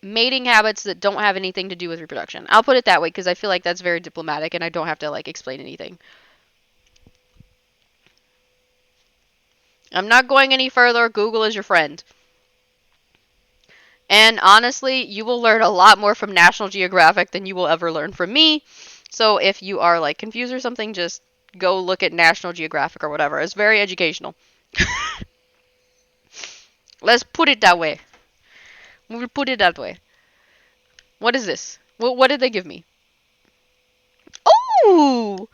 mating habits that don't have anything to do with reproduction. I'll put it that way because I feel like that's very diplomatic and I don't have to, like, explain anything. I'm not going any further. Google is your friend. And honestly, you will learn a lot more from National Geographic than you will ever learn from me. So if you are, like, confused or something, just go look at National Geographic or whatever. It's very educational. Let's put it that way. We'll put it that way. What is this? What did they give me? Oh!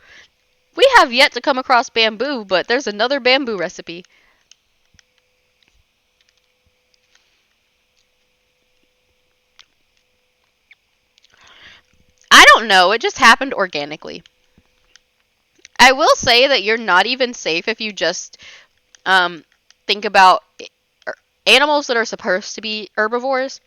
We have yet to come across bamboo, but there's another bamboo recipe. I don't know. It just happened organically. I will say that you're not even safe if you just think about animals that are supposed to be herbivores,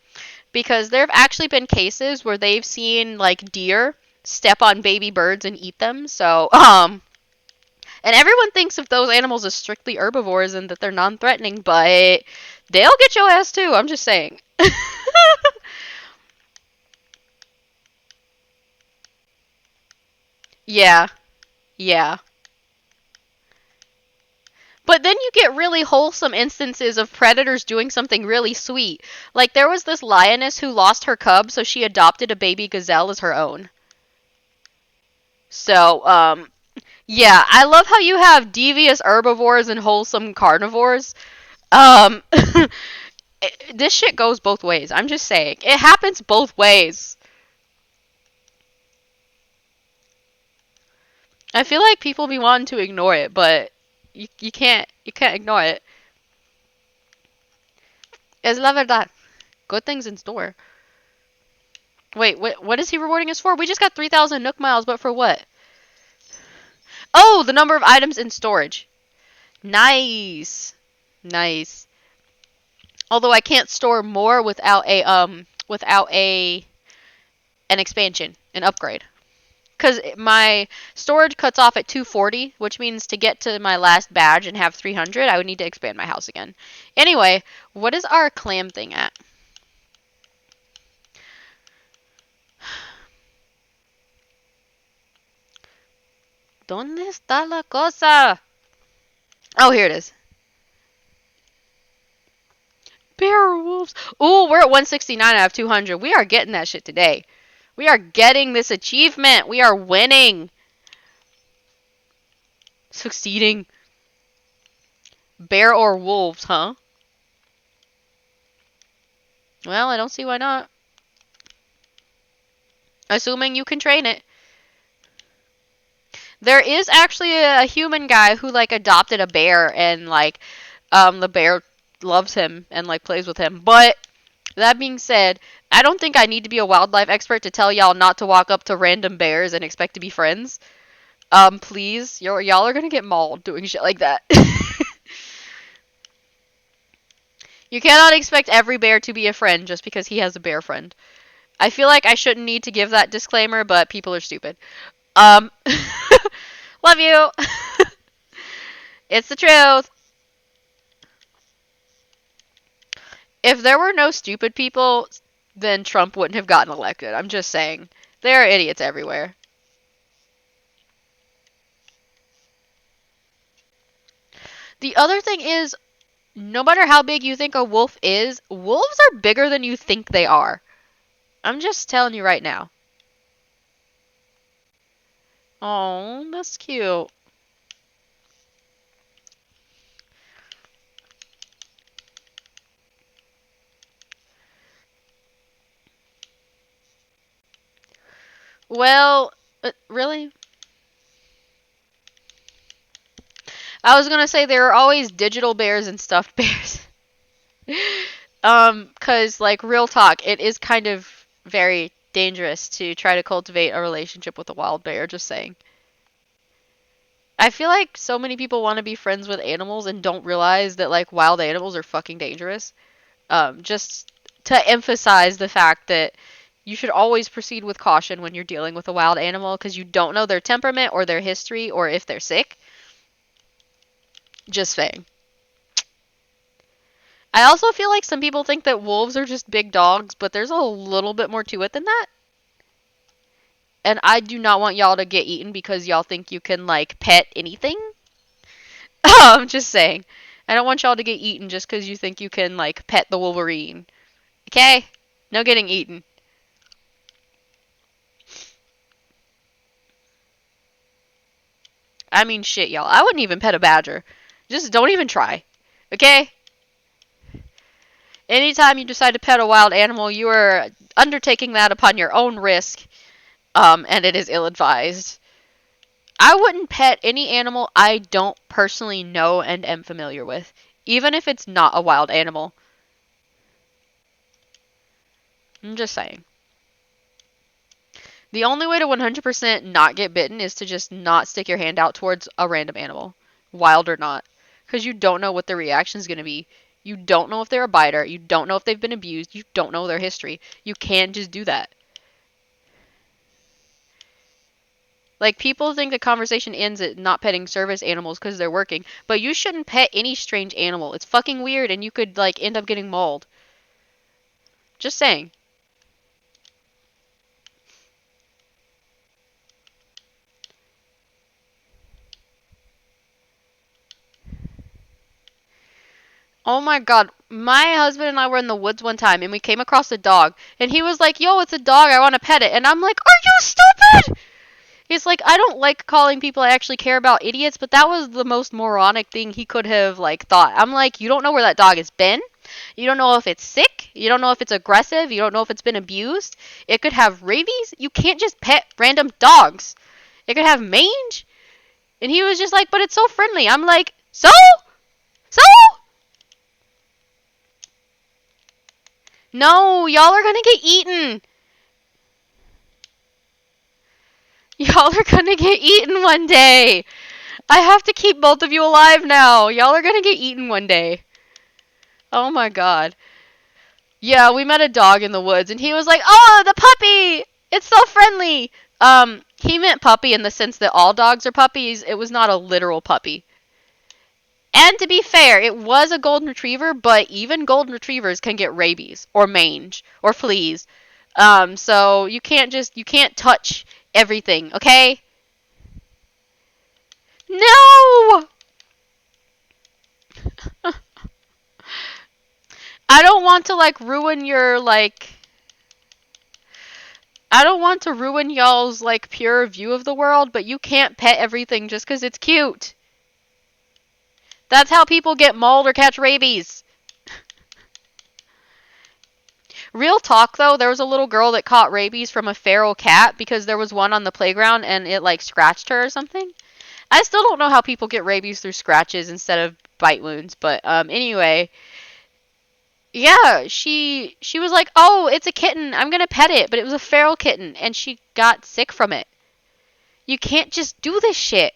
because there have actually been cases where they've seen, like, deer step on baby birds and eat them. So, and everyone thinks of those animals as strictly herbivores and that they're non-threatening, but they'll get your ass too. I'm just saying. Yeah, yeah. But then you get really wholesome instances of predators doing something really sweet. Like, there was this lioness who lost her cub, so she adopted a baby gazelle as her own. So, yeah, I love how you have devious herbivores and wholesome carnivores. Um, this shit goes both ways. I'm just saying. It happens both ways. I feel like people be wanting to ignore it, but you can't ignore it. Es la verdad. Good things in store. Wait, what is he rewarding us for? We just got 3,000 Nook miles, but for what? Oh, the number of items in storage. Nice. Nice. Although I can't store more without a an expansion, an upgrade. Cuz my storage cuts off at 240, which means to get to my last badge and have 300, I would need to expand my house again. Anyway, what is our clam thing at? ¿Dónde está la cosa? Oh, here it is. Bear or wolves? Ooh, we're at 169 out of 200. We are getting that shit today. We are getting this achievement. We are winning. Succeeding. Bear or wolves, huh? Well, I don't see why not. Assuming you can train it. There is actually a human guy who like adopted a bear and like the bear loves him and like plays with him. But that being said, I don't think I need to be a wildlife expert to tell y'all not to walk up to random bears and expect to be friends. Please, y'all are gonna get mauled doing shit like that. You cannot expect every bear to be a friend just because he has a bear friend. I feel like I shouldn't need to give that disclaimer, but people are stupid. Um, love you. It's the truth. If there were no stupid people, then Trump wouldn't have gotten elected. I'm just saying. There are idiots everywhere. The other thing is, no matter how big you think a wolf is, wolves are bigger than you think they are. I'm just telling you right now. Oh, that's cute. Well, really? I was gonna say there are always digital bears and stuffed bears. Cause like real talk, it is kind of very dangerous to try to cultivate a relationship with a wild bear, just saying. I feel like so many people want to be friends with animals and don't realize that like wild animals are fucking dangerous. Just to emphasize the fact that you should always proceed with caution when you're dealing with a wild animal because you don't know their temperament or their history or if they're sick. Just saying. I also feel like some people think that wolves are just big dogs, but there's a little bit more to it than that. And I do not want y'all to get eaten because y'all think you can like pet anything. I'm just saying. I don't want y'all to get eaten just because you think you can like pet the Wolverine. Okay? No getting eaten. I mean, shit, y'all. I wouldn't even pet a badger. Just don't even try. Okay? Anytime you decide to pet a wild animal, you are undertaking that upon your own risk, and it is ill advised. I wouldn't pet any animal I don't personally know and am familiar with, even if it's not a wild animal. I'm just saying. The only way to 100% not get bitten is to just not stick your hand out towards a random animal, wild or not, because you don't know what their reaction is going to be. You don't know if they're a biter. You don't know if they've been abused. You don't know their history. You can't just do that. Like, people think the conversation ends at not petting service animals because they're working, but you shouldn't pet any strange animal. It's fucking weird and you could, like, end up getting mauled. Just saying. Oh my god. My husband and I were in the woods one time and we came across a dog. And he was like, yo, it's a dog. I want to pet it. And I'm like, are you stupid? He's like, I don't like calling people I actually care about idiots, but that was the most moronic thing he could have, like, thought. I'm like, you don't know where that dog has been. You don't know if it's sick. You don't know if it's aggressive. You don't know if it's been abused. It could have rabies. You can't just pet random dogs. It could have mange. And he was just like, but it's so friendly. I'm like, so? So? No, y'all are gonna get eaten. Y'all are gonna get eaten one day. I have to keep both of you alive now. Y'all are gonna get eaten one day. Oh my god. Yeah, we met a dog in the woods and he was like, "Oh, the puppy! It's so friendly." He meant puppy in the sense that all dogs are puppies. It was not a literal puppy. And to be fair, it was a golden retriever, but even golden retrievers can get rabies or mange or fleas. So you can't touch everything, okay? No! I don't want to like ruin your like I don't want to ruin y'all's like pure view of the world, but you can't pet everything just 'cause it's cute. That's how people get mauled or catch rabies. Real talk though, there was a little girl that caught rabies from a feral cat because there was one on the playground and it like scratched her or something. I still don't know how people get rabies through scratches instead of bite wounds, but anyway, yeah, she was like, "Oh, it's a kitten. I'm going to pet it." But it was a feral kitten and she got sick from it. You can't just do this shit.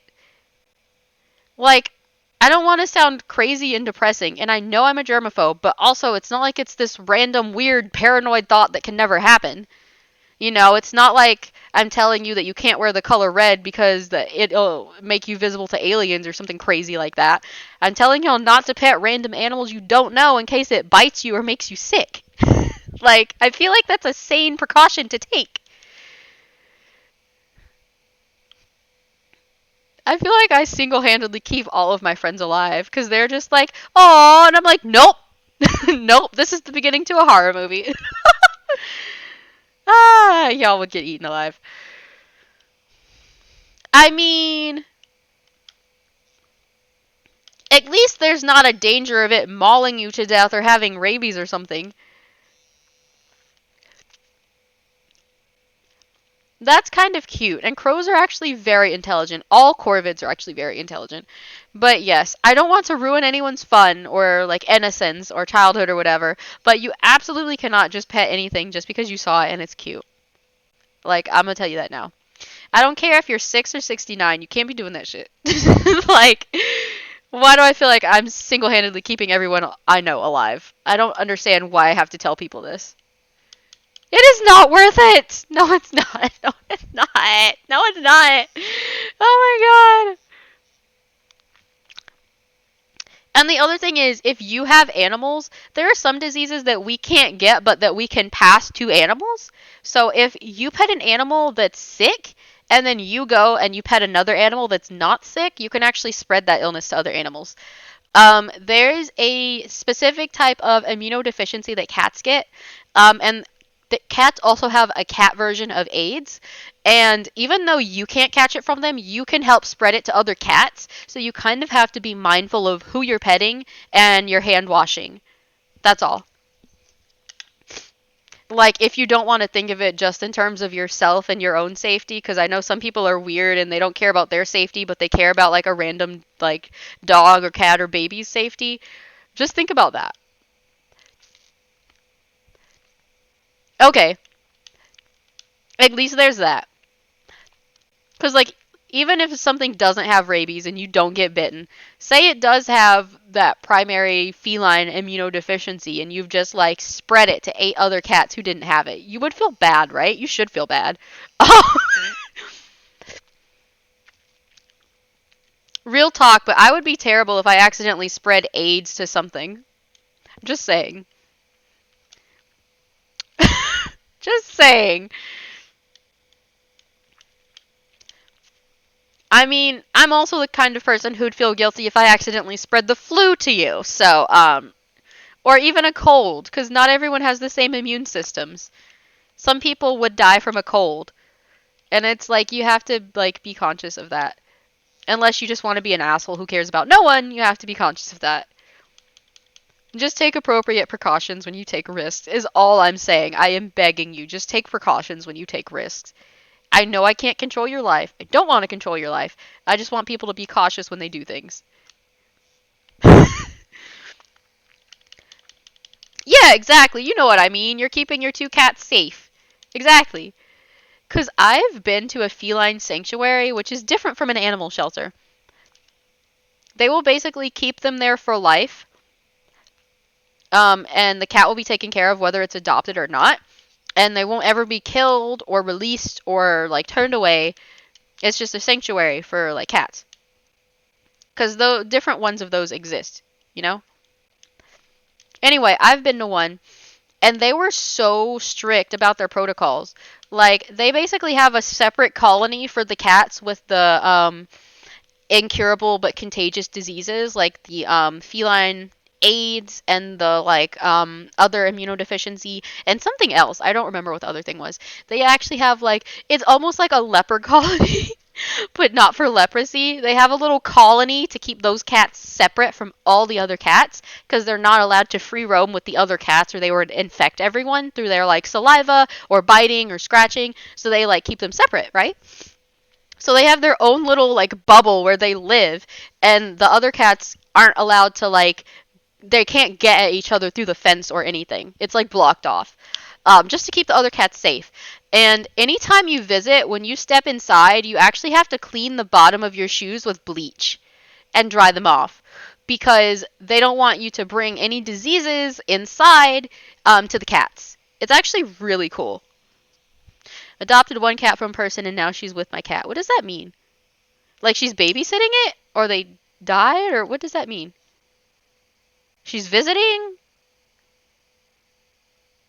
Like, I don't want to sound crazy and depressing, and I know I'm a germaphobe, but also it's not like it's this random, weird, paranoid thought that can never happen. You know, it's not like I'm telling you that you can't wear the color red because it'll make you visible to aliens or something crazy like that. I'm telling y'all not to pet random animals you don't know in case it bites you or makes you sick. Like, I feel like that's a sane precaution to take. I feel like I single handedly keep all of my friends alive because they're just like, oh, and I'm like, nope. Nope, this is the beginning to a horror movie. Ah, y'all would get eaten alive. I mean, at least there's not a danger of it mauling you to death or having rabies or something. That's kind of cute. And crows are actually very intelligent. All corvids are actually very intelligent. But yes, I don't want to ruin anyone's fun or like innocence or childhood or whatever. But you absolutely cannot just pet anything just because you saw it and it's cute. Like, I'm gonna tell you that now. I don't care if you're 6 or 69, you can't be doing that shit. Like, why do I feel like I'm single handedly keeping everyone I know alive? I don't understand why I have to tell people this. It is not worth it! No, it's not. No, it's not. No, it's not. Oh my god. And the other thing is, if you have animals, there are some diseases that we can't get, but that we can pass to animals. So if you pet an animal that's sick, and then you go and you pet another animal that's not sick, you can actually spread that illness to other animals. There's a specific type of immunodeficiency that cats get, and the cats also have a cat version of AIDS. And even though you can't catch it from them, you can help spread it to other cats. So you kind of have to be mindful of who you're petting and your hand washing. That's all. Like, if you don't want to think of it just in terms of yourself and your own safety, because I know some people are weird and they don't care about their safety, but they care about like a random like dog or cat or baby's safety. Just think about that. Okay, at least there's that. Because, like, even if something doesn't have rabies and you don't get bitten, say it does have that primary feline immunodeficiency and you've just, like, spread it to 8 other cats who didn't have it. You would feel bad, right? You should feel bad. Real talk, but I would be terrible if I accidentally spread AIDS to something. Just saying. Just saying. I mean, I'm also the kind of person who'd feel guilty if I accidentally spread the flu to you. So, or even a cold, because not everyone has the same immune systems. Some people would die from a cold, and it's like you have to like be conscious of that. Unless you just want to be an asshole who cares about no one, you have to be conscious of that. Just take appropriate precautions when you take risks, is all I'm saying. I am begging you, just take precautions when you take risks. I know I can't control your life. I don't want to control your life. I just want people to be cautious when they do things. Yeah, exactly. You know what I mean. You're keeping your 2 cats safe. Exactly. Because I've been to a feline sanctuary, which is different from an animal shelter. They will basically keep them there for life. And the cat will be taken care of whether it's adopted or not. And they won't ever be killed or released or like turned away. It's just a sanctuary for like cats. Because the different ones of those exist, you know? Anyway, I've been to one, and they were so strict about their protocols. Like, they basically have a separate colony for the cats with the incurable but contagious diseases like the feline AIDS and the like other immunodeficiency and something else. I don't remember what the other thing was. They actually have like it's almost like a leper colony. But not for leprosy. They have a little colony to keep those cats separate from all the other cats because they're not allowed to free roam with the other cats or they would infect everyone through their like saliva or biting or scratching. So they like keep them separate, right? So they have their own little like bubble where they live and the other cats aren't allowed to like they can't get at each other through the fence or anything. It's like blocked off. Just to keep the other cats safe. And anytime you visit, when you step inside, you actually have to clean the bottom of your shoes with bleach and dry them off because they don't want you to bring any diseases inside to the cats. It's actually really cool. Adopted one cat from person and now she's with my cat. What does that mean? Like she's babysitting it? Or they died? Or what does that mean? She's visiting?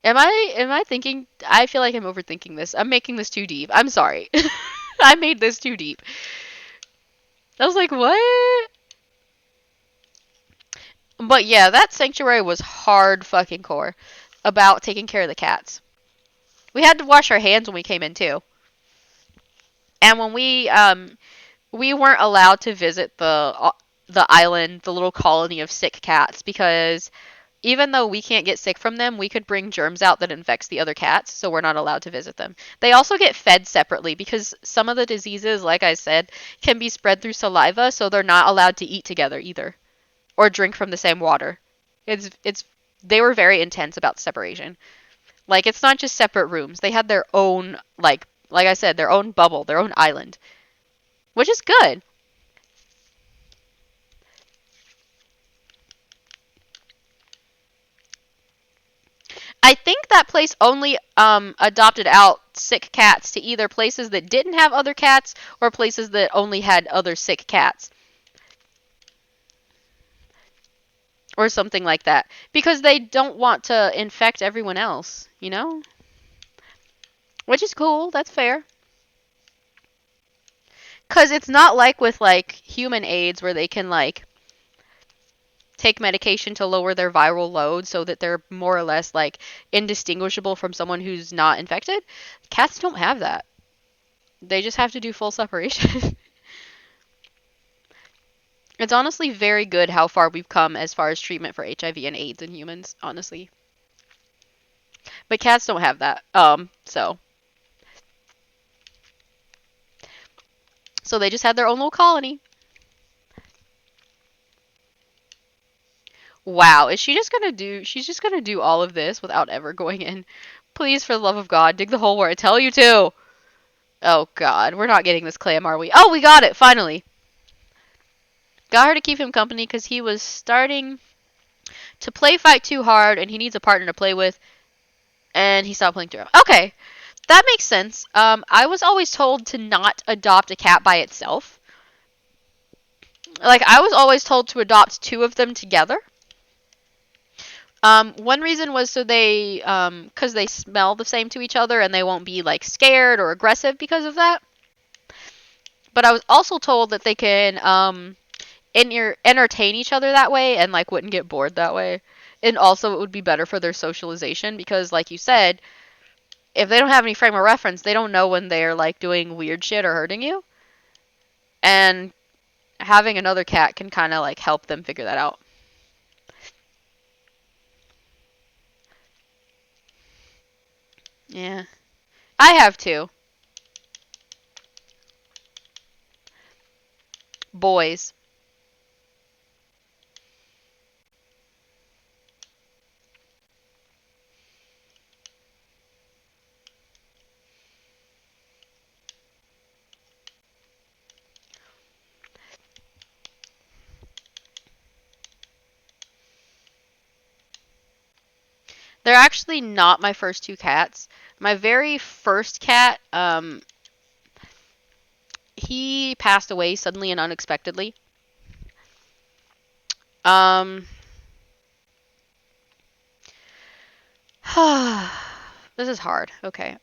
Am I thinking I feel like I'm overthinking this. I'm making this too deep. I'm sorry. I made this too deep. I was like, what? But yeah, that sanctuary was hard fucking core about taking care of the cats. We had to wash our hands when we came in too. And when we weren't allowed to visit the island, the little colony of sick cats because even though we can't get sick from them, we could bring germs out that infects the other cats, so we're not allowed to visit them. They also get fed separately because some of the diseases, like I said, can be spread through saliva, so they're not allowed to eat together either or drink from the same water. It's they were very intense about separation. Like it's not just separate rooms. They had their own like I said, their own bubble, their own island, which is good. I think that place only adopted out sick cats to either places that didn't have other cats or places that only had other sick cats or something like that because they don't want to infect everyone else, you know? Which is cool, that's fair. Cuz it's not like with like human AIDS where they can like take medication to lower their viral load so that they're more or less like indistinguishable from someone who's not infected. Cats don't have that. They just have to do full separation. It's honestly very good how far we've come as far as treatment for HIV and AIDS in humans, honestly. But cats don't have that. So they just had their own little colony. Wow, is she just gonna do she's just gonna do all of this without ever going in? Please, for the love of God, dig the hole where I tell you to. Oh God, we're not getting this clam, are we? Oh, we got it, finally. Got her to keep him company because he was starting to play fight too hard and he needs a partner to play with. And he stopped playing through. Okay, that makes sense. I was always told to not adopt a cat by itself. Like, I was always told to adopt two of them together. One reason was so because they smell the same to each other and they won't be, like, scared or aggressive because of that. But I was also told that they can, entertain each other that way and, like, wouldn't get bored that way. And also it would be better for their socialization because, like you said, if they don't have any frame of reference, they don't know when they're like doing weird shit or hurting you. And having another cat can kind of like help them figure that out. Yeah. I have two boys. They're actually not my first two cats. My very first cat, he passed away suddenly and unexpectedly. Um, this is hard. Okay.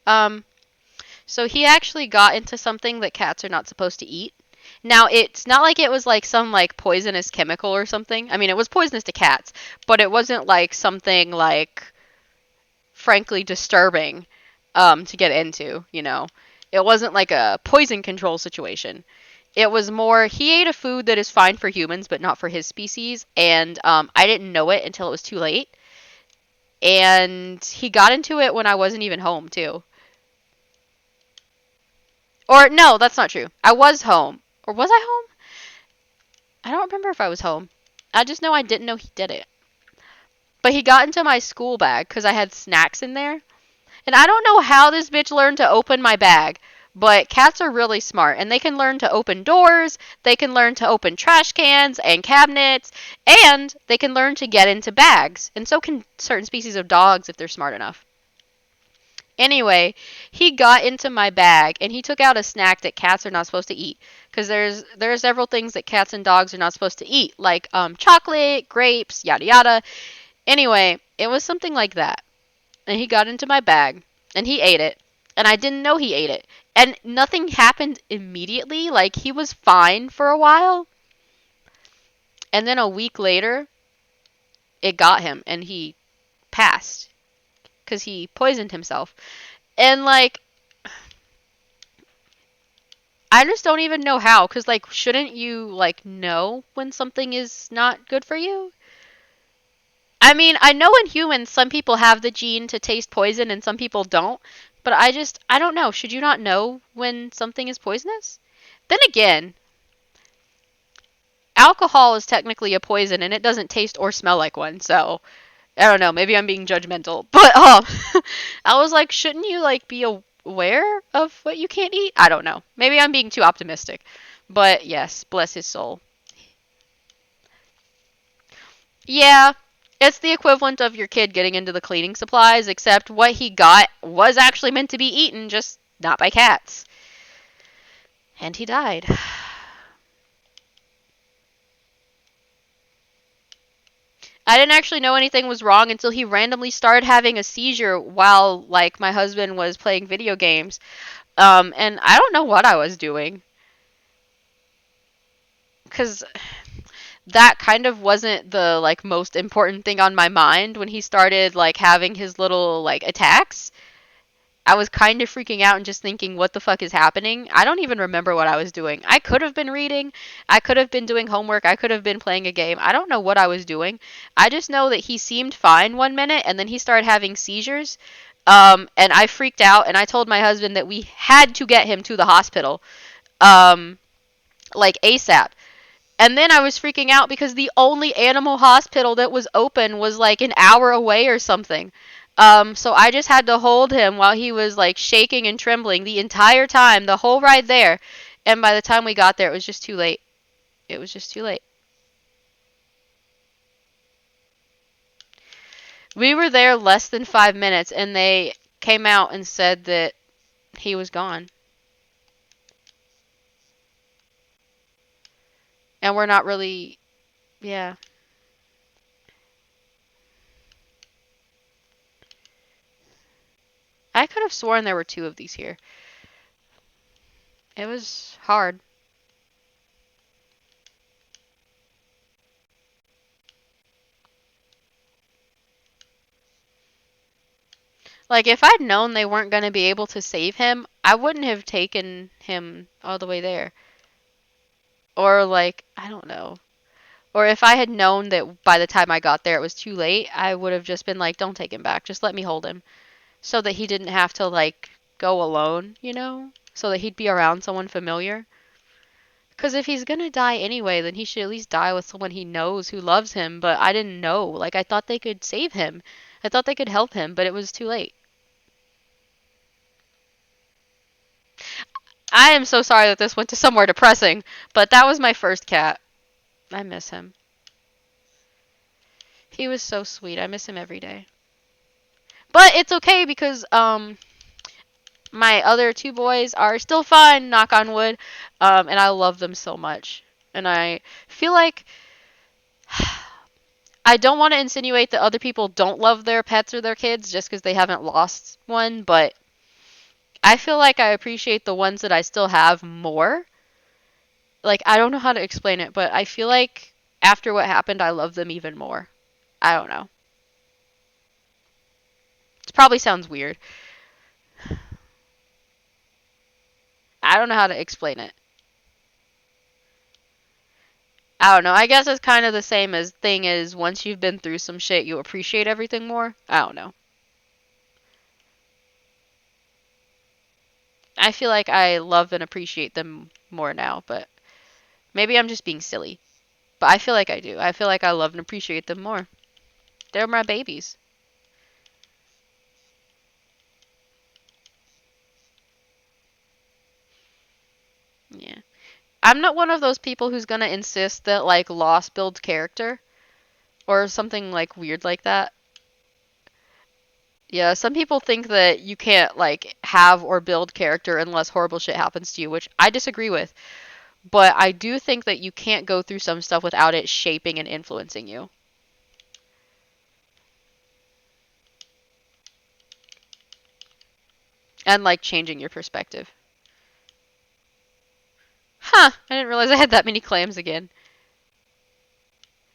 So he actually got into something that cats are not supposed to eat. Now, it's not like it was like some like poisonous chemical or something. I mean, it was poisonous to cats, but it wasn't like something like frankly disturbing to get into. It wasn't like a poison control situation. It was more he ate a food that is fine for humans but not for his species, and I didn't know it until it was too late. And he got into it when I wasn't even home, too. Or no, that's not true. I was home. Or was I home? I don't remember if I was home. I just know I didn't know he did it. But he got into my school bag because I had snacks in there. And I don't know how this bitch learned to open my bag, but cats are really smart and they can learn to open doors, they can learn to open trash cans and cabinets, and they can learn to get into bags. And so can certain species of dogs if they're smart enough. Anyway, he got into my bag and he took out a snack that cats are not supposed to eat because there are several things that cats and dogs are not supposed to eat, like chocolate, grapes, yada yada. Anyway, it was something like that. And he got into my bag and he ate it. And I didn't know he ate it. And nothing happened immediately. Like he was fine for a while. And then a week later, it got him and he passed because he poisoned himself. And like I just don't even know how cuz like shouldn't you like know when something is not good for you? I mean, I know in humans some people have the gene to taste poison and some people don't, but I don't know. Should you not know when something is poisonous? Then again, alcohol is technically a poison and it doesn't taste or smell like one. So, I don't know, maybe I'm being judgmental. But I was like, shouldn't you like be aware of what you can't eat? I don't know. Maybe I'm being too optimistic. But yes, bless his soul. Yeah, it's the equivalent of your kid getting into the cleaning supplies, except what he got was actually meant to be eaten, just not by cats. And he died. I didn't actually know anything was wrong until he randomly started having a seizure while, like, my husband was playing video games. And I don't know what I was doing. Because that kind of wasn't the, like, most important thing on my mind when he started, like, having his little, like, attacks. I was kind of freaking out and just thinking, what the fuck is happening? I don't even remember what I was doing. I could have been reading. I could have been doing homework. I could have been playing a game. I don't know what I was doing. I just know that he seemed fine one minute and then he started having seizures. And I freaked out and I told my husband that we had to get him to the hospital, um, like ASAP. And then I was freaking out because the only animal hospital that was open was like an hour away or something. So I just had to hold him while he was like shaking and trembling the entire time, the whole ride there. And by the time we got there, it was just too late. It was just too late. We were there less than 5 minutes and they came out and said that he was gone. And we're not really, yeah. I could have sworn there were two of these here. It was hard. Like, if I'd known they weren't going to be able to save him, I wouldn't have taken him all the way there. Or, like, I don't know. Or if I had known that by the time I got there it was too late, I would have just been like, don't take him back. Just let me hold him. So that he didn't have to, like, go alone? So that he'd be around someone familiar. Because if he's going to die anyway, then he should at least die with someone he knows who loves him. But I didn't know. Like, I thought they could save him. I thought they could help him, but it was too late. I am so sorry that this went to somewhere depressing, but that was my first cat. I miss him. He was so sweet. I miss him every day. But it's okay because my other two boys are still fine, knock on wood. And I love them so much. And I feel like I don't want to insinuate that other people don't love their pets or their kids just because they haven't lost one, but I feel like I appreciate the ones that I still have more. like I don't know how to explain it, but I feel like after what happened, I love them even more. I don't know. It probably sounds weird. I don't know how to explain it. I don't know. I guess it's kind of the same as thing is once you've been through some shit, you appreciate everything more. I don't know. I feel like I love and appreciate them more now, but maybe I'm just being silly. But I feel like I do. I feel like I love and appreciate them more. They're my babies. Yeah. I'm not one of those people who's gonna insist that like loss builds character or something like weird like that. Yeah, some people think that you can't like have or build character unless horrible shit happens to you, which I disagree with. But I do think that you can't go through some stuff without it shaping and influencing you. And like changing your perspective. Huh, I didn't realize I had that many clams again.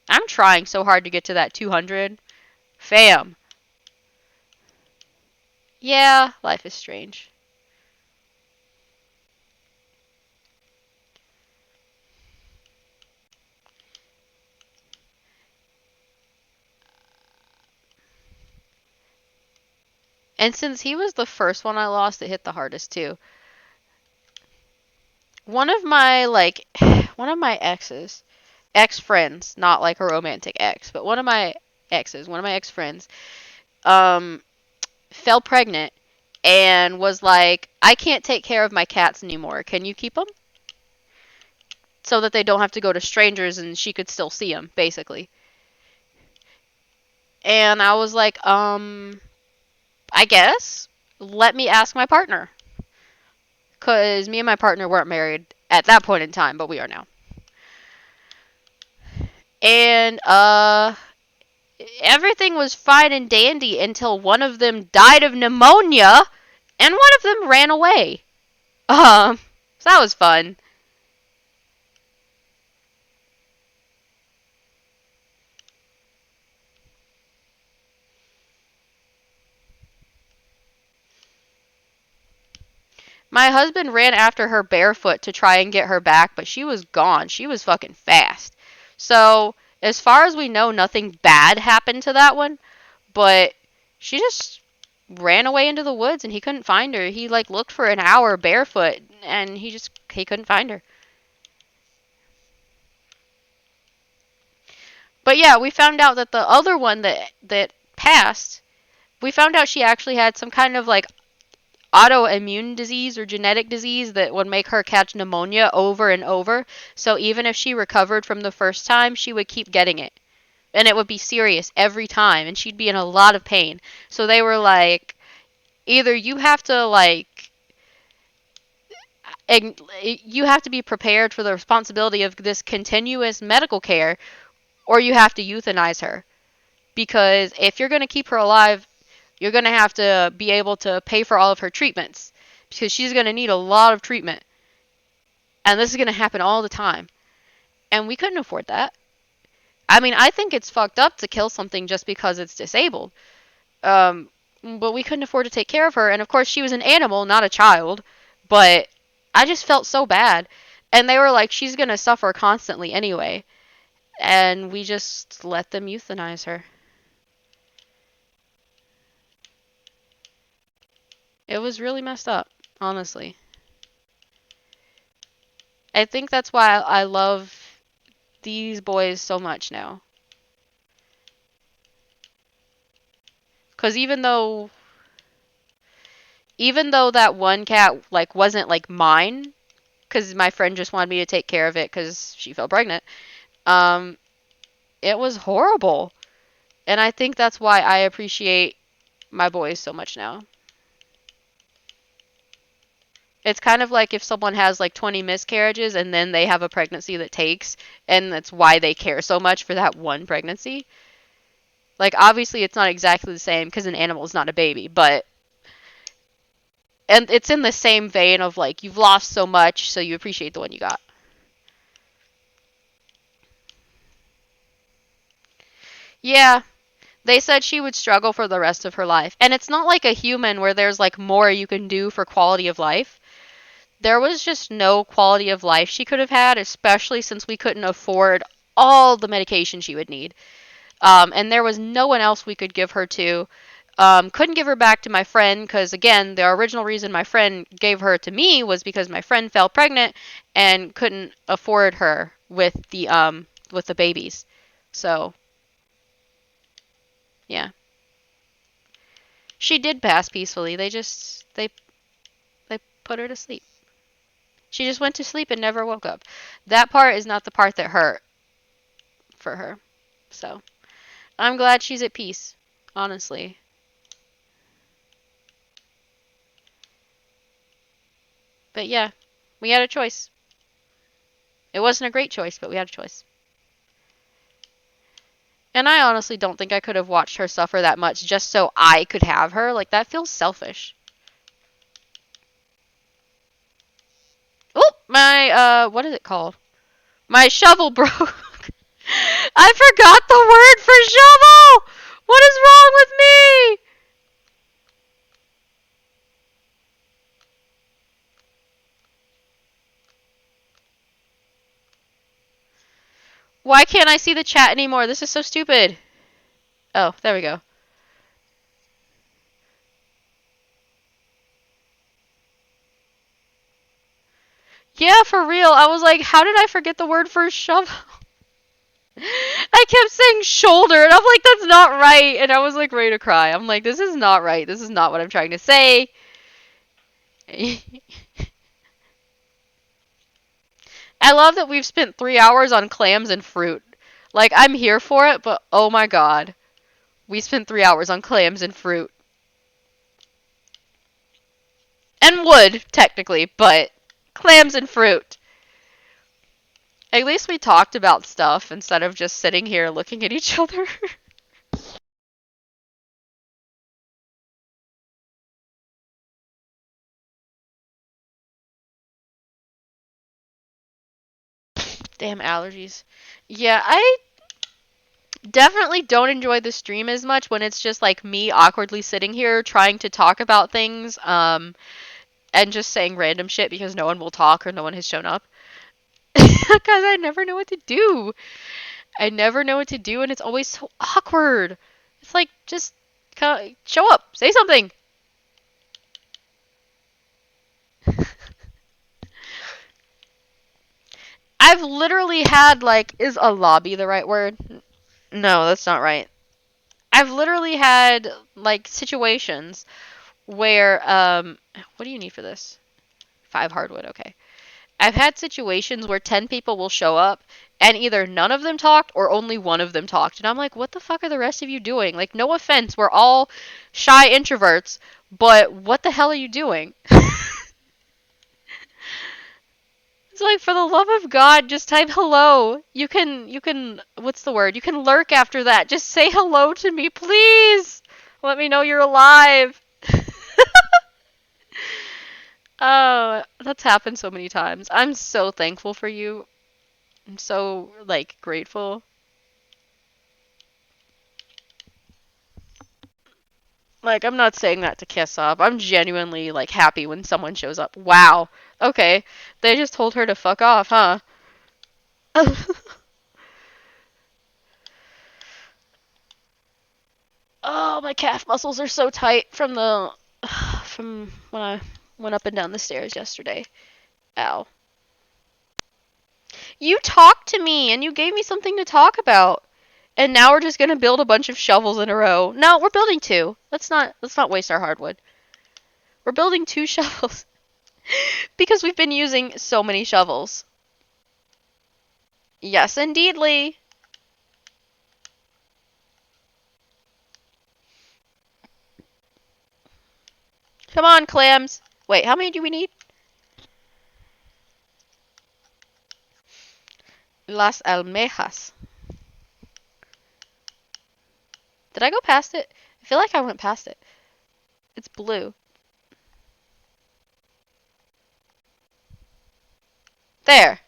I'm trying so hard to get to that 200. Fam. Yeah, life is strange. And since he was the first one I lost, it hit the hardest too. One of my like one of my exes, ex friends, not like a romantic ex, but one of my ex friends, um, fell pregnant and was like, I can't take care of my cats anymore. Can you keep them? So that they don't have to go to strangers and she could still see them, basically. And I was like, I guess. Let me ask my partner. Because me and my partner weren't married at that point in time, but we are now. And, everything was fine and dandy until one of them died of pneumonia and one of them ran away. So that was fun. My husband ran after her barefoot to try and get her back, but she was gone. She was fucking fast. So, as far as we know, nothing bad happened to that one, but she just ran away into the woods and he couldn't find her. He like looked for an hour barefoot and he couldn't find her. But yeah, we found out that the other one that passed, we found out she actually had some kind of like autoimmune disease or genetic disease that would make her catch pneumonia over and over. So even if she recovered from the first time, she would keep getting it. And it would be serious every time and she'd be in a lot of pain. So they were like, either you have to like you have to be prepared for the responsibility of this continuous medical care or you have to euthanize her because if you're going to keep her alive, you're going to have to be able to pay for all of her treatments because she's going to need a lot of treatment. And this is going to happen all the time. And we couldn't afford that. I mean, I think it's fucked up to kill something just because it's disabled. But we couldn't afford to take care of her. And of course, she was an animal, not a child. But I just felt so bad. And they were like, she's going to suffer constantly anyway. And we just let them euthanize her. It was really messed up, honestly. I think that's why I love these boys so much now. Because even though that one cat like wasn't like mine, because my friend just wanted me to take care of it because she fell pregnant, um, it was horrible. And I think that's why I appreciate my boys so much now. It's kind of like if someone has like 20 miscarriages and then they have a pregnancy that takes, and that's why they care so much for that one pregnancy. Like, obviously, it's not exactly the same because an animal is not a baby, but. And it's in the same vein of like, you've lost so much, so you appreciate the one you got. Yeah, they said she would struggle for the rest of her life. And it's not like a human where there's like more you can do for quality of life. There was just no quality of life she could have had, especially since we couldn't afford all the medication she would need. And there was no one else we could give her to. Couldn't give her back to my friend because, again, the original reason my friend gave her to me was because my friend fell pregnant and couldn't afford her with the babies. So yeah, she did pass peacefully. They put her to sleep. She just went to sleep and never woke up. That part is not the part that hurt for her. So I'm glad she's at peace, honestly. But yeah, we had a choice. It wasn't a great choice, but we had a choice. And I honestly don't think I could have watched her suffer that much just so I could have her. Like, that feels selfish. Oh, what is it called? My shovel broke. I forgot the word for shovel! What is wrong with me? Why can't I see the chat anymore? This is so stupid. Oh, there we go. Yeah, for real. I was like, how did I forget the word for shovel? I kept saying shoulder, and I'm like, that's not right. And I was like, ready to cry. I'm like, this is not right. This is not what I'm trying to say. I love that we've spent 3 hours on clams and fruit. Like, I'm here for it, but oh my god. We spent 3 hours on clams and fruit. And wood, technically, but clams and fruit. At least we talked about stuff instead of just sitting here looking at each other. Damn allergies. Yeah, I definitely don't enjoy the stream as much when it's just like me awkwardly sitting here trying to talk about things and just saying random shit because no one will talk or no one has shown up. Because I never know what to do. I never know what to do, and it's always so awkward. It's like, just show up, say something. I've literally had, like, is a lobby the right word? No, that's not right. I've literally had, like, situations where, what do you need for this? 5 hardwood, okay. I've had situations where 10 people will show up and either none of them talked or only one of them talked. And I'm like, what the fuck are the rest of you doing? Like, no offense, we're all shy introverts, but what the hell are you doing? It's like, for the love of God, just type hello. What's the word? You can lurk after that. Just say hello to me, please. Let me know you're alive. Oh, that's happened so many times. I'm so thankful for you. I'm so, like, grateful. Like, I'm not saying that to kiss up. I'm genuinely, like, happy when someone shows up. Wow. Okay. They just told her to fuck off, huh? Oh, my calf muscles are so tight from from when I went up and down the stairs yesterday. Ow. You talked to me and you gave me something to talk about. And now we're just gonna build a bunch of shovels in a row. No, we're building two. Let's not waste our hardwood. We're building two shovels. Because we've been using so many shovels. Yes, indeedly. Come on, clams. Wait, how many do we need? Las almejas. Did I go past it? I feel like I went past it. It's blue. There.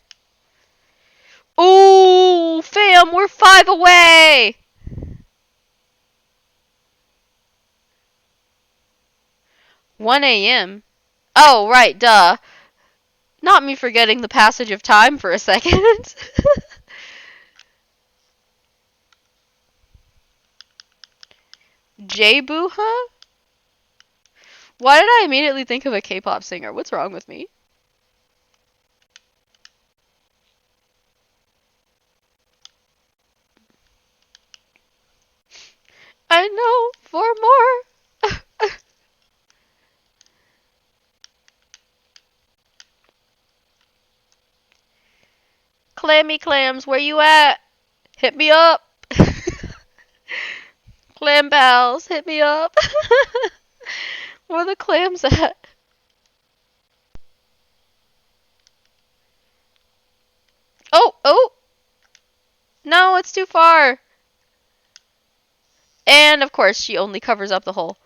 Ooh, fam, we're 5 away. 1 a.m. Oh, right, duh. Not me forgetting the passage of time for a second. J-Boo, huh? Why did I immediately think of a K-pop singer? What's wrong with me? I know for more. Clammy clams, where you at? Hit me up. Clam pals, hit me up. Where the clams at? Oh, oh, no, it's too far. And of course, she only covers up the hole.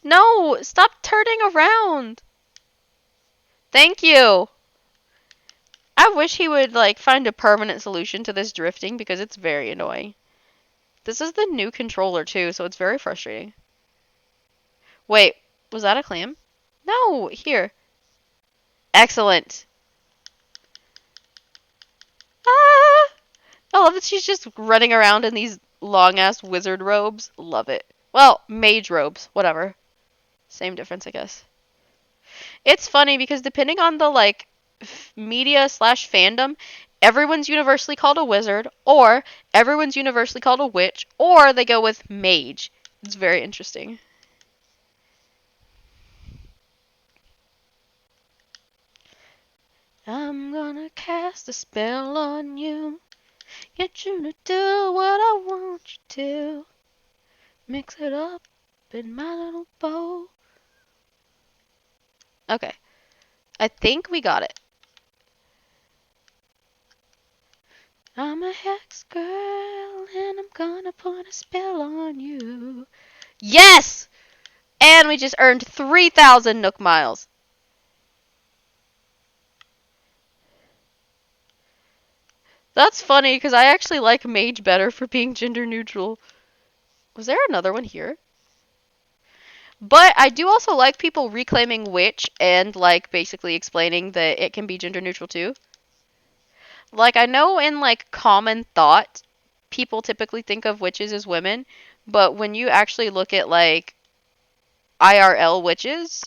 No, stop turning around. Thank you. I wish he would like find a permanent solution to this drifting because it's very annoying. This is the new controller too, so it's very frustrating. Wait, was that a clam? No, here. Excellent. Ah! I love that she's just running around in these long ass wizard robes. Love it. Well, mage robes, whatever. Same difference, I guess. It's funny because depending on the like media slash fandom, everyone's universally called a wizard, or everyone's universally called a witch, or they go with mage. It's very interesting. I'm gonna cast a spell on you. Get you to do what I want you to. Mix it up in my little bowl. Okay. I think we got it. I'm a hex girl and I'm gonna put a spell on you. Yes! And we just earned 3,000 Nook Miles. That's funny because I actually like Mage better for being gender neutral. Was there another one here? But I do also like people reclaiming Witch and like basically explaining that it can be gender neutral too. Like I know in like common thought, people typically think of witches as women, but when you actually look at like IRL witches,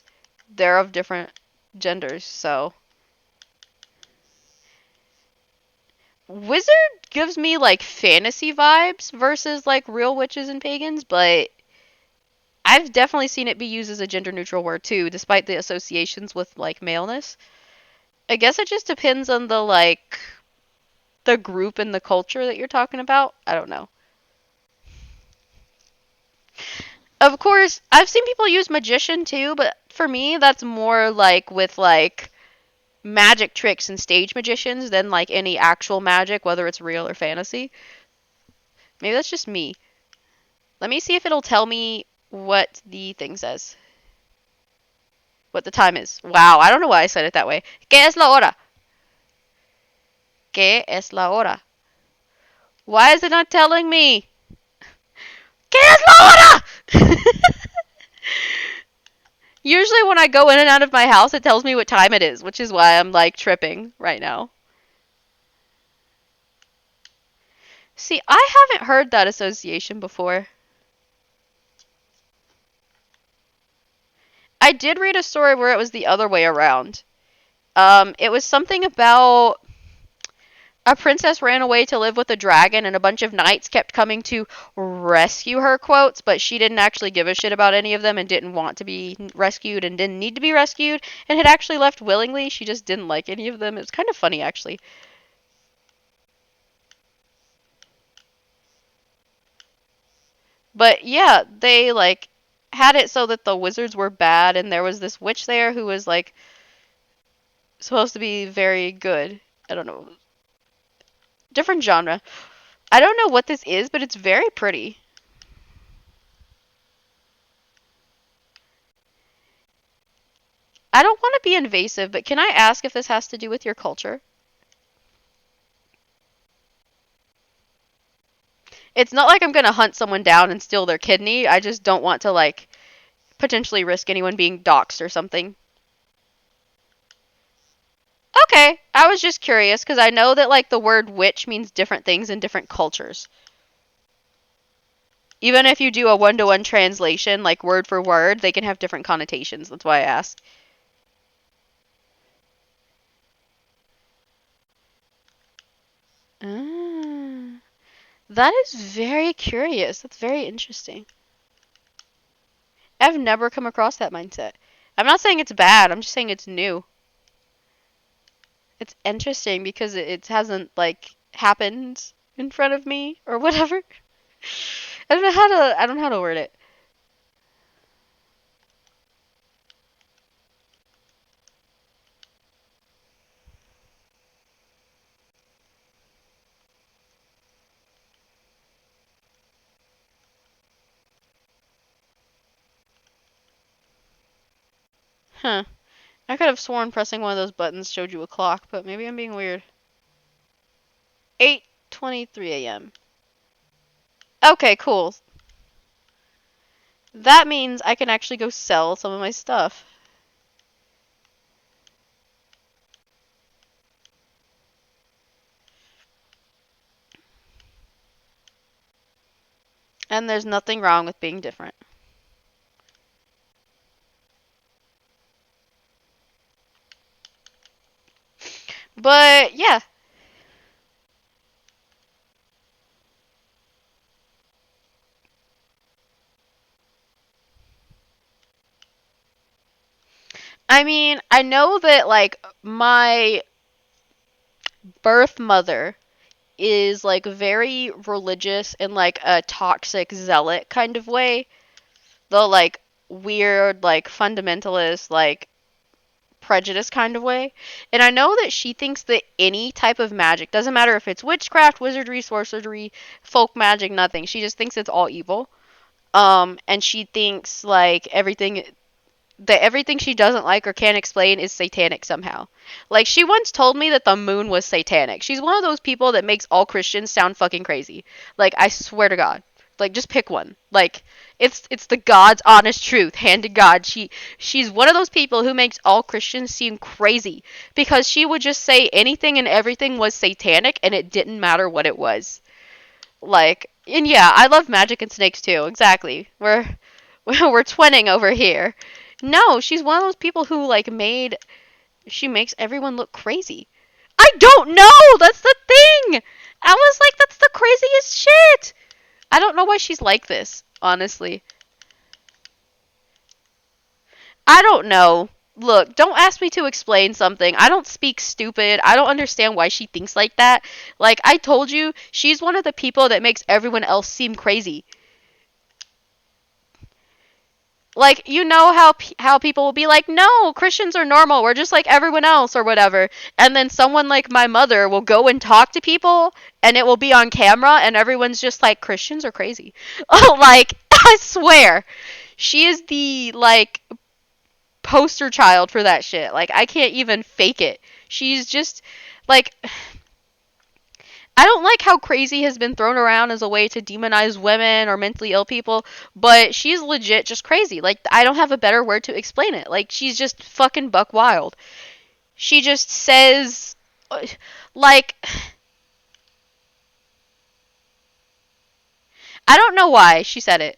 they're of different genders, so wizard gives me like fantasy vibes versus like real witches and pagans, but I've definitely seen it be used as a gender neutral word too, despite the associations with like maleness. I guess it just depends on the like the group and the culture that you're talking about. I don't know. Of course, I've seen people use magician too, but for me that's more like with like magic tricks and stage magicians than like any actual magic, whether it's real or fantasy. Maybe that's just me. Let me see if it'll tell me what the thing says. What the time is. Wow, I don't know why I said it that way. ¿Qué es la hora? ¿Qué es la hora? Why is it not telling me? ¿Qué es la hora? Usually when I go in and out of my house, it tells me what time it is, which is why I'm like tripping right now. See, I haven't heard that association before. I did read a story where it was the other way around. It was something about a princess ran away to live with a dragon, and a bunch of knights kept coming to rescue her, quotes, but she didn't actually give a shit about any of them and didn't want to be rescued and didn't need to be rescued and had actually left willingly. She just didn't like any of them. It's kind of funny, actually. But yeah, they like had it so that the wizards were bad, and there was this witch there who was like supposed to be very good. I don't know. Different genre. I don't know what this is, but it's very pretty. I don't want to be invasive, but can I ask if this has to do with your culture? It's not like I'm gonna hunt someone down and steal their kidney. I just don't want to like potentially risk anyone being doxxed or something. Okay, I was just curious because I know that like the word witch means different things in different cultures. Even if you do a one-to-one translation, like word for word, they can have different connotations. That's why I asked. Ah, that is very curious. That's very interesting. I've never come across that mindset. I'm not saying it's bad. I'm just saying it's new. It's interesting because it hasn't like happened in front of me or whatever. I don't know how to word it. Huh. I could have sworn pressing one of those buttons showed you a clock, but maybe I'm being weird. 8:23 a.m. Okay, cool. That means I can actually go sell some of my stuff. And there's nothing wrong with being different. But yeah, I mean, I know that like my birth mother is like very religious in like a toxic zealot kind of way. The like weird, like fundamentalist, like prejudice kind of way. And I know that she thinks that any type of magic, doesn't matter if it's witchcraft, wizardry, sorcery, folk magic, nothing. She just thinks it's all evil. And she thinks like everything she doesn't like or can't explain is satanic somehow. Like she once told me that the moon was satanic. She's one of those people that makes all Christians sound fucking crazy. Like I swear to God. Like just pick one. Like it's the God's honest truth, hand to God. She's one of those people who makes all Christians seem crazy because she would just say anything and everything was satanic and it didn't matter what it was. Like and yeah, I love magic and snakes too. Exactly. We're twinning over here. No, she's one of those people who like made she makes everyone look crazy. I don't know. That's the thing. I was like that's the craziest shit. I don't know why she's like this, honestly. I don't know. Look, don't ask me to explain something. I don't speak stupid. I don't understand why she thinks like that. Like I told you, she's one of the people that makes everyone else seem crazy. Like you know how people will be like, "No, Christians are normal. We're just like everyone else or whatever." And then someone like my mother will go and talk to people and it will be on camera and everyone's just like, "Christians are crazy." Oh, like I swear. She is the like poster child for that shit. Like I can't even fake it. She's just like I don't like how crazy has been thrown around as a way to demonize women or mentally ill people, but she's legit just crazy. Like I don't have a better word to explain it. Like she's just fucking buck wild. She just says like I don't know why she said it.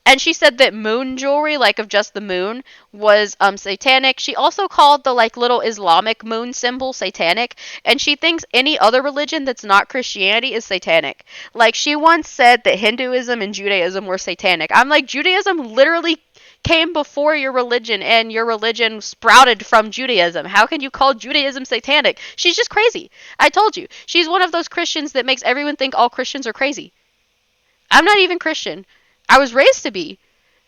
And she said that moon jewelry, like of just the moon, was satanic. She also called the like little Islamic moon symbol satanic, and she thinks any other religion that's not Christianity is satanic. Like she once said that Hinduism and Judaism were satanic. I'm like Judaism literally came before your religion and your religion sprouted from Judaism. How can you call Judaism satanic? She's just crazy. I told you. She's one of those Christians that makes everyone think all Christians are crazy. I'm not even Christian. I was raised to be.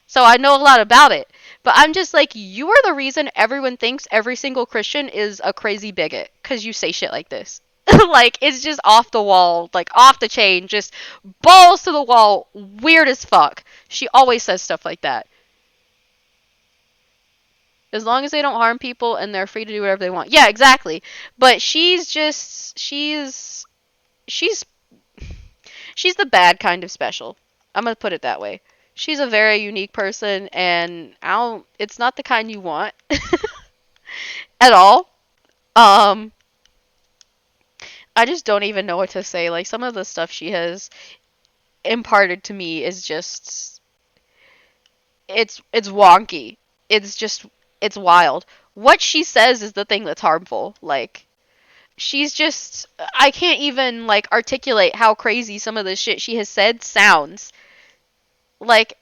So I know a lot about it. But I'm just like, you are the reason everyone thinks every single Christian is a crazy bigot. Because you say shit like this. Like, it's just off the wall. Like, off the chain. Just balls to the wall. Weird as fuck. She always says stuff like that. As long as they don't harm people and they're free to do whatever they want. Yeah, exactly. But she's the bad kind of special. I'm gonna put it that way. She's a very unique person, and I don't. It's not the kind you want at all. Um, I just don't even know what to say. Like some of the stuff she has imparted to me is just it's wonky. It's just it's wild. What she says is the thing that's harmful. Like she's just I can't even like articulate how crazy some of the shit she has said sounds. Like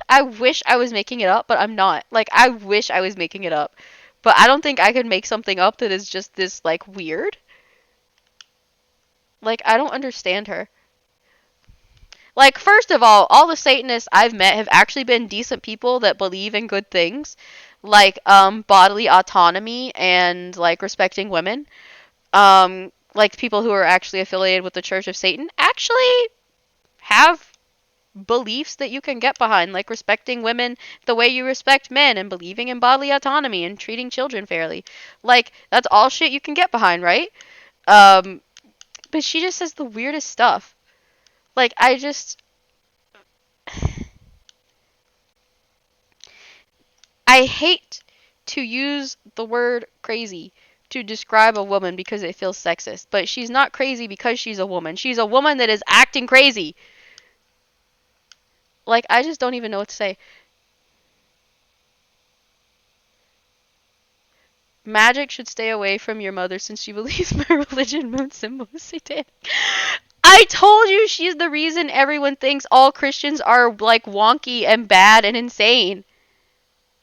I wish I was making it up, but I'm not. Like I wish I was making it up. But I don't think I could make something up that is just this like weird. Like I don't understand her. Like, first of all the Satanists I've met have actually been decent people that believe in good things, like bodily autonomy and like respecting women. Like people who are actually affiliated with the Church of Satan actually have beliefs that you can get behind, like respecting women the way you respect men and believing in bodily autonomy and treating children fairly. Like that's all shit you can get behind, right? Um, but she just says the weirdest stuff. Like I just I hate to use the word crazy to describe a woman because it feels sexist, but she's not crazy because she's a woman. She's a woman that is acting crazy. Like, I just don't even know what to say. Magic should stay away from your mother since she believes my religion moon symbol is satanic. I told you she's the reason everyone thinks all Christians are like wonky and bad and insane.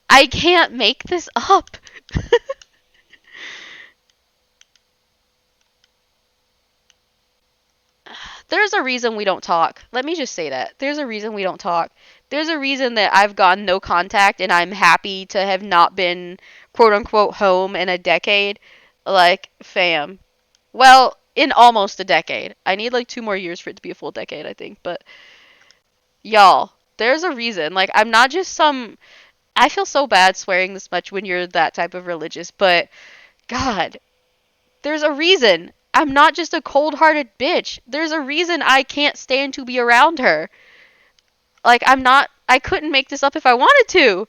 I can't make this up. There's a reason we don't talk. Let me just say that. There's a reason we don't talk. There's a reason that I've gone no contact and I'm happy to have not been quote unquote home in a decade. Like, fam. Well, in almost a decade. I need like 2 more years for it to be a full decade, I think. But y'all, there's a reason. Like, I'm not just some. I feel so bad swearing this much when you're that type of religious, but God, there's a reason. I'm not just a cold hearted bitch. There's a reason I can't stand to be around her. Like, I'm not. I couldn't make this up if I wanted to.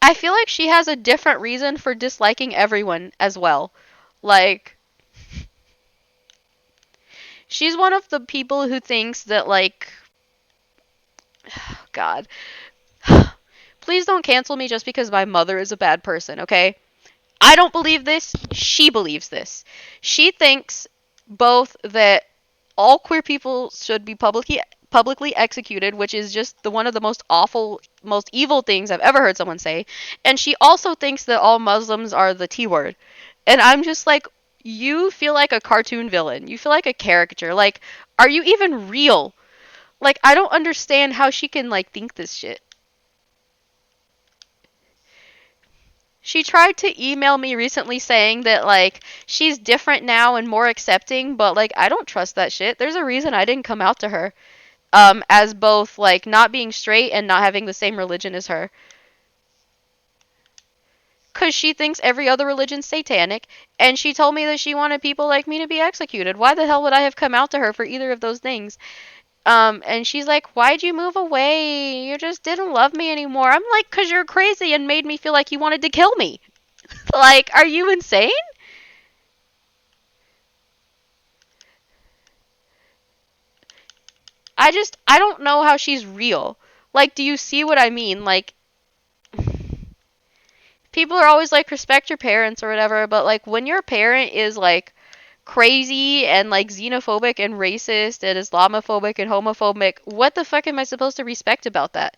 I feel like she has a different reason for disliking everyone as well. Like, she's one of the people who thinks that, like. God. Please don't cancel me just because my mother is a bad person, okay? I don't believe this. She believes this. She thinks both that all queer people should be publicly executed, which is just the one of the most awful, most evil things I've ever heard someone say. And she also thinks that all Muslims are the T word. And I'm just like, you feel like a cartoon villain. You feel like a caricature. Like, are you even real? Like, I don't understand how she can like think this shit. She tried to email me recently saying that like she's different now and more accepting, but like I don't trust that shit. There's a reason I didn't come out to her as both like not being straight and not having the same religion as her. Cuz she thinks every other religion's satanic and she told me that she wanted people like me to be executed. Why the hell would I have come out to her for either of those things? And she's like, "Why'd you move away? You just didn't love me anymore." I'm like, "'Cause you're crazy and made me feel like you wanted to kill me." Like, are you insane? I don't know how she's real. Like, do you see what I mean? Like, people are always like, respect your parents or whatever, but like, when your parent is like crazy and like xenophobic and racist and Islamophobic and homophobic, what the fuck am I supposed to respect about that?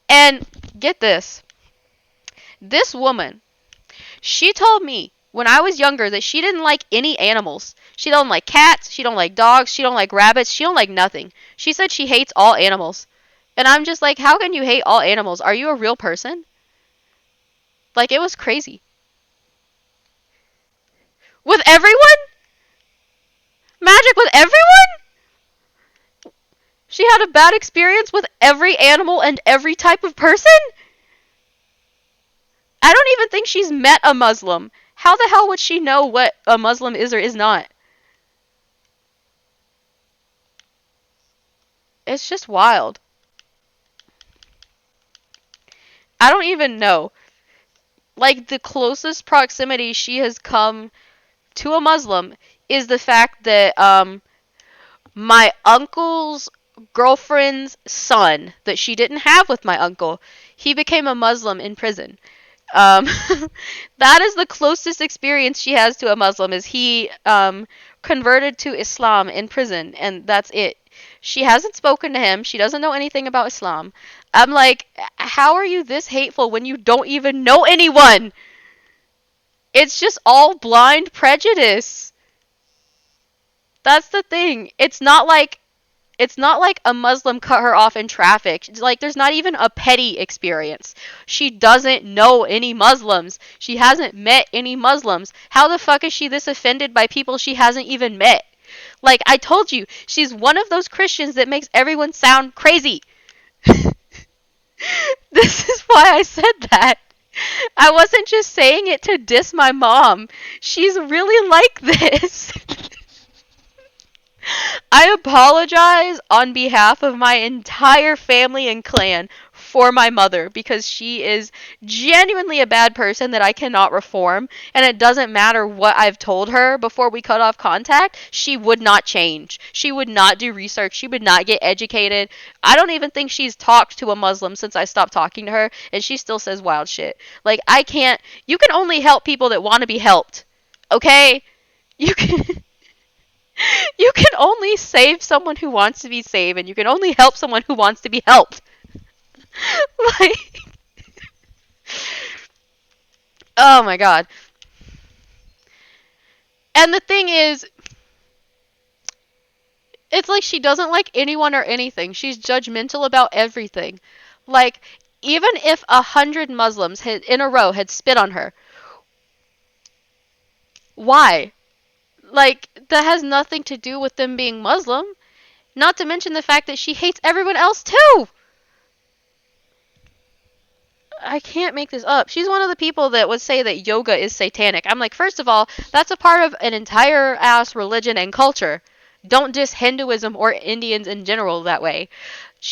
And get this, this woman, she told me when I was younger that she didn't like any animals. She don't like cats, she don't like dogs, she don't like rabbits, she don't like nothing. She said she hates all animals. And I'm just like, how can you hate all animals? Are you a real person? Like, it was crazy. With everyone? Magic with everyone? She had a bad experience with every animal and every type of person? I don't even think she's met a Muslim. How the hell would she know what a Muslim is or is not? It's just wild. I don't even know. Like, the closest proximity she has come to a Muslim is the fact that my uncle's girlfriend's son that she didn't have with my uncle, he became a Muslim in prison. Um, that is the closest experience she has to a Muslim is he converted to Islam in prison, and that's it. She hasn't spoken to him. She doesn't know anything about Islam. I'm like, how are you this hateful when you don't even know anyone? It's just all blind prejudice. That's the thing. It's not like a Muslim cut her off in traffic. Like, there's not even a petty experience. She doesn't know any Muslims. She hasn't met any Muslims. How the fuck is she this offended by people she hasn't even met? Like, I told you, she's one of those Christians that makes everyone sound crazy. This is why I said that. I wasn't just saying it to diss my mom. She's really like this. I apologize on behalf of my entire family and clan for my mother because she is genuinely a bad person that I cannot reform, and it doesn't matter what I've told her before we cut off contact, she would not change. She would not do research. She would not get educated. I don't even think she's talked to a Muslim since I stopped talking to her, and she still says wild shit. Like, I can't. You can only help people that want to be helped. Okay? You can. You can only save someone who wants to be saved, and you can only help someone who wants to be helped. Like, oh my god. And the thing is, it's like she doesn't like anyone or anything. She's judgmental about everything. Like, even if 100 Muslims in a row had spit on her, why? Like, that has nothing to do with them being Muslim. Not to mention the fact that she hates everyone else too. I can't make this up. She's one of the people that would say that yoga is satanic. I'm like, first of all, that's a part of an entire ass religion and culture. Don't diss Hinduism or Indians in general that way.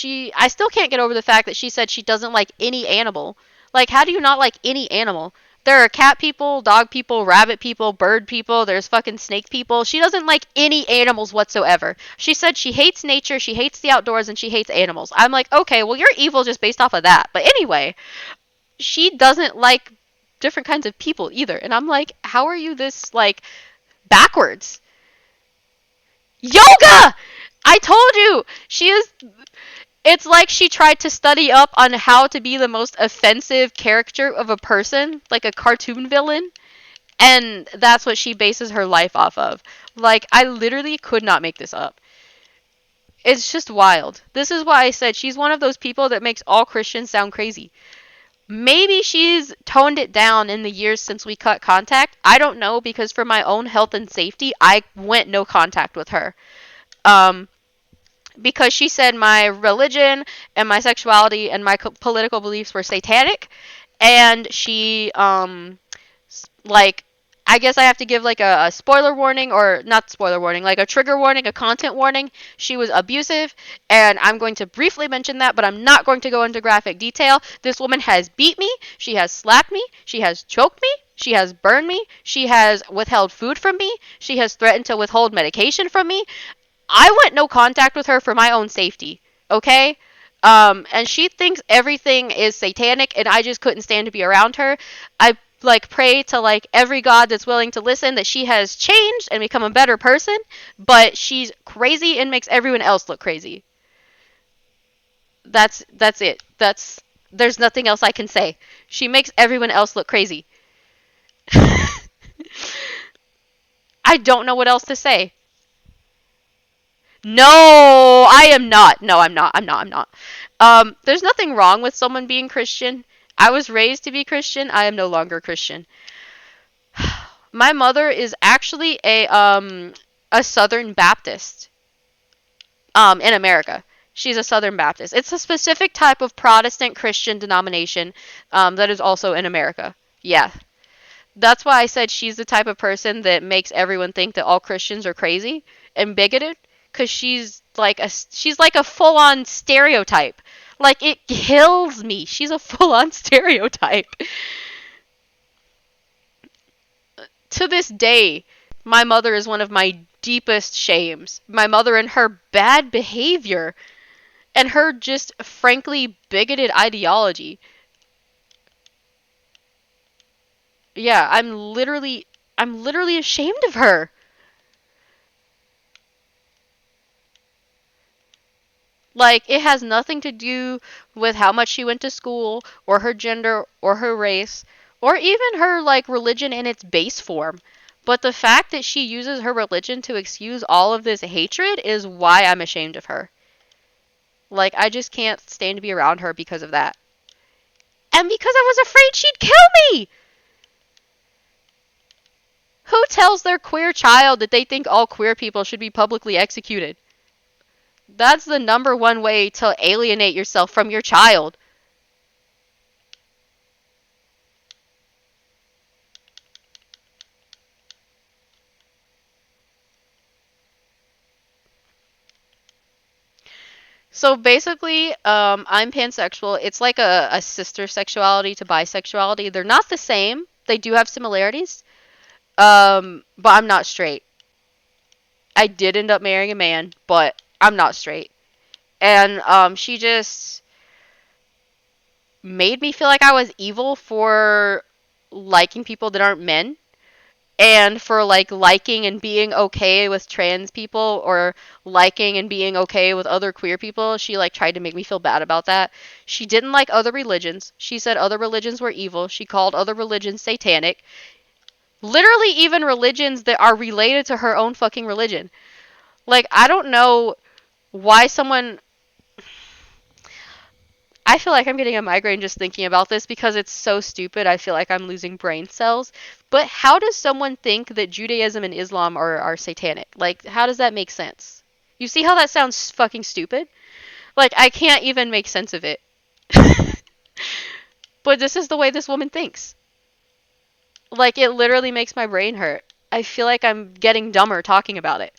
I still can't get over the fact that she said she doesn't like any animal. Like, how do you not like any animal? There are cat people, dog people, rabbit people, bird people, there's fucking snake people. She doesn't like any animals whatsoever. She said she hates nature, she hates the outdoors, and she hates animals. I'm like, okay, well, you're evil just based off of that. But anyway, she doesn't like different kinds of people either. And I'm like, how are you this, like, backwards? Yoga! I told you! She is. It's like she tried to study up on how to be the most offensive character of a person, like a cartoon villain. And that's what she bases her life off of. Like, I literally could not make this up. It's just wild. This is why I said she's one of those people that makes all Christians sound crazy. Maybe she's toned it down in the years since we cut contact. I don't know because for my own health and safety, I went no contact with her. Um, because she said my religion and my sexuality and my political beliefs were satanic, and she like, I guess I have to give like a spoiler warning, or not spoiler warning, like a trigger warning, a content warning. She was abusive, and I'm going to briefly mention that, but I'm not going to go into graphic detail. This woman has beat me, she has slapped me, she has choked me, she has burned me, she has withheld food from me, she has threatened to withhold medication from me. I went no contact with her for my own safety, okay? And she thinks everything is satanic, and I just couldn't stand to be around her. I like pray to like every god that's willing to listen that she has changed and become a better person, but she's crazy and makes everyone else look crazy. That's it. There's nothing else I can say. She makes everyone else look crazy. I don't know what else to say. No, I am not. No, I'm not. I'm not. There's nothing wrong with someone being Christian. I was raised to be Christian. I am no longer Christian. My mother is actually a Southern Baptist in America. She's a Southern Baptist. It's a specific type of Protestant Christian denomination that is also in America. Yeah. That's why I said she's the type of person that makes everyone think that all Christians are crazy and bigoted, because she's she's like a full-on stereotype. Like, it kills me. She's a full-on stereotype. To this day, my mother is one of my deepest shames. My mother and her bad behavior and her just frankly bigoted ideology. Yeah, I'm literally ashamed of her. Like, it has nothing to do with how much she went to school, or her gender, or her race, or even her, like, religion in its base form. But the fact that she uses her religion to excuse all of this hatred is why I'm ashamed of her. Like, I just can't stand to be around her because of that. And because I was afraid she'd kill me! Who tells their queer child that they think all queer people should be publicly executed? That's the number one way to alienate yourself from your child. So basically, I'm pansexual. It's like a sister sexuality to bisexuality. They're not the same. They do have similarities. But I'm not straight. I did end up marrying a man, but I'm not straight. And she just made me feel like I was evil for liking people that aren't men, and for like liking and being okay with trans people, or liking and being okay with other queer people. She like tried to make me feel bad about that. She didn't like other religions. She said other religions were evil. She called other religions satanic. Literally, even religions that are related to her own fucking religion. Like, I don't know why someone. I feel like I'm getting a migraine just thinking about this because it's so stupid. I feel like I'm losing brain cells. But how does someone think that Judaism and Islam are satanic? Like, how does that make sense? You see how that sounds fucking stupid? Like, I can't even make sense of it. But this is the way this woman thinks. Like, it literally makes my brain hurt. I feel like I'm getting dumber talking about it.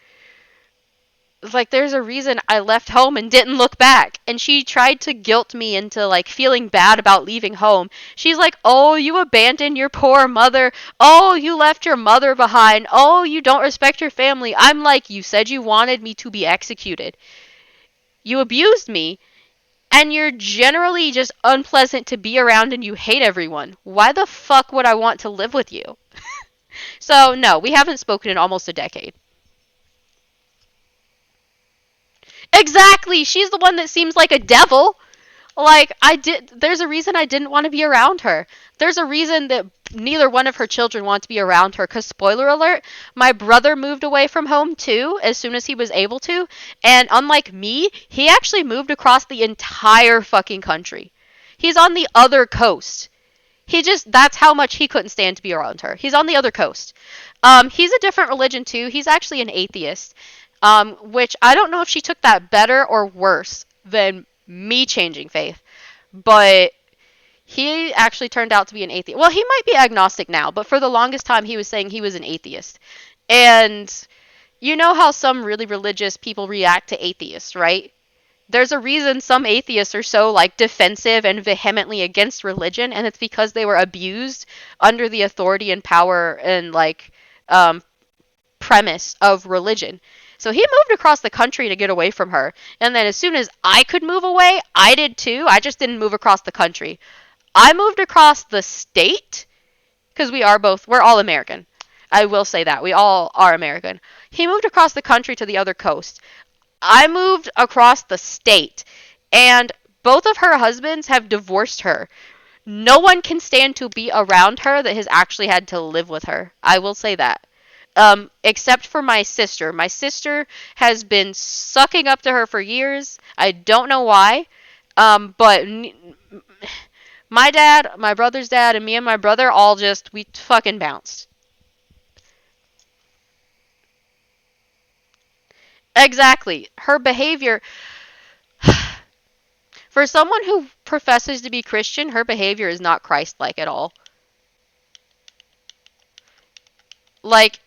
Like, there's a reason I left home and didn't look back. And she tried to guilt me into like feeling bad about leaving home. She's like, "Oh, you abandoned your poor mother. Oh, you left your mother behind. Oh, you don't respect your family." I'm like, "You said you wanted me to be executed. You abused me, and you're generally just unpleasant to be around and you hate everyone. Why the fuck would I want to live with you?" So, no, we haven't spoken in almost a decade. Exactly. She's the one that seems like a devil. Like, there's a reason I didn't want to be around her. There's a reason that neither one of her children want to be around her. Because, spoiler alert, my brother moved away from home too as soon as he was able to. And unlike me, he actually moved across the entire fucking country. He's on the other coast. That's how much he couldn't stand to be around her. He's on the other coast. He's a different religion too. He's actually an atheist. Which I don't know if she took that better or worse than me changing faith. But he actually turned out to be an atheist. Well, he might be agnostic now, but for the longest time he was saying he was an atheist. And you know how some really religious people react to atheists, right? There's a reason some atheists are so like defensive and vehemently against religion, and it's because they were abused under the authority and power and like um, premise of religion. So he moved across the country to get away from her. And then as soon as I could move away, I did too. I just didn't move across the country. I moved across the state because we're all American. I will say that. We all are American. He moved across the country to the other coast. I moved across the state. And both of her husbands have divorced her. No one can stand to be around her that has actually had to live with her. I will say that. Except for my sister. My sister has been sucking up to her for years. I don't know why. But my dad, my brother's dad, and me and my brother all we fucking bounced. Exactly. Her behavior, for someone who professes to be Christian, her behavior is not Christ-like at all. Like,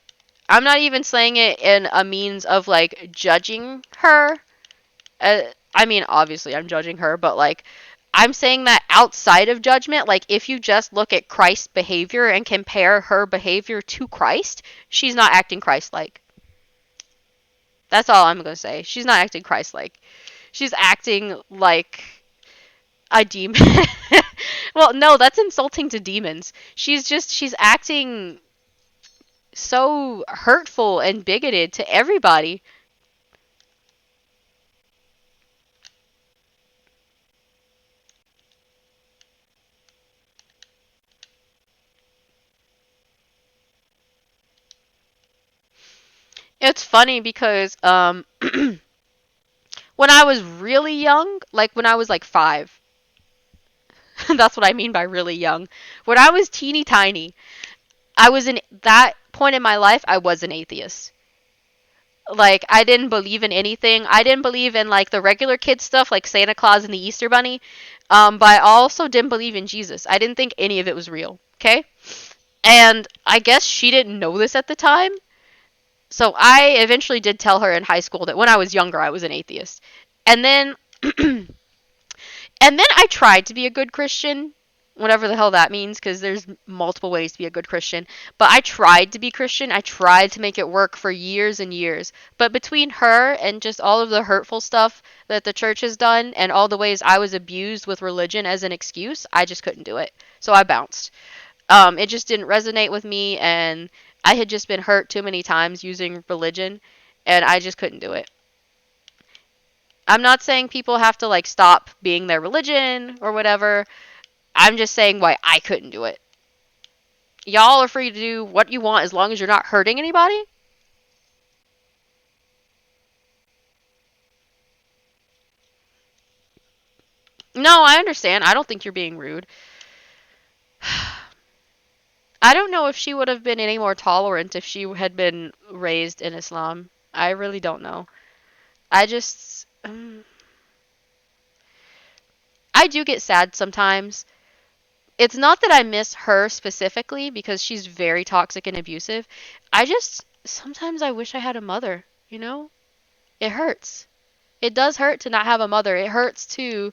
I'm not even saying it in a means of like judging her. Uh, I mean, obviously, I'm judging her, but like, I'm saying that outside of judgment, like, if you just look at Christ's behavior and compare her behavior to Christ, she's not acting Christ like. That's all I'm gonna say. She's not acting Christ like. She's acting like a demon. Well, no, that's insulting to demons. She's acting so hurtful and bigoted to everybody. It's funny because when I was really young, like when I was like 5, that's what I mean by really young. When I was teeny tiny, I was in that point in my life, I was an atheist. Like, I didn't believe in anything. I didn't believe in like the regular kid stuff like Santa Claus and the Easter bunny. But I also didn't believe in Jesus. I didn't think any of it was real. Okay? And I guess she didn't know this at the time. So I eventually did tell her in high school that when I was younger I was an atheist. And then and then I tried to be a good Christian, whatever the hell that means, because there's multiple ways to be a good Christian. But I tried to be Christian. I tried to make it work for years and years. But between her and just all of the hurtful stuff that the church has done and all the ways I was abused with religion as an excuse, I just couldn't do it. So I bounced. It just didn't resonate with me, and I had just been hurt too many times using religion, and I just couldn't do it. I'm not saying people have to like stop being their religion or whatever. I'm just saying why I couldn't do it. Y'all are free to do what you want as long as you're not hurting anybody. No, I understand. I don't think you're being rude. I don't know if she would have been any more tolerant if she had been raised in Islam. I really don't know. I just. I do get sad sometimes. It's not that I miss her specifically because she's very toxic and abusive. I just. Sometimes I wish I had a mother, you know? It hurts. It does hurt to not have a mother. It hurts to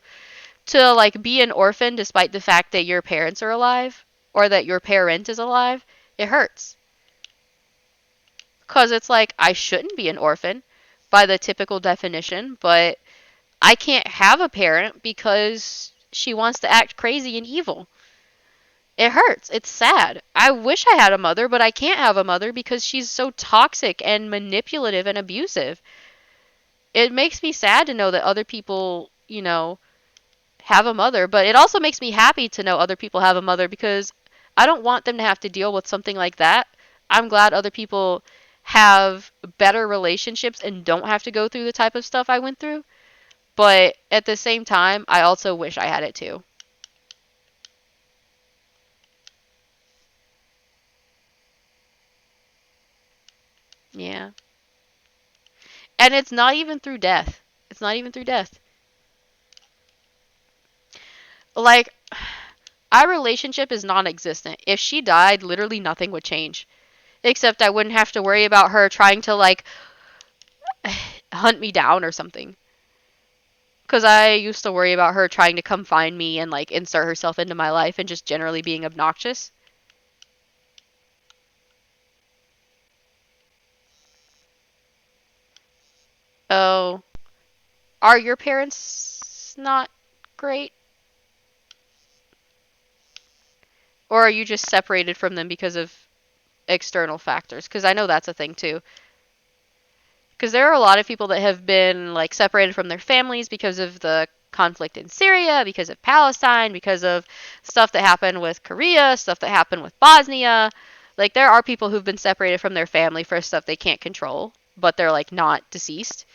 like be an orphan despite the fact that your parents are alive or that your parent is alive. It hurts. Cuz it's like I shouldn't be an orphan by the typical definition, but I can't have a parent because she wants to act crazy and evil. It hurts. It's sad. I wish I had a mother, but I can't have a mother because she's so toxic and manipulative and abusive. It makes me sad to know that other people, have a mother, but it also makes me happy to know other people have a mother because I don't want them to have to deal with something like that. I'm glad other people have better relationships and don't have to go through the type of stuff I went through. But at the same time, I also wish I had it too. Yeah. And it's not even through death. It's not even through death. Like, our relationship is non existent. If she died, literally nothing would change. Except I wouldn't have to worry about her trying to, like, hunt me down or something. Because I used to worry about her trying to come find me and, like, insert herself into my life and just generally being obnoxious. Oh, are your parents not great? Or are you just separated from them because of external factors? Because I know that's a thing too. Because there are a lot of people that have been like separated from their families because of the conflict in Syria, because of Palestine, because of stuff that happened with Korea, stuff that happened with Bosnia. Like there are people who've been separated from their family for stuff they can't control, but they're like not deceased.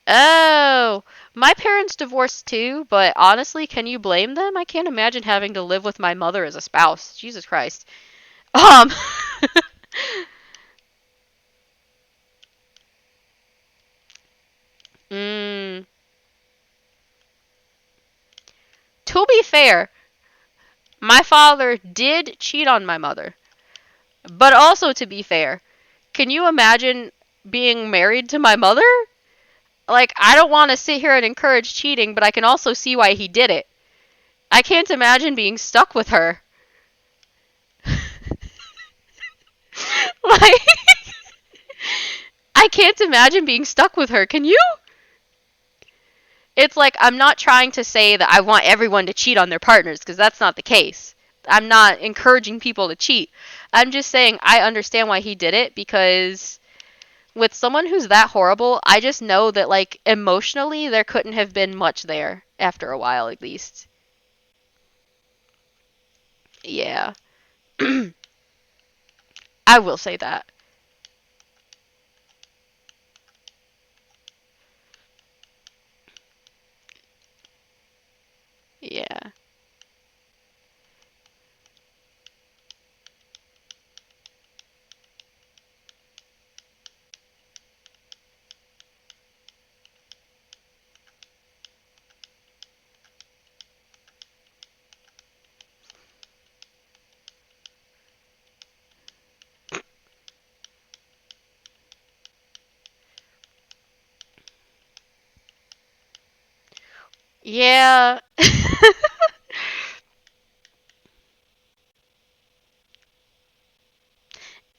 Oh, my parents divorced too, but honestly, can you blame them? I can't imagine having to live with my mother as a spouse. Jesus Christ. Um mm, to be fair, my father did cheat on my mother. But also to be fair, can you imagine being married to my mother? Like, I don't want to sit here and encourage cheating, but I can also see why he did it. I can't imagine being stuck with her. Like, I can't imagine being stuck with her. Can you? It's like, I'm not trying to say that I want everyone to cheat on their partners, because that's not the case. I'm not encouraging people to cheat. I'm just saying I understand why he did it, because with someone who's that horrible, I just know that, like, emotionally, there couldn't have been much there after a while, at least. Yeah. I will say that. Yeah. Yeah.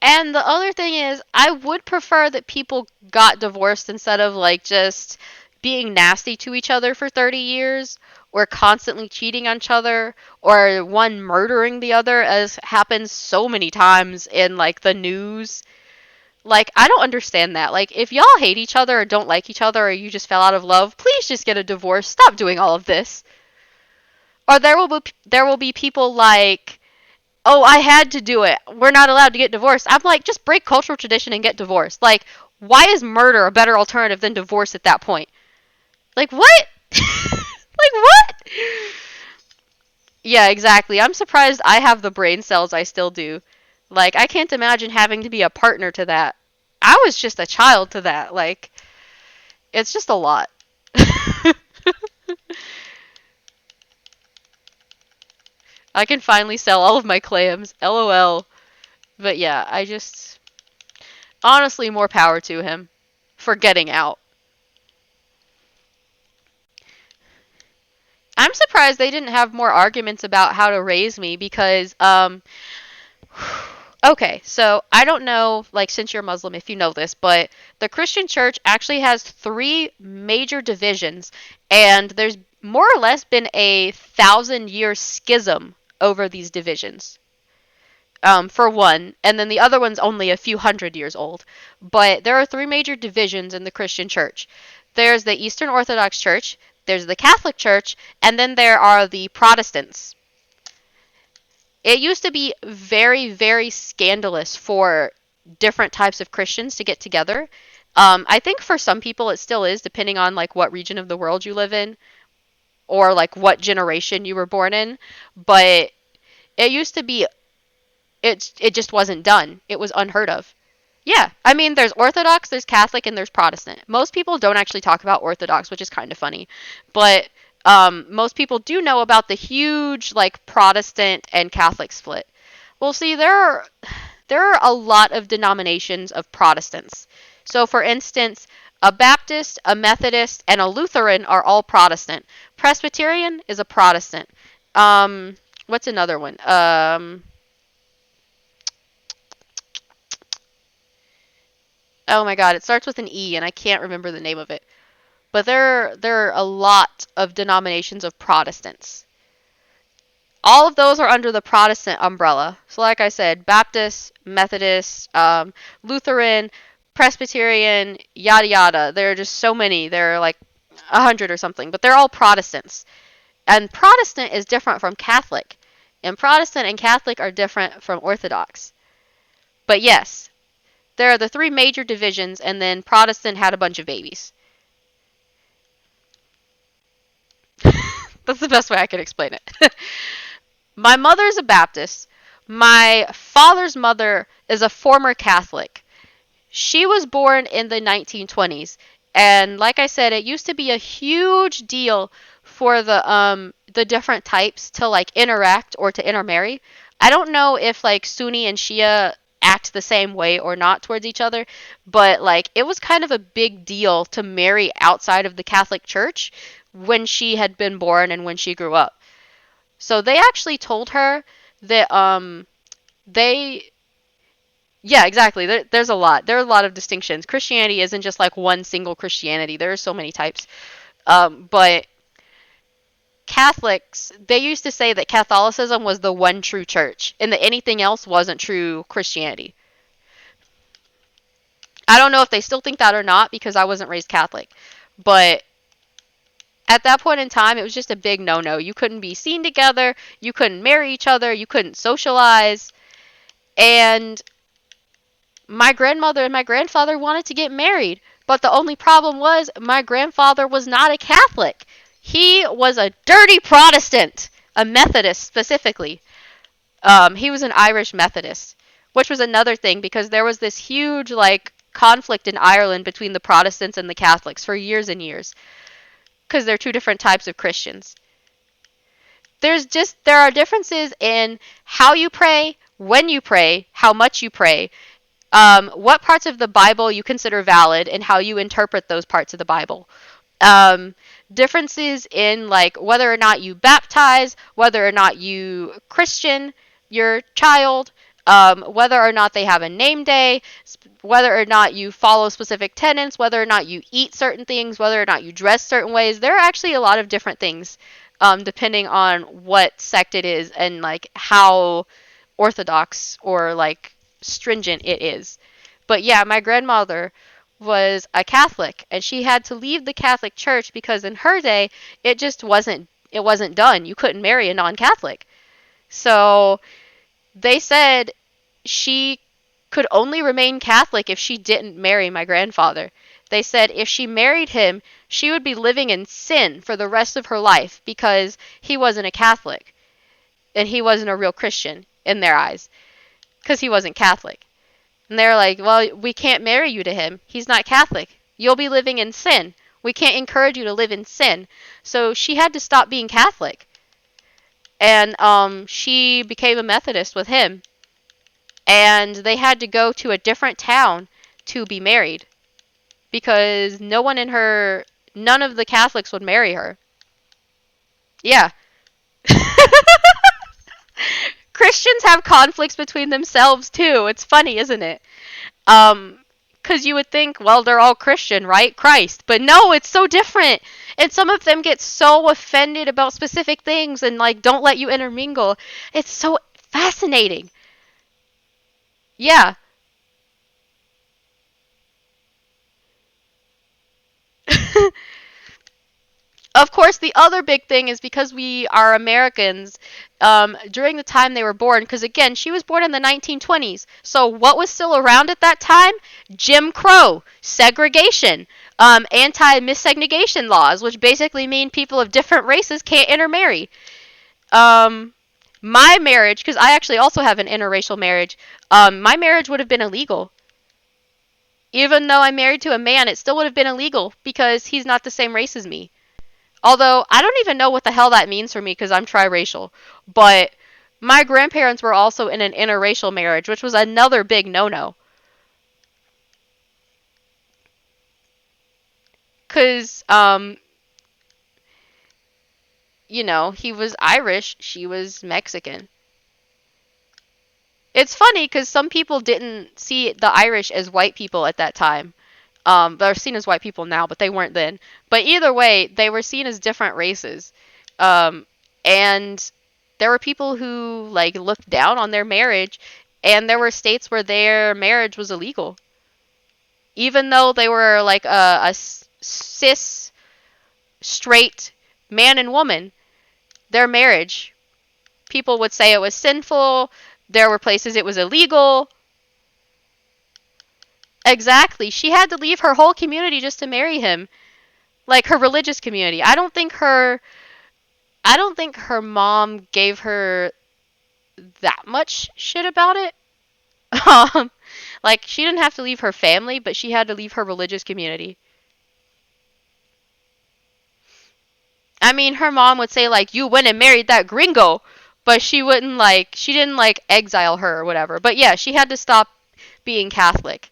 And the other thing is, I would prefer that people got divorced instead of, like, just being nasty to each other for 30 years, or constantly cheating on each other, or one murdering the other, as happens so many times in, like, the news. Like, I don't understand that. Like, if y'all hate each other or don't like each other, or you just fell out of love, please just get a divorce. Stop doing all of this. Or there will be people like, oh, I had to do it. We're not allowed to get divorced. I'm like, just break cultural tradition and get divorced. Like, why is murder a better alternative than divorce at that point? Like, what? Like, what? Yeah, exactly. I'm surprised I have the brain cells I still do. Like, I can't imagine having to be a partner to that. I was just a child to that. Like, it's just a lot. I can finally sell all of my clams. LOL. But yeah, I just. Honestly, more power to him for getting out. I'm surprised they didn't have more arguments about how to raise me, because okay, so I don't know, like, since you're Muslim, if you know this, but the Christian church actually has three major divisions, and there's more or less been a 1,000-year schism over these divisions. For one, and then the other one's only a few hundred years old. But there are three major divisions in the Christian church. There's the Eastern Orthodox Church, there's the Catholic Church, and then there are the Protestants. It used to be very, very scandalous for different types of Christians to get together. I think for some people it still is, depending on, like, what region of the world you live in, or, like, what generation you were born in. But it used to be, it just wasn't done. It was unheard of. Yeah, I mean, there's Orthodox, there's Catholic, and there's Protestant. Most people don't actually talk about Orthodox, which is kind of funny, but most people do know about the huge, like, Protestant and Catholic split. Well, see, there are a lot of denominations of Protestants. So, for instance, a Baptist, a Methodist, and a Lutheran are all Protestant. Presbyterian is a Protestant. What's another one? Oh my God, it starts with an E, and I can't remember the name of it. But there are a lot of denominations of Protestants. All of those are under the Protestant umbrella. So, like I said, Baptist, Methodist, Lutheran, Presbyterian, yada yada. There are just so many. There are like 100 or something, but they're all Protestants. And Protestant is different from Catholic, and Protestant and Catholic are different from Orthodox. But yes, there are the three major divisions, and then Protestant had a bunch of babies. That's the best way I can explain it. My mother's a Baptist. My father's mother is a former Catholic. She was born in the 1920s, and like I said, it used to be a huge deal for the different types to, like, interact or to intermarry. I don't know if, like, Sunni and Shia act the same way or not towards each other, but like it was kind of a big deal to marry outside of the Catholic Church when she had been born and when she grew up. So they actually told her that they yeah, exactly. There's a lot. There are a lot of distinctions. Christianity isn't just like one single Christianity. There are so many types. But Catholics, they used to say that Catholicism was the one true church and that anything else wasn't true Christianity. I don't know if they still think that or not because I wasn't raised Catholic. But at that point in time, it was just a big no no. You couldn't be seen together, you couldn't marry each other, you couldn't socialize. And my grandmother and my grandfather wanted to get married. But the only problem was my grandfather was not a Catholic. He was a dirty Protestant, a Methodist specifically. He was an Irish Methodist, which was another thing because there was this huge like conflict in Ireland between the Protestants and the Catholics for years and years because they're two different types of Christians. There are differences in how you pray, when you pray, how much you pray, what parts of the Bible you consider valid, and how you interpret those parts of the Bible. Um, Differences in like whether or not you baptize, whether or not you Christian your child, whether or not they have a name day, whether or not you follow specific tenets, whether or not you eat certain things, whether or not you dress certain ways. There are actually a lot of different things, depending on what sect it is and like how orthodox or like stringent it is. But yeah, my grandmother was a Catholic and she had to leave the Catholic Church because in her day it wasn't done. You couldn't marry a non-Catholic. So they said she could only remain Catholic if she didn't marry my grandfather. They said if she married him, she would be living in sin for the rest of her life because he wasn't a Catholic and he wasn't a real Christian in their eyes because he wasn't Catholic. And they're like, well, we can't marry you to him. He's not Catholic. You'll be living in sin. We can't encourage you to live in sin. So she had to stop being Catholic. And she became a Methodist with him. And they had to go to a different town to be married. Because none of the Catholics would marry her. Yeah. Christians have conflicts between themselves too. It's funny, isn't it? Because you would think, well, they're all Christian, right? Christ. But no, it's so different. And some of them get so offended about specific things and, like, don't let you intermingle. It's so fascinating. Yeah. Of course, the other big thing is because we are Americans, during the time they were born, because again, she was born in the 1920s. So what was still around at that time? Jim Crow, segregation, anti-miscegnation laws, which basically mean people of different races can't intermarry. Um, my marriage, because I actually also have an interracial marriage, my marriage would have been illegal. Even though I'm married to a man, it still would have been illegal because he's not the same race as me. Although I don't even know what the hell that means for me because I'm triracial. But my grandparents were also in an interracial marriage, which was another big no-no. Because, he was Irish, she was Mexican. It's funny because some people didn't see the Irish as white people at that time. They're seen as white people now, but they weren't then. But either way, they were seen as different races. And there were people who like looked down on their marriage, and there were states where their marriage was illegal, even though they were like a cis straight man and woman. Their marriage, people would say it was sinful. There were places it was illegal. Exactly. She had to leave her whole community just to marry him. Like her religious community. I don't think her mom gave her that much shit about it. Um like she didn't have to leave her family, but she had to leave her religious community. I mean, her mom would say like you went and married that gringo, but she didn't like exile her or whatever. But yeah, she had to stop. being Catholic,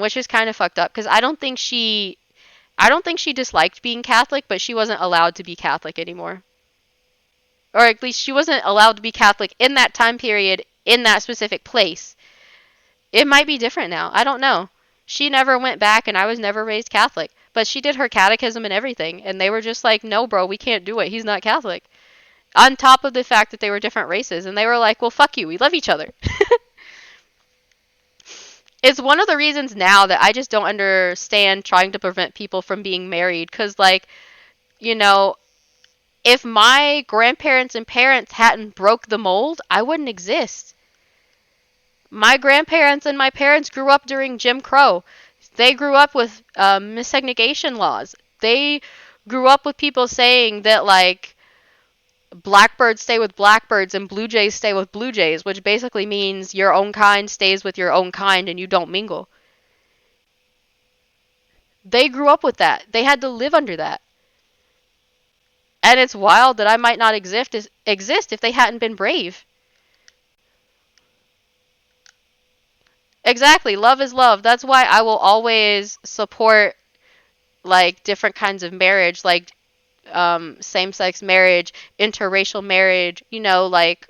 which is kind of fucked up because I don't think she disliked being Catholic, but she wasn't allowed to be Catholic anymore. Or at least she wasn't allowed to be Catholic in that time period in that specific place. It might be different now. I don't know. She never went back, and I was never raised Catholic. But she did her catechism and everything, and they were just like, no, bro, we can't do it. He's not Catholic. On top of the fact that they were different races, and they were like, well, fuck you. We love each other. It's one of the reasons now that I just don't understand trying to prevent people from being married. Because, like, you know, if my grandparents and parents hadn't broke the mold, I wouldn't exist. My grandparents and my parents grew up during Jim Crow. They grew up with missegregation laws. They grew up with people saying that, like, blackbirds stay with blackbirds and blue jays stay with blue jays, which basically means your own kind stays with your own kind and you don't mingle. They grew up with that. They had to live under that. And it's wild that I might not exist if they hadn't been brave. Exactly. Love is love. That's why I will always support like different kinds of marriage, like same-sex marriage, interracial marriage. You know, like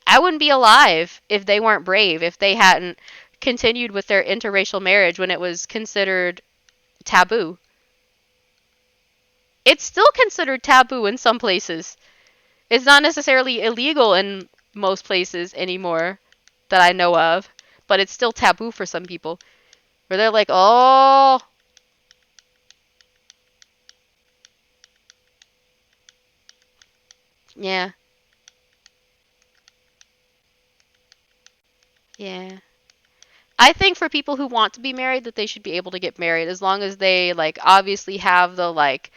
I wouldn't be alive if they weren't brave, if they hadn't continued with their interracial marriage when it was considered taboo. It's still considered taboo in some places. It's not necessarily illegal in most places anymore that I know of, but it's still taboo for some people. Where they're like, oh, yeah, yeah. I think for people who want to be married that they should be able to get married as long as they like obviously have the like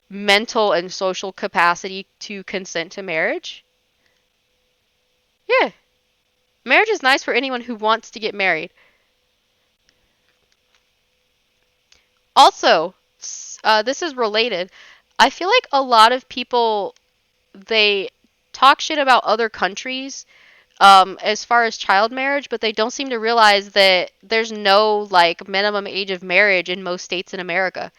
mental and social capacity to consent to marriage. Yeah. Marriage is nice for anyone who wants to get married. Also, this is related. I feel like a lot of people they talk shit about other countries as far as child marriage, but they don't seem to realize that there's no like minimum age of marriage in most states in America.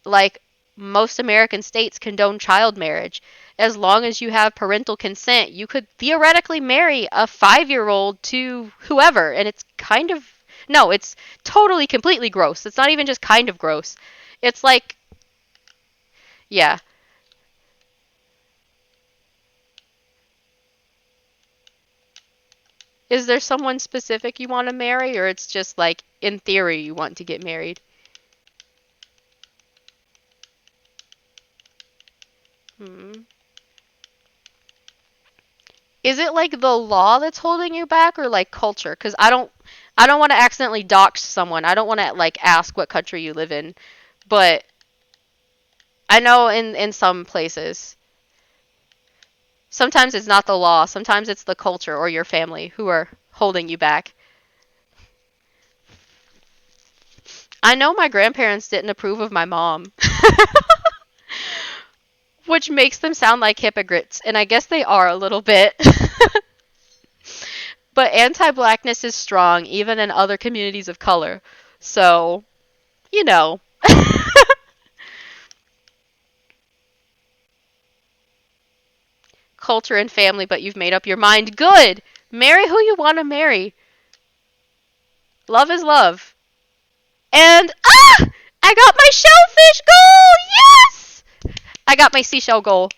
Like most American states condone child marriage. As long as you have parental consent, you could theoretically marry a 5-year-old to whoever, and it's kind of no, it's totally completely gross. It's not even just kind of gross. It's like yeah. Is there someone specific you want to marry, or it's just like in theory you want to get married? Hmm. Is it like the law that's holding you back or like culture? Because I don't want to accidentally dox someone. I don't want to like ask what country you live in. But I know in some places, sometimes it's not the law. Sometimes it's the culture or your family who are holding you back. I know my grandparents didn't approve of my mom. Which makes them sound like hypocrites, and I guess they are a little bit. But anti-blackness is strong even in other communities of color. So, you know. Culture and family, but you've made up your mind. Good! Marry who you want to marry. Love is love. And, I got my shellfish goal! Yes! I got my seashell goal.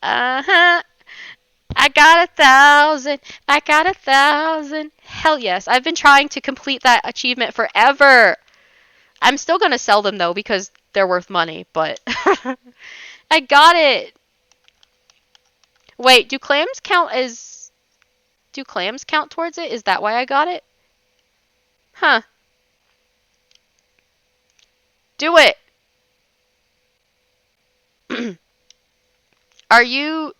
Uh-huh. I got 1,000. I got 1,000. Hell yes. I've been trying to complete that achievement forever. I'm still gonna sell them though because they're worth money, but I got it. Wait, do clams count towards it? Is that why I got it? Huh. Do it. Are you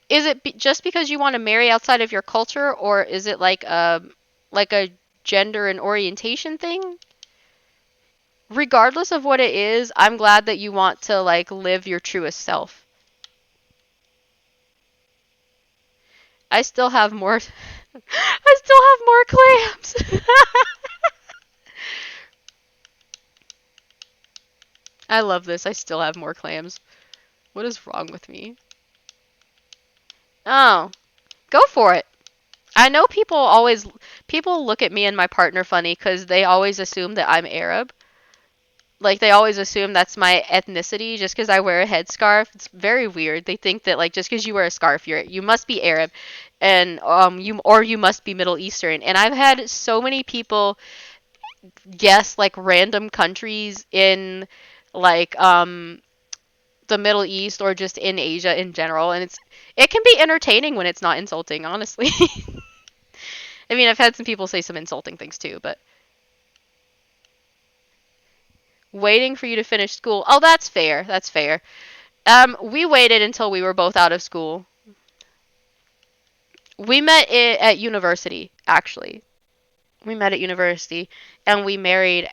is it just because you want to marry outside of your culture or is it like a gender and orientation thing? Regardless of what it is, I'm glad that you want to like live your truest self. I still have more. I still have more clams. I love this. I still have more clams. What is wrong with me? Oh, go for it. I know people look at me and my partner funny because they always assume that I'm Arab. Like they always assume that's my ethnicity just because I wear a headscarf. It's very weird. They think that like just because you wear a scarf, you must be Arab, and you must be Middle Eastern. And I've had so many people guess like random countries in like the Middle East or just in Asia in general, and it can be entertaining when it's not insulting, honestly. I mean, I've had some people say some insulting things too, but waiting for you to finish school. Oh, that's fair. That's fair. We waited until we were both out of school. We met at university, actually. We met at university, and we married.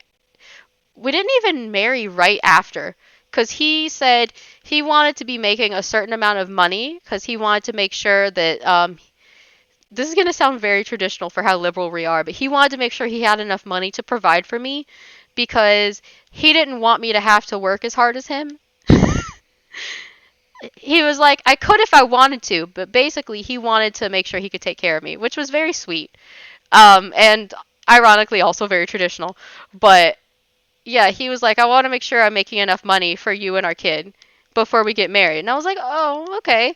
We didn't even marry right after, because he said he wanted to be making a certain amount of money, because he wanted to make sure that this is going to sound very traditional for how liberal we are, but he wanted to make sure he had enough money to provide for me because he didn't want me to have to work as hard as him. He was like, I could if I wanted to, but basically he wanted to make sure he could take care of me, which was very sweet. And ironically also very traditional. But yeah, he was like, I want to make sure I'm making enough money for you and our kid before we get married. And I was like, oh, okay.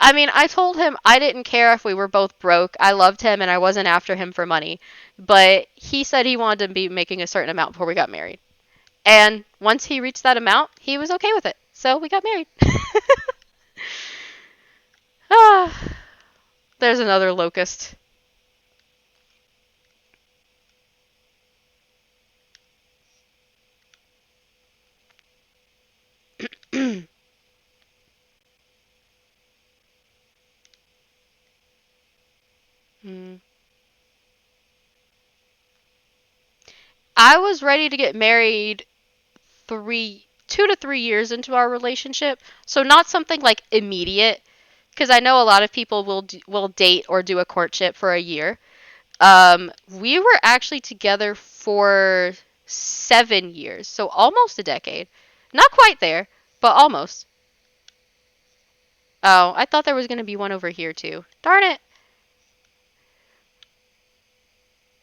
I mean, I told him I didn't care if we were both broke. I loved him and I wasn't after him for money. But he said he wanted to be making a certain amount before we got married. And once he reached that amount, he was okay with it. So we got married. Ah, there's another locust. Hmm. I was ready to get married 2 to 3 years into our relationship, so not something like immediate. Because I know a lot of people will date or do a courtship for a year. We were actually together for 7 years, so almost a decade. Not quite there, but almost. Oh, I thought there was going to be one over here too. Darn it.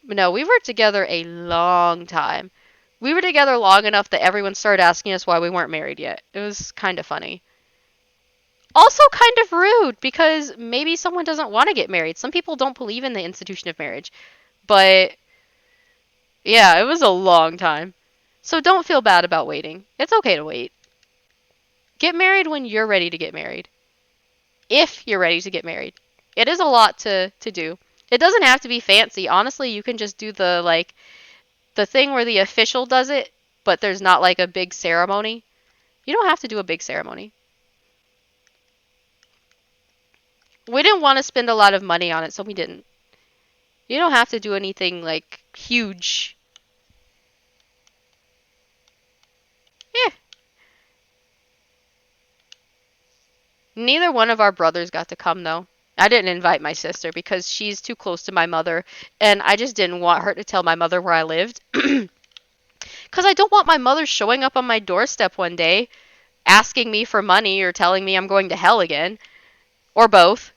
No, we were together a long time. We were together long enough that everyone started asking us why we weren't married yet. It was kind of funny. Also, kind of rude because maybe someone doesn't want to get married. Some people don't believe in the institution of marriage. But yeah, it was a long time. So don't feel bad about waiting. It's okay to wait. Get married when you're ready to get married. If you're ready to get married. It is a lot to do. It doesn't have to be fancy. Honestly, you can just do the thing where the official does it, but there's not like a big ceremony. You don't have to do a big ceremony. We didn't want to spend a lot of money on it, so we didn't. You don't have to do anything like huge. Eh. Neither one of our brothers got to come though. I didn't invite my sister because she's too close to my mother, and I just didn't want her to tell my mother where I lived. Because I don't want my mother showing up on my doorstep one day asking me for money or telling me I'm going to hell again. Or both.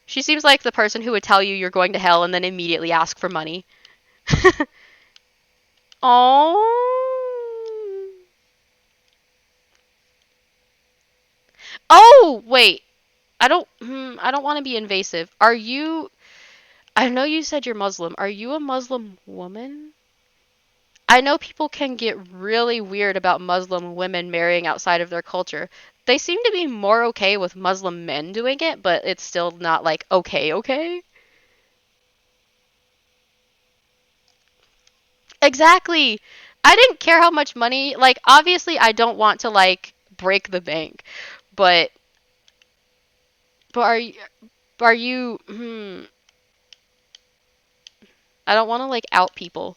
She seems like the person who would tell you you're going to hell and then immediately ask for money. Oh. Oh, wait. I don't want to be invasive. Are you I know you said you're Muslim. Are you a Muslim woman? I know people can get really weird about Muslim women marrying outside of their culture. They seem to be more okay with Muslim men doing it, but it's still not like okay, okay? Exactly. I didn't care how much money, like obviously I don't want to like break the bank, but but are you I don't want to like out people.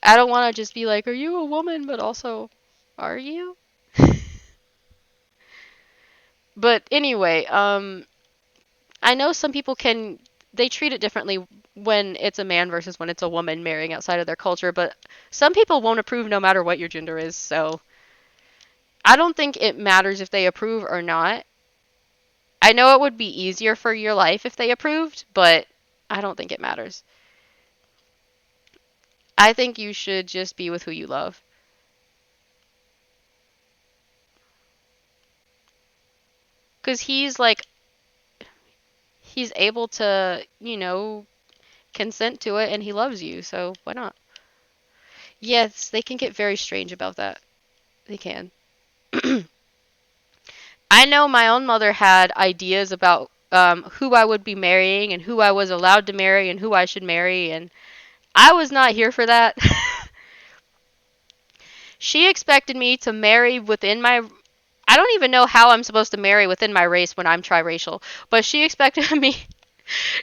I don't want to just be like, "Are you a woman?" but also, are you? But anyway, I know some people they treat it differently when it's a man versus when it's a woman marrying outside of their culture, but some people won't approve no matter what your gender is, so I don't think it matters if they approve or not. I know it would be easier for your life if they approved, but I don't think it matters. I think you should just be with who you love. Because he's able to, consent to it and he loves you, so why not? Yes, they can get very strange about that. They can. I know my own mother had ideas about who I would be marrying and who I was allowed to marry and who I should marry, and I was not here for that. She expected me to marry within my. I don't even know how I'm supposed to marry within my race when I'm triracial, but she expected me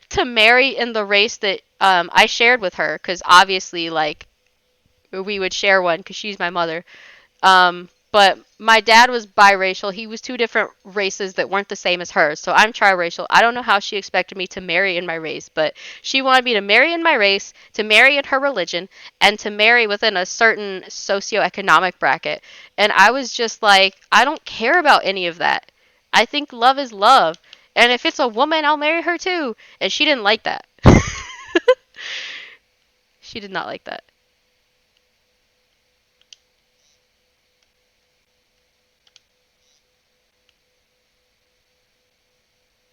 to marry in the race that I shared with her, because obviously, like, we would share one because she's my mother. But my dad was biracial. He was two different races that weren't the same as hers. So I'm triracial. I don't know how she expected me to marry in my race, but she wanted me to marry in my race, to marry in her religion, and to marry within a certain socioeconomic bracket. And I was just like, I don't care about any of that. I think love is love. And if it's a woman, I'll marry her too. And she didn't like that. She did not like that.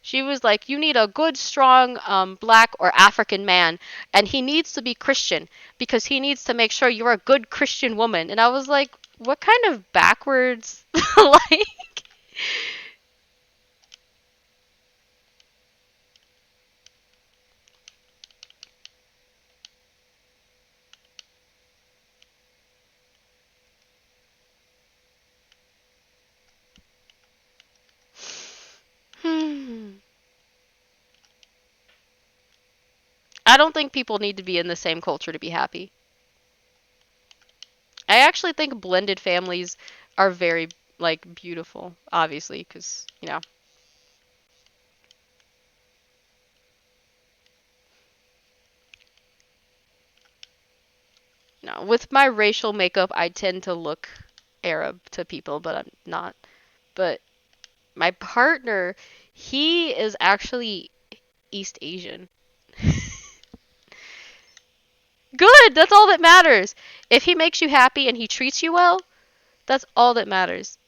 She was like, you need a good, strong black or African man, and he needs to be Christian because he needs to make sure you're a good Christian woman. And I was like, what kind of backwards, like, hmm. I don't think people need to be in the same culture to be happy. I actually think blended families are very, like, beautiful, obviously, because, with my racial makeup, I tend to look Arab to people, but I'm not. But my partner, he is actually East Asian. Good, that's all that matters. If he makes you happy and he treats you well, that's all that matters.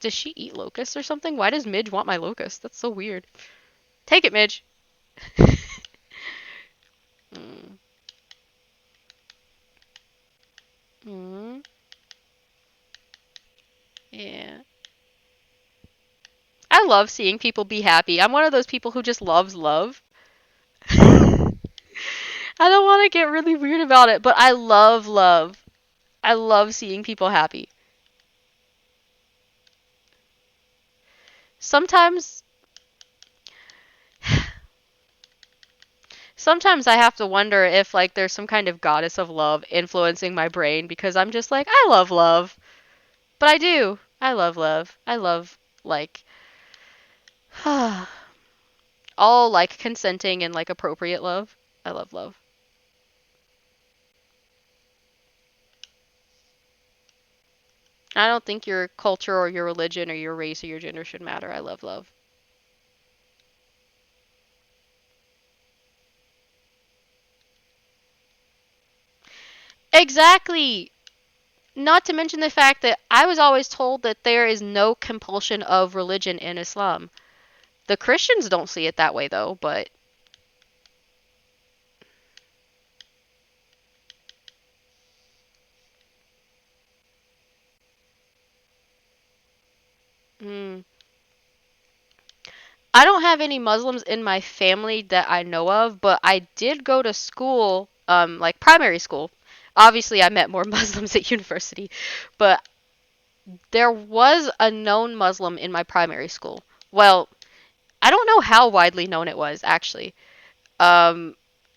Does she eat locusts or something? Why does Midge want my locust? That's so weird. Take it, Midge. mm. Mm. Yeah. I love seeing people be happy. I'm one of those people who just loves love. I don't want to get really weird about it, but I love love. I love seeing people happy. Sometimes sometimes I have to wonder if like there's some kind of goddess of love influencing my brain because I'm just like I love love. But I do. I love love. I love like all like consenting and like appropriate love. I love love. I don't think your culture or your religion or your race or your gender should matter. I love love. Exactly. Not to mention the fact that I was always told that there is no compulsion of religion in Islam. The Christians don't see it that way though, but mm, I don't have any Muslims in my family that I know of, but I did go to school, like primary school. Obviously, I met more Muslims at university, but there was a known Muslim in my primary school. Well, I don't know how widely known it was, actually. Um,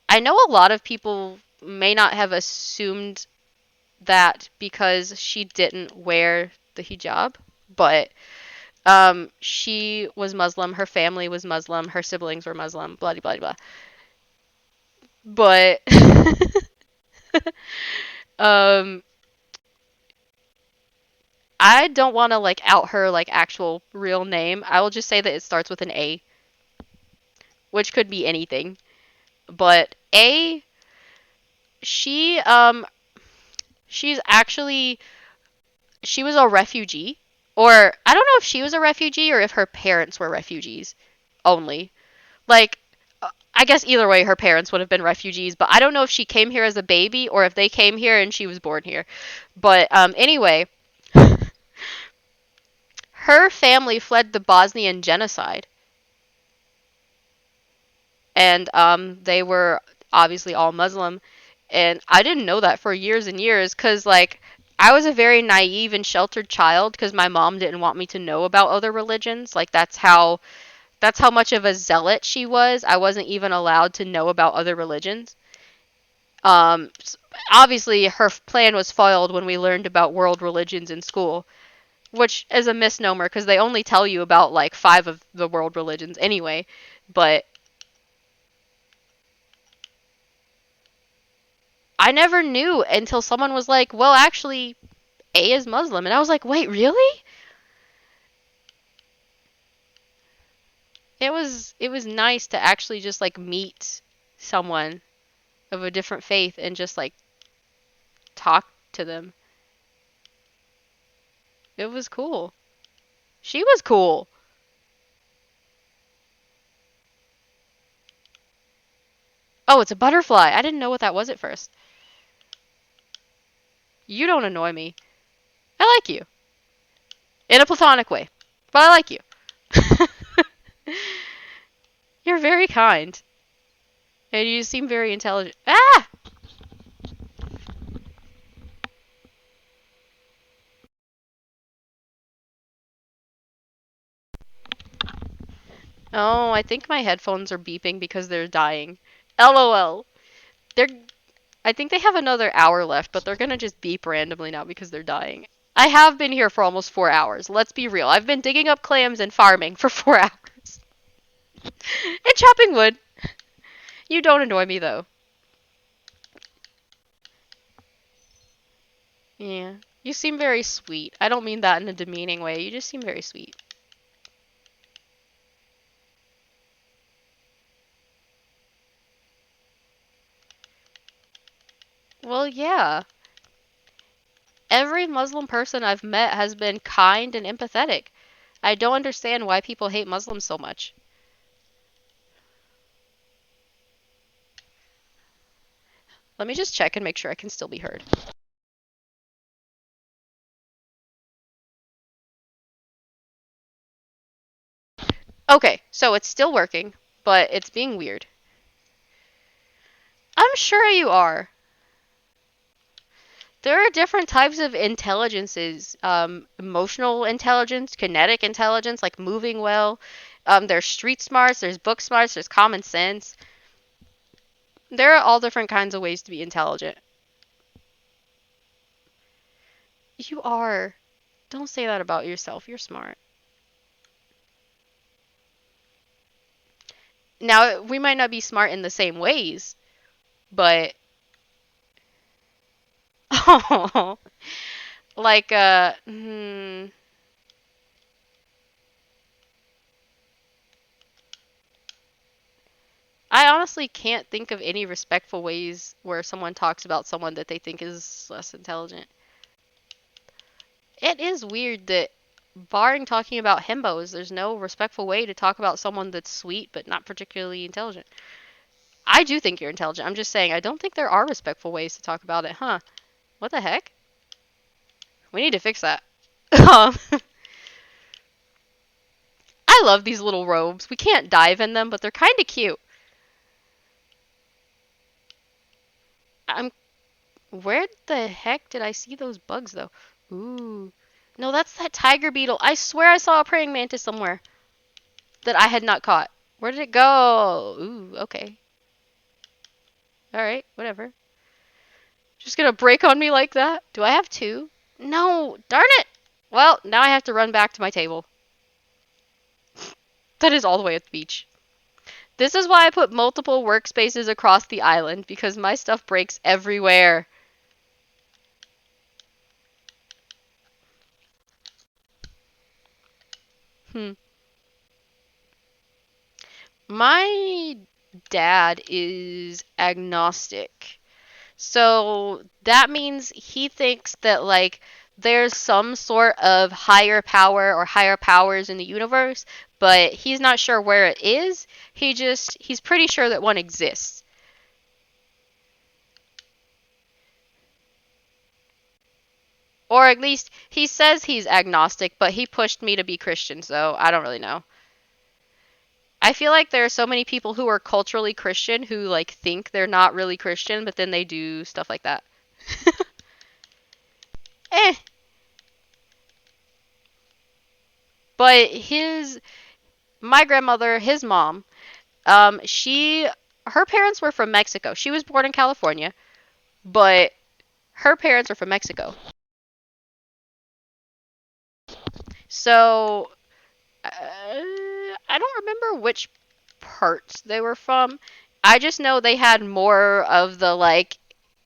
I know a lot of people. may not have assumed that because she didn't wear the hijab, but she was Muslim, her family was Muslim, her siblings were Muslim, blah blah blah. But um I don't want to like out her like actual real name. I will just say that it starts with an A, which could be anything. But A, she she's actually she was a refugee, or I don't know if she was a refugie or if her parents were refugees only. Like, I guess either way, her parents would have been refugees, but I don't know if she came here as a baby or if they came here and she was born here. But anyway, her family fled the Bosnian genocide, and they were obviously all Muslim. And I didn't know that for years and years because, like, I was a very naive and sheltered child because my mom didn't want me to know about other religions. Like, that's how much of a zealot she was. I wasn't even allowed to know about other religions. Um, Obviously, her plan was foiled when we learned about world religions in school, which is a misnomer because they only tell you about like five of the world religions anyway. But I never knew until someone was like, "Well, actually, A is Muslim," and I was like, "Wait, really?" It was nice to actually just like meet someone of a different faith and just like talk to them. It was cool. She was cool. Oh, it's a butterfly. I didn't know what that was at first. You don't annoy me. I like you. In a platonic way. But I like you. You're very kind. And you seem very intelligent. Ah! Oh, I think my headphones are beeping because they're dying. LOL. They're I think they have another hour left, but they're gonna just beep randomly now because they're dying. I have been here for almost 4 hours. Let's be real. I've been digging up clams and farming for 4 hours. And chopping wood. You don't annoy me though. Yeah. You seem very sweet. I don't mean that in a demeaning way. You just seem very sweet. Well, yeah. Every Muslim person I've met has been kind and empathetic. I don't understand why people hate Muslims so much. Let me just check and make sure I can still be heard. Okay, so it's still working, but it's being weird. I'm sure you are. There are different types of intelligences, emotional intelligence, kinetic intelligence, like moving well. There's street smarts, there's book smarts, there's common sense. There are all different kinds of ways to be intelligent. You are. Don't say that about yourself. You're smart. Now, we might not be smart in the same ways, but oh, like I honestly can't think of any respectful ways where someone talks about someone that they think is less intelligent. It is weird that, barring talking about himbos, there's no respectful way to talk about someone that's sweet but not particularly intelligent. I do think you're intelligent. I'm just saying I don't think there are respectful ways to talk about it, huh? What the heck? We need to fix that. Um, I love these little robes. We can't dive in them, but they're kind of cute. I'm. Where the heck did I see those bugs though? Ooh. No, that's that tiger beetle. I swear I saw a praying mantis somewhere that I had not caught. Where did it go? Ooh, okay. All right, whatever. Just gonna break on me like that? Do I have two? No, darn it! Well, now I have to run back to my table. That is all the way at the beach. This is why I put multiple workspaces across the island, because my stuff breaks everywhere. Hmm. My dad is agnostic. So that means he thinks that like there's some sort of higher power or higher powers in the universe, but he's not sure where it is. He's pretty sure that one exists. Or at least he says he's agnostic, but he pushed me to be Christian, so I don't really know. I feel like there are so many people who are culturally Christian who like think they're not really Christian, but then they do stuff like that. eh. But my grandmother, his mom, she her parents were from Mexico. She was born in California, but her parents are from Mexico. So I don't remember which parts they were from. I just know they had more of the like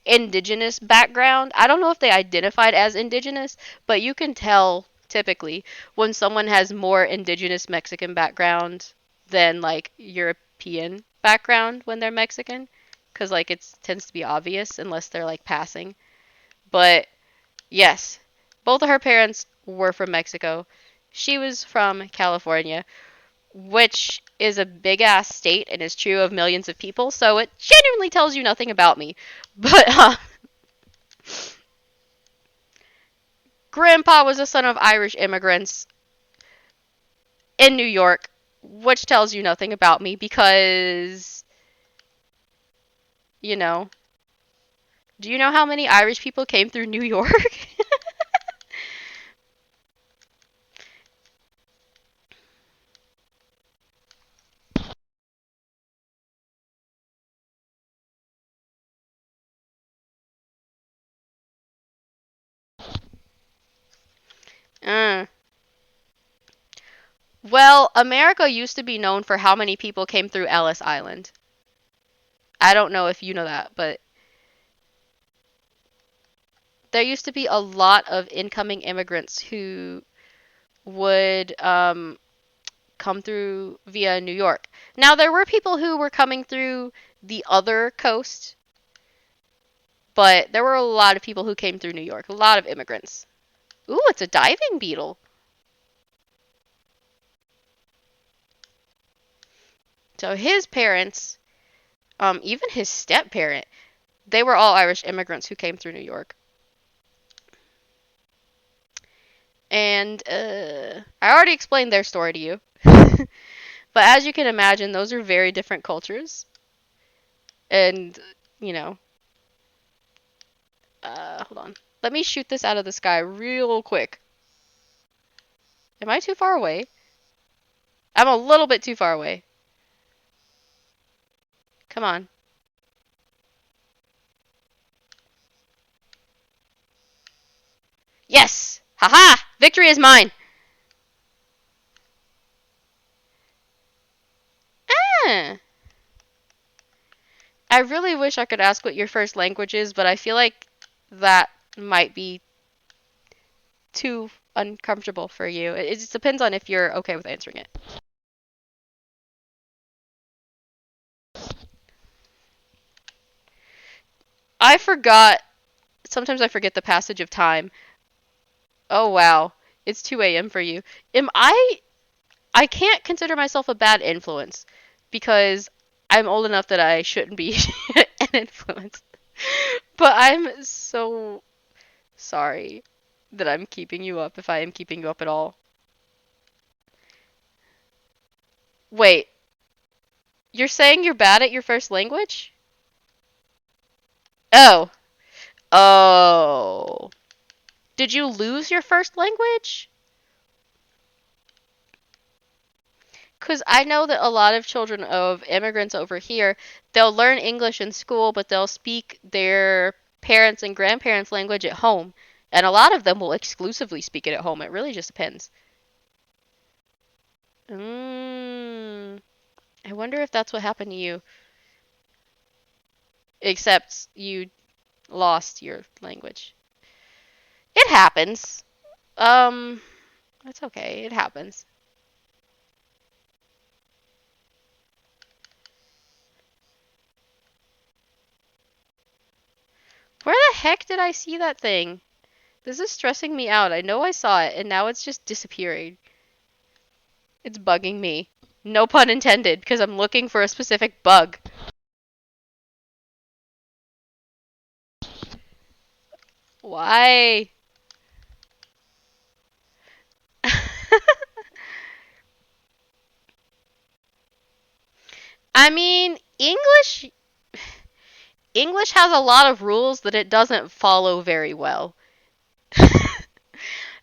indigenous background. I don't know if they identified as indigenous, but you can tell typically when someone has more indigenous Mexican background than like European background when they're Mexican, because like it tends to be obvious unless they're like passing. But yes, both of her parents were from Mexico. She was from California, which is a big ass state and is true of millions of people, so it genuinely tells you nothing about me. But Grandpa was a son of Irish immigrants in New York, which tells you nothing about me because, you know, do you know how many Irish people came through New York? uh. Well, America used to be known for how many people came through Ellis Island. I don't know if you know that, but there used to be a lot of incoming immigrants who would come through via New York. Now, there were people who were coming through the other coast, but there were a lot of people who came through New York, a lot of immigrants. Ooh, it's a diving beetle. So his parents, even his step parent, they were all Irish immigrants who came through New York. And I already explained their story to you. But as you can imagine, those are very different cultures. And, you know, hold on. Let me shoot this out of the sky real quick. Am I too far away? I'm a little bit too far away. Come on. Yes! Haha! Victory is mine! Ah! I really wish I could ask what your first language is, but I feel like that might be too uncomfortable for you. It just depends on if you're okay with answering it. I forgot. Sometimes I forget the passage of time. Oh wow. It's 2 a.m. for you. Am I can't consider myself a bad influence because I'm old enough that I shouldn't be an influence. But I'm so sorry that I'm keeping you up if I am keeping you up at all. Wait, you're saying you're bad at your first language? Oh. Oh. Did you lose your first language? Because I know that a lot of children of immigrants over here, they'll learn English in school, but they'll speak their parents' and grandparents' language at home, and a lot of them will exclusively speak it at home. It really just depends. Mm, I wonder if that's what happened to you, except you lost your language. It happens. Um, it's okay. It happens. Where the heck did I see that thing? This is stressing me out. I know I saw it, and now it's just disappearing. It's bugging me. No pun intended, because I'm looking for a specific bug. Why? I mean, English has a lot of rules that it doesn't follow very well.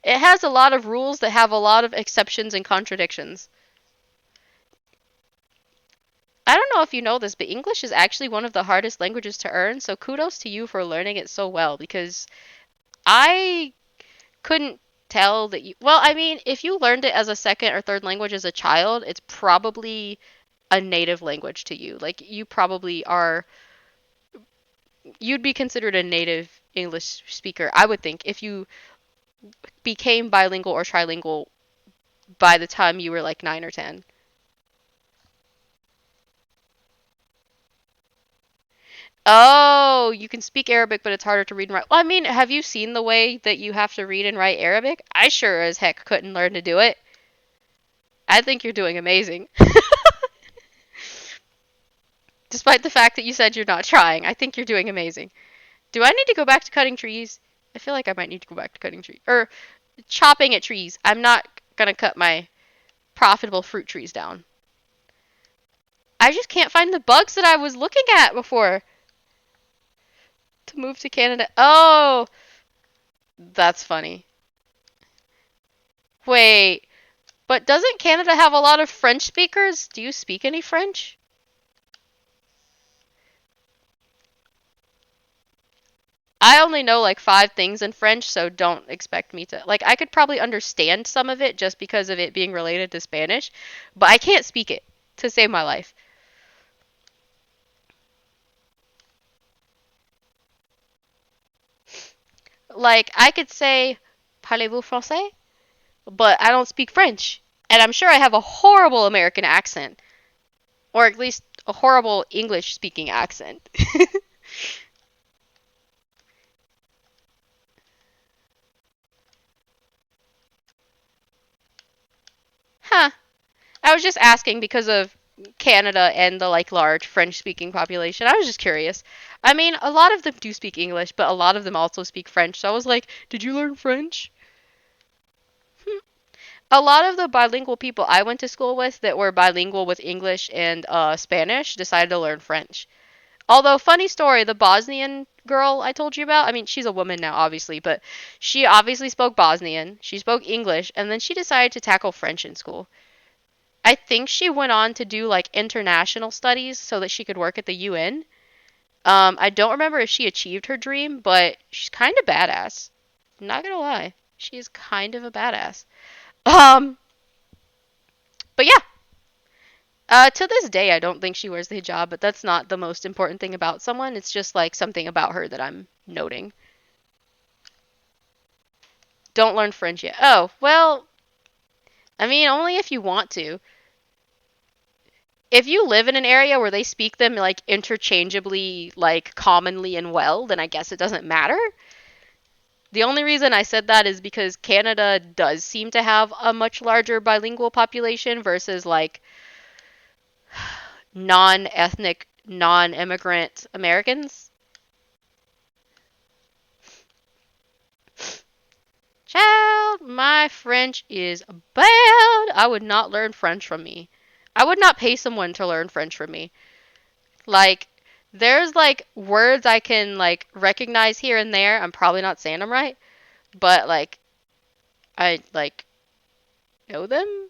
It has a lot of rules that have a lot of exceptions and contradictions. I don't know if you know this, but English is actually one of the hardest languages to earn, so kudos to you for learning it so well because I couldn't tell that you. Well, I mean, if you learned it as a second or third language as a child, it's probably a native language to you. Like, you probably are. You'd be considered a native English speaker, I would think, if you became bilingual or trilingual by the time you were like 9 or 10. Oh, you can speak Arabic, but it's harder to read and write. Well, I mean, have you seen the way that you have to read and write Arabic? I sure as heck couldn't learn to do it. I think you're doing amazing. Despite the fact that you said you're not trying, I think you're doing amazing. Do I need to go back to cutting trees? I feel like I might need to go back to cutting trees. Or chopping at trees. I'm not gonna cut my profitable fruit trees down. I just can't find the bugs that I was looking at before to move to Canada. Oh, that's funny. Wait, but doesn't Canada have a lot of French speakers? Do you speak any French? I only know like 5 things in French, so don't expect me to. Like, I could probably understand some of it just because of it being related to Spanish, but I can't speak it to save my life. Like, I could say, Parlez-vous français? But I don't speak French. And I'm sure I have a horrible American accent, or at least a horrible English speaking accent. Huh. I was just asking because of Canada and the like large French speaking population. I was just curious. I mean, a lot of them do speak English, but a lot of them also speak French. So I was like, did you learn French? Hmm. A lot of the bilingual people I went to school with that were bilingual with English and Spanish decided to learn French. Although, funny story, the Bosnian girl I told you about, I mean, she's a woman now, obviously, but she obviously spoke Bosnian, she spoke English, and then she decided to tackle French in school. I think she went on to do like international studies so that she could work at the UN. I don't remember if she achieved her dream, but she's kind of badass. Not gonna lie, she is kind of a badass. Um, but yeah, to this day, I don't think she wears the hijab, but that's not the most important thing about someone. It's just like something about her that I'm noting. Don't learn French yet. Oh, well, I mean, only if you want to. If you live in an area where they speak them like interchangeably, like commonly and well, then I guess it doesn't matter. The only reason I said that is because Canada does seem to have a much larger bilingual population versus like non ethnic, non immigrant Americans. Child, my French is bad. I would not learn French from me. I would not pay someone to learn French from me. Like, there's like words I can like recognize here and there. I'm probably not saying them right, but like I like know them.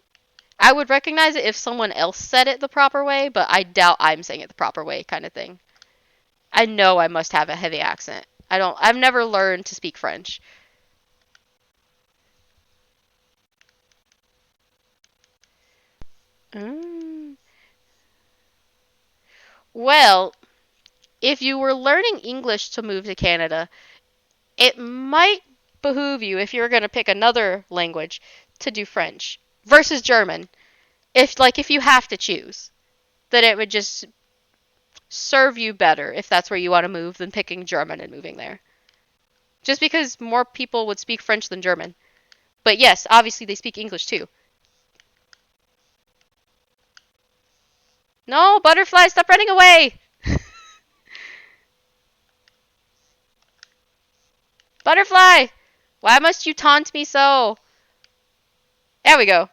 I would recognize it if someone else said it the proper way, but I doubt I'm saying it the proper way, kind of thing. I know I must have a heavy accent. I've never learned to speak French. Mm. Well, if you were learning English to move to Canada, it might behoove you if you're going to pick another language to do French versus German. If you have to choose, then it would just serve you better if that's where you want to move than picking German and moving there. Just because more people would speak French than German. But yes, obviously they speak English too. No, butterfly, stop running away! Butterfly! Why must you taunt me so? There we go.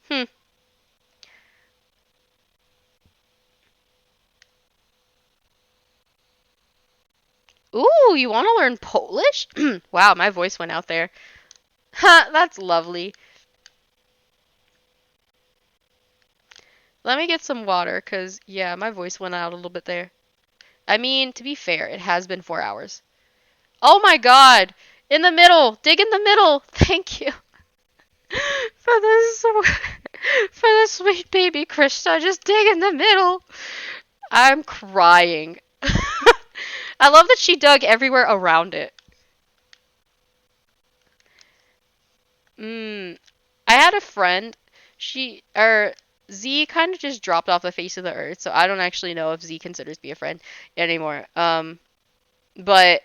Hmm. Ooh, you want to learn Polish? Wow, my voice went out there. Ha, that's lovely. Let me get some water, because, yeah, my voice went out a little bit there. I mean, to be fair, it has been 4 hours. Oh my god! In the middle! Dig in the middle! Thank you. For this, for the sweet baby Krista, just dig in the middle. I'm crying. I love that she dug everywhere around it. Mm, I had a friend. Z kind of just dropped off the face of the earth, so I don't actually know if Z considers me a friend anymore. But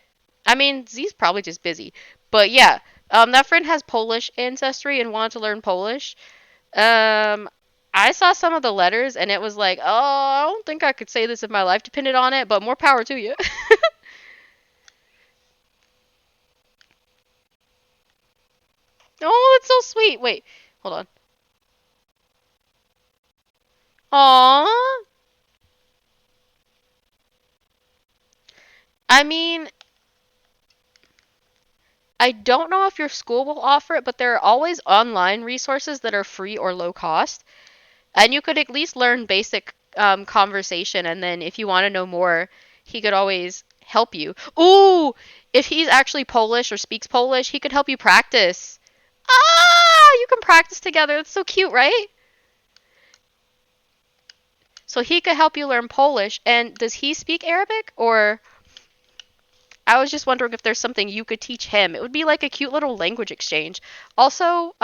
I mean, Z's probably just busy. But yeah, that friend has Polish ancestry and wanted to learn Polish. Um, I saw some of the letters and it was like, oh, I don't think I could say this if my life depended on it, but more power to you. Oh, that's so sweet. Wait, hold on. Aww. I mean, I don't know if your school will offer it, but there are always online resources that are free or low cost. And you could at least learn basic conversation, and then if you want to know more, he could always help you. Ooh, if he's actually Polish or speaks Polish, he could help you practice. Ah, you can practice together. That's so cute, right? So he could help you learn Polish. And does he speak Arabic? Or I was just wondering if there's something you could teach him. It would be like a cute little language exchange. Also,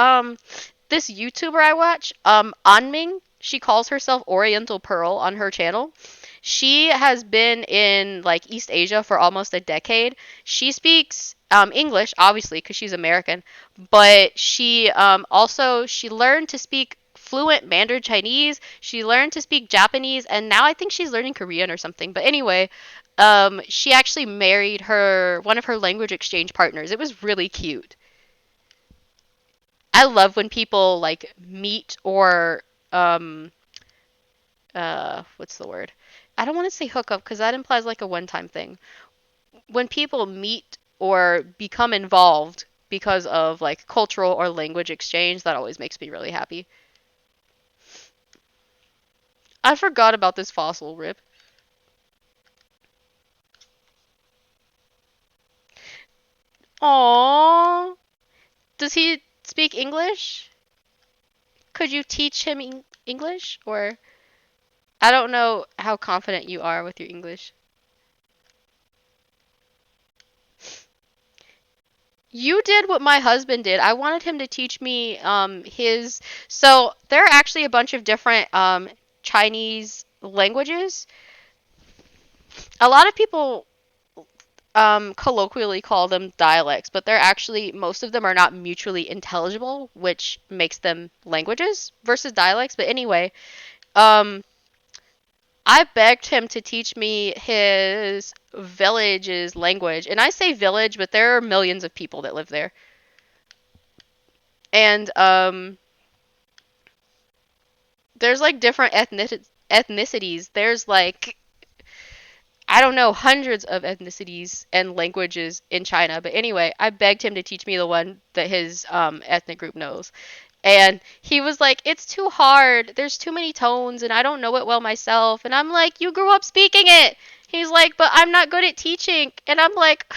this YouTuber I watch, Anming, she calls herself Oriental Pearl on her channel. She has been in like East Asia for almost a decade. She speaks English, obviously, because she's American, but she learned to speak fluent Mandarin Chinese. She learned to speak Japanese, and now I think she's learning Korean or something. But anyway, she actually married her one of her language exchange partners. It was really cute. I love when people like meet or um what's the word? I don't want to say hook up because that implies like a one-time thing. When people meet or become involved because of like cultural or language exchange, that always makes me really happy. I forgot about this fossil rip. Aww. Does he speak English? Could you teach him English? Or I don't know how confident you are with your English. You did what my husband did. I wanted him to teach me his. So there are actually a bunch of different Chinese languages. A lot of people colloquially call them dialects, but they're actually most of them are not mutually intelligible, which makes them languages versus dialects. But anyway, um, I begged him to teach me his village's language, and I say village, but there are millions of people that live there, and there's like different ethnicities. There's like I don't know hundreds of ethnicities and languages in China. But anyway, I begged him to teach me the one that his ethnic group knows, And he was like, it's too hard. There's too many tones and I don't know it well myself. And I'm like, you grew up speaking it. He's like, but I'm not good at teaching. And I'm like,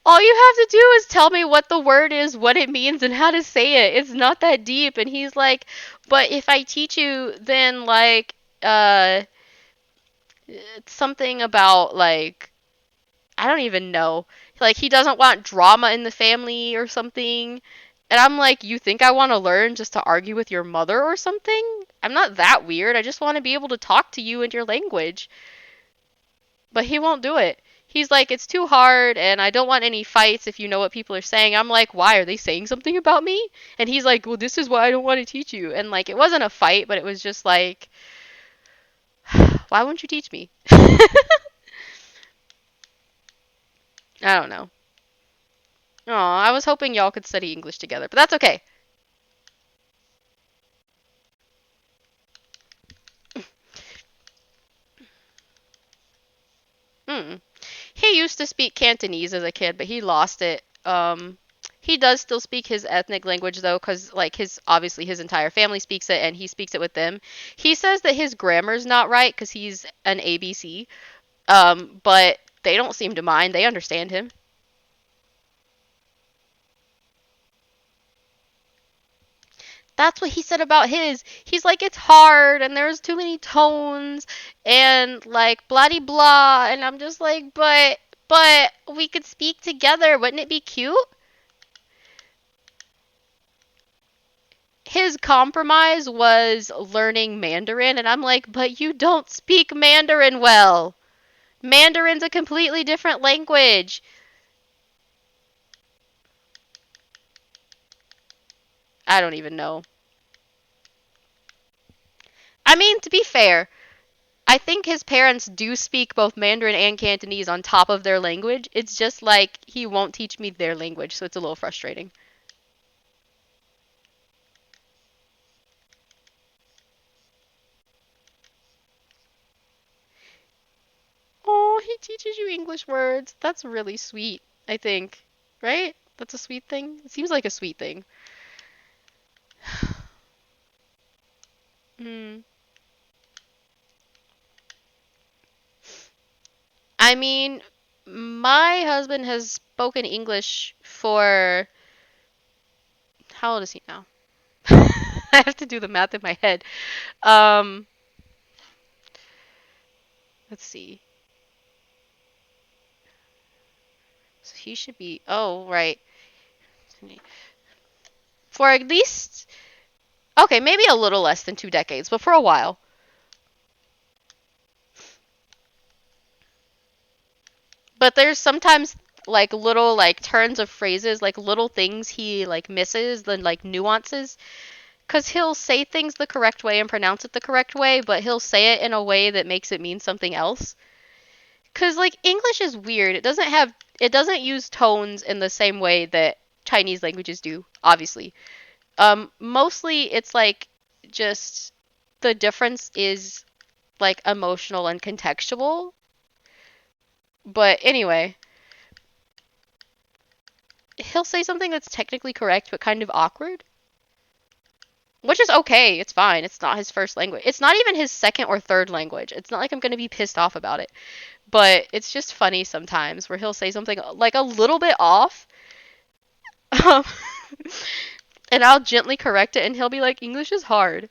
all you have to do is tell me what the word is, what it means, and how to say it. It's not that deep. And he's like, but if I teach you, then like, it's something about like, I don't even know. Like, he doesn't want drama in the family or something. And I'm like, you think I want to learn just to argue with your mother or something? I'm not that weird. I just want to be able to talk to you in your language. But he won't do it. He's like, it's too hard and I don't want any fights if you know what people are saying. I'm like, why? Are they saying something about me? And he's like, well, this is why I don't want to teach you. And like, it wasn't a fight, but it was just like, why won't you teach me? I don't know. Oh, I was hoping y'all could study English together, but that's okay. Hmm. He used to speak Cantonese as a kid, but he lost it. He does still speak his ethnic language though, because like his obviously his entire family speaks it, and he speaks it with them. He says that his grammar's not right because he's an ABC. But they don't seem to mind. They understand him. That's what he said about his. He's like, it's hard and there's too many tones and like blah de blah. And I'm just like, but we could speak together. Wouldn't it be cute? His compromise was learning Mandarin, and I'm like, but you don't speak Mandarin well. Mandarin's a completely different language. I don't even know. I mean, to be fair, I think his parents do speak both Mandarin and Cantonese on top of their language. It's just like he won't teach me their language, so it's a little frustrating. Oh, he teaches you English words. That's really sweet, I think. Right? That's a sweet thing? It seems like a sweet thing. Hmm. I mean, my husband has spoken English for. How old is he now? I have to do the math in my head. Um, let's see. So he should be. Oh, right. For at least. Okay, maybe a little less than 2 decades, but for a while. But there's sometimes like little like turns of phrases, like little things he like misses, then like nuances. Cause he'll say things the correct way and pronounce it the correct way, but he'll say it in a way that makes it mean something else. Cause like English is weird. It doesn't use tones in the same way that Chinese languages do, obviously. Mostly it's like just the difference is like emotional and contextual. But anyway, he'll say something that's technically correct but kind of awkward, which is okay. It's fine. It's not his first language. It's not even his second or third language. It's not like I'm going to be pissed off about it. But it's just funny sometimes where he'll say something like a little bit off. Um, and I'll gently correct it and he'll be like, English is hard.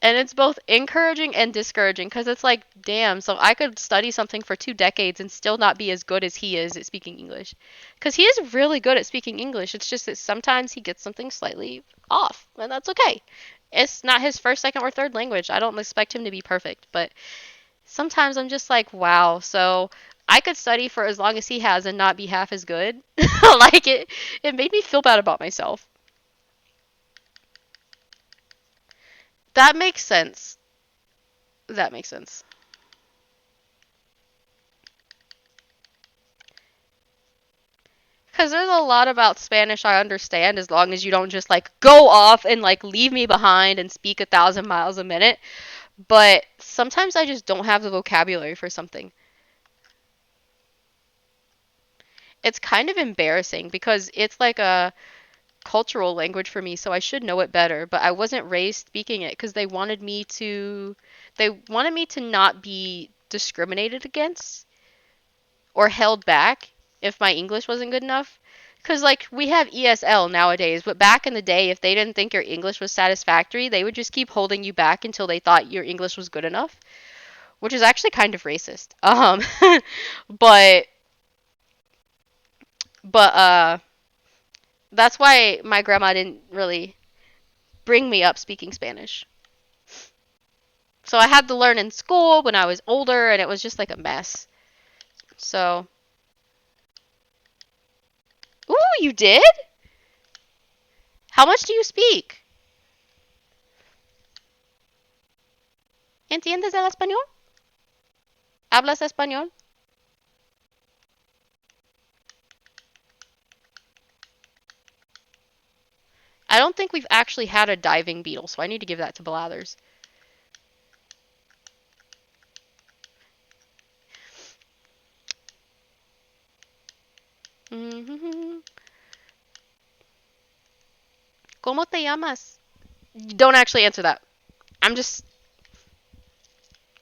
And it's both encouraging and discouraging because it's like, damn, so I could study something for 2 decades and still not be as good as he is at speaking English. Because he is really good at speaking English. It's just that sometimes he gets something slightly off, and that's okay. It's not his first, second, or third language. I don't expect him to be perfect, but sometimes I'm just like, wow, so I could study for as long as he has and not be half as good. Like it made me feel bad about myself. That makes sense. That makes sense. Because there's a lot about Spanish I understand as long as you don't just like go off and like leave me behind and speak 1,000 miles a minute. But sometimes I just don't have the vocabulary for something. It's kind of embarrassing because it's like a cultural language for me, so I should know it better, but I wasn't raised speaking it because they wanted me to not be discriminated against or held back if my English wasn't good enough. Because, like, we have ESL nowadays, but back in the day, if they didn't think your English was satisfactory, they would just keep holding you back until they thought your English was good enough, which is actually kind of racist. But, but, that's why my grandma didn't really bring me up speaking Spanish. So I had to learn in school when I was older, and it was just like a mess. So, ooh, you did? How much do you speak? ¿Entiendes el español? ¿Hablas español? I don't think we've actually had a diving beetle, so I need to give that to Blathers. ¿Cómo te llamas? Don't actually answer that. I'm just.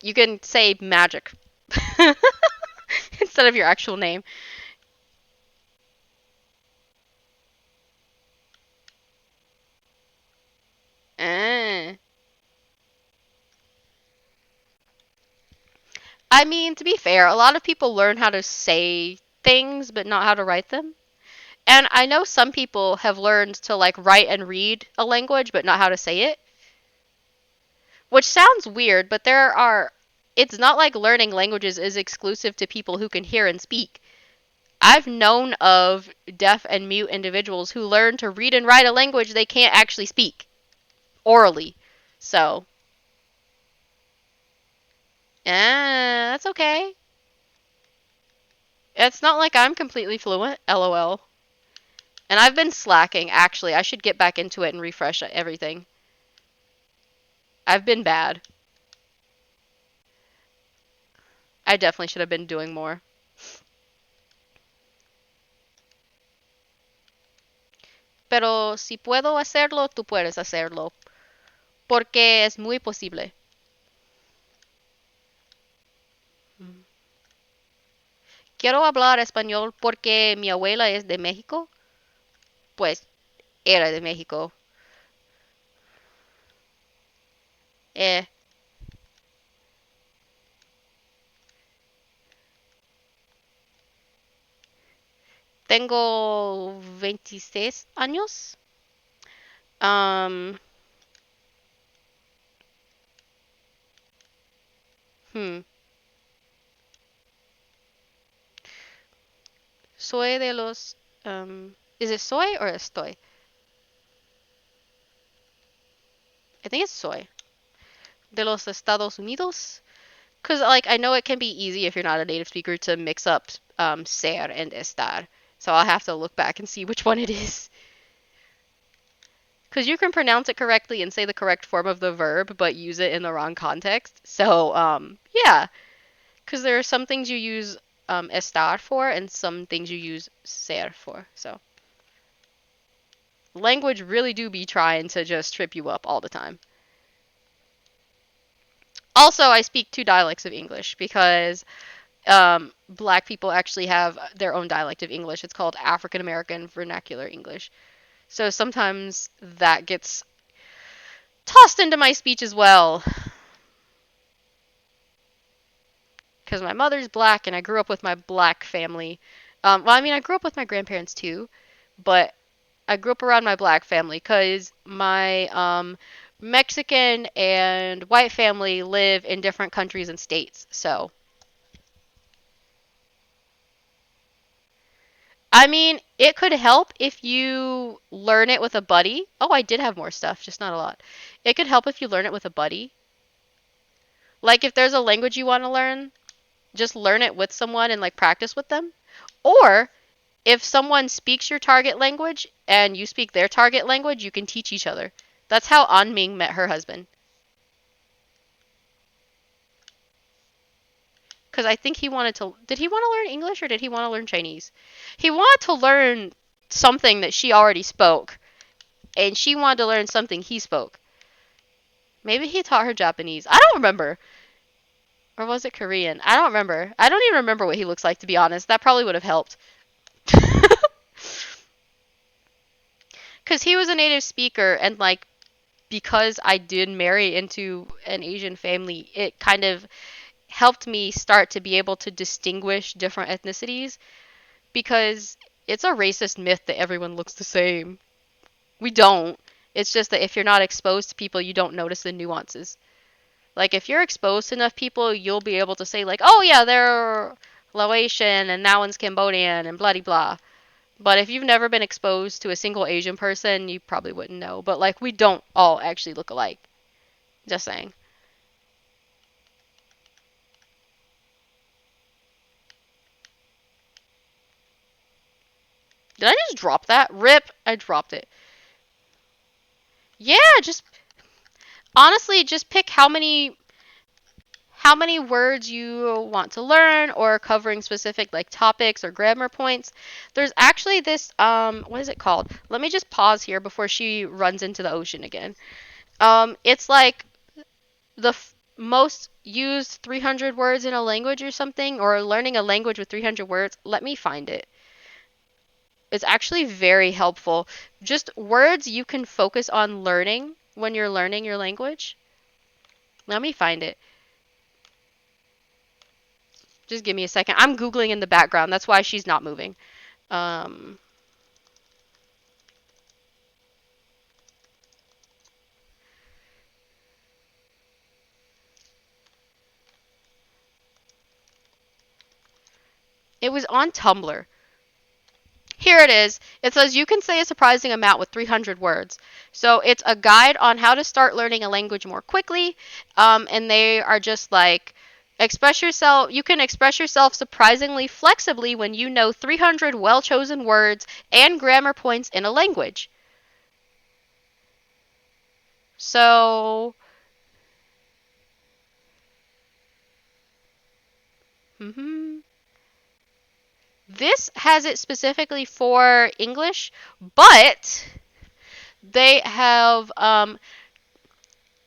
You can say magic instead of your actual name. Eh. I mean, to be fair, a lot of people learn how to say things but not how to write them. And I know some people have learned to like write and read a language but not how to say it, which sounds weird, but it's not like learning languages is exclusive to people who can hear and speak. I've known of deaf and mute individuals who learn to read and write a language they can't actually speak orally. So, that's okay. It's not like I'm completely fluent, lol. And I've been slacking, actually. I should get back into it and refresh everything. I've been bad. I definitely should have been doing more. Pero si puedo hacerlo, tú puedes hacerlo. Porque es muy posible. Quiero hablar español porque mi abuela es de México. Pues era de México. Eh, Tengo 26 años. Um, hmm. Soy de los. Is it soy or estoy? I think it's soy. De los Estados Unidos? Because, like, I know it can be easy if you're not a native speaker to mix up ser and estar. So I'll have to look back and see which one it is. Because you can pronounce it correctly and say the correct form of the verb, but use it in the wrong context. So, yeah. Because there are some things you use estar for and some things you use ser for. So, language really do be trying to just trip you up all the time. Also, I speak two dialects of English because black people actually have their own dialect of English. It's called African American Vernacular English. So sometimes that gets tossed into my speech as well. Because my mother's black and I grew up with my black family. Well, I mean, I grew up with my grandparents too, but I grew up around my black family because my Mexican and white family live in different countries and states. So, I mean, it could help if you learn it with a buddy. Oh, I did have more stuff, just not a lot. It could help if you learn it with a buddy. Like, if there's a language you want to learn, just learn it with someone and, like, practice with them. Or, if someone speaks your target language and you speak their target language, you can teach each other. That's how An Ming met her husband. Because I think he wanted to. Did he want to learn English or did he want to learn Chinese? He wanted to learn something that she already spoke. and she wanted to learn something he spoke. Maybe he taught her Japanese. I don't remember. Or was it Korean? I don't remember. I don't even remember what he looks like, to be honest. That probably would have helped. Because he was a native speaker, and like, because I did marry into an Asian family, it kind of helped me start to be able to distinguish different ethnicities. Because it's a racist myth that everyone looks the same. We don't. It's just that if you're not exposed to people, you don't notice the nuances. Like, if you're exposed to enough people, you'll be able to say, like, oh yeah, they're Laotian and that one's Cambodian and blah blah. But if you've never been exposed to a single Asian person, you probably wouldn't know. But, like, we don't all actually look alike. Just saying. Did I just drop that? Rip, I dropped it. Yeah, just honestly, just pick how many words you want to learn or covering specific like topics or grammar points. There's actually this what is it called? Let me just pause here before she runs into the ocean again. It's like the most used 300 words in a language or something, or learning a language with 300 words. Let me find it. It's actually very helpful. Just words you can focus on learning when you're learning your language. Let me find it. Just give me a second. I'm Googling in the background. That's why she's not moving. Um, it was on Tumblr. Here it is. It says you can say a surprising amount with 300 words. So it's a guide on how to start learning a language more quickly. And they are just like, express yourself. You can express yourself surprisingly flexibly when you know 300 well chosen words and grammar points in a language. So, mhm. This has it specifically for English, but they have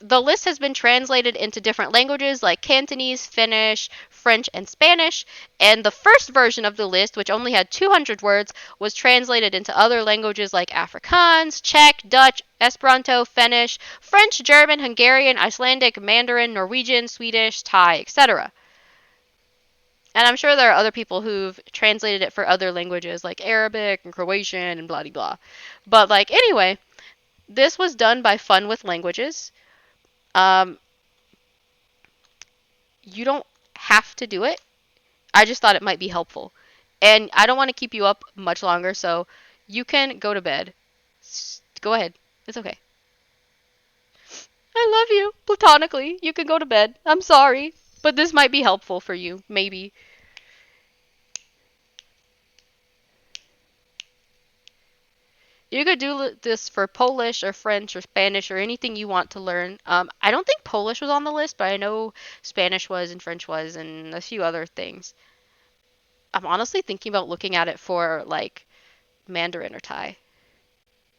the list has been translated into different languages like Cantonese, Finnish, French, and Spanish. And the first version of the list, which only had 200 words, was translated into other languages like Afrikaans, Czech, Dutch, Esperanto, Finnish, French, German, Hungarian, Icelandic, Mandarin, Norwegian, Swedish, Thai, etc. And I'm sure there are other people who've translated it for other languages like Arabic and Croatian and blah blah blah. But like anyway, this was done by Fun with Languages. Um, you don't have to do it. I just thought it might be helpful. And I don't want to keep you up much longer, so you can go to bed. Go ahead. It's okay. I love you. Platonically. You can go to bed. I'm sorry. But this might be helpful for you. Maybe. You could do this for Polish or French or Spanish or anything you want to learn. I don't think Polish was on the list, but I know Spanish was and French was and a few other things. I'm honestly thinking about looking at it for like Mandarin or Thai.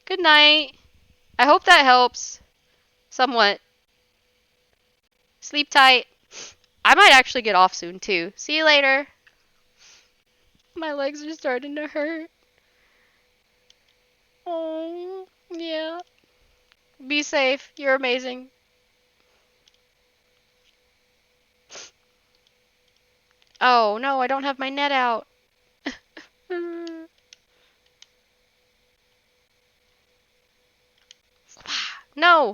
Good night. I hope that helps somewhat. Sleep tight. I might actually get off soon too. See you later. My legs are starting to hurt. Oh, yeah. Be safe. You're amazing. Oh, no, I don't have my net out. No,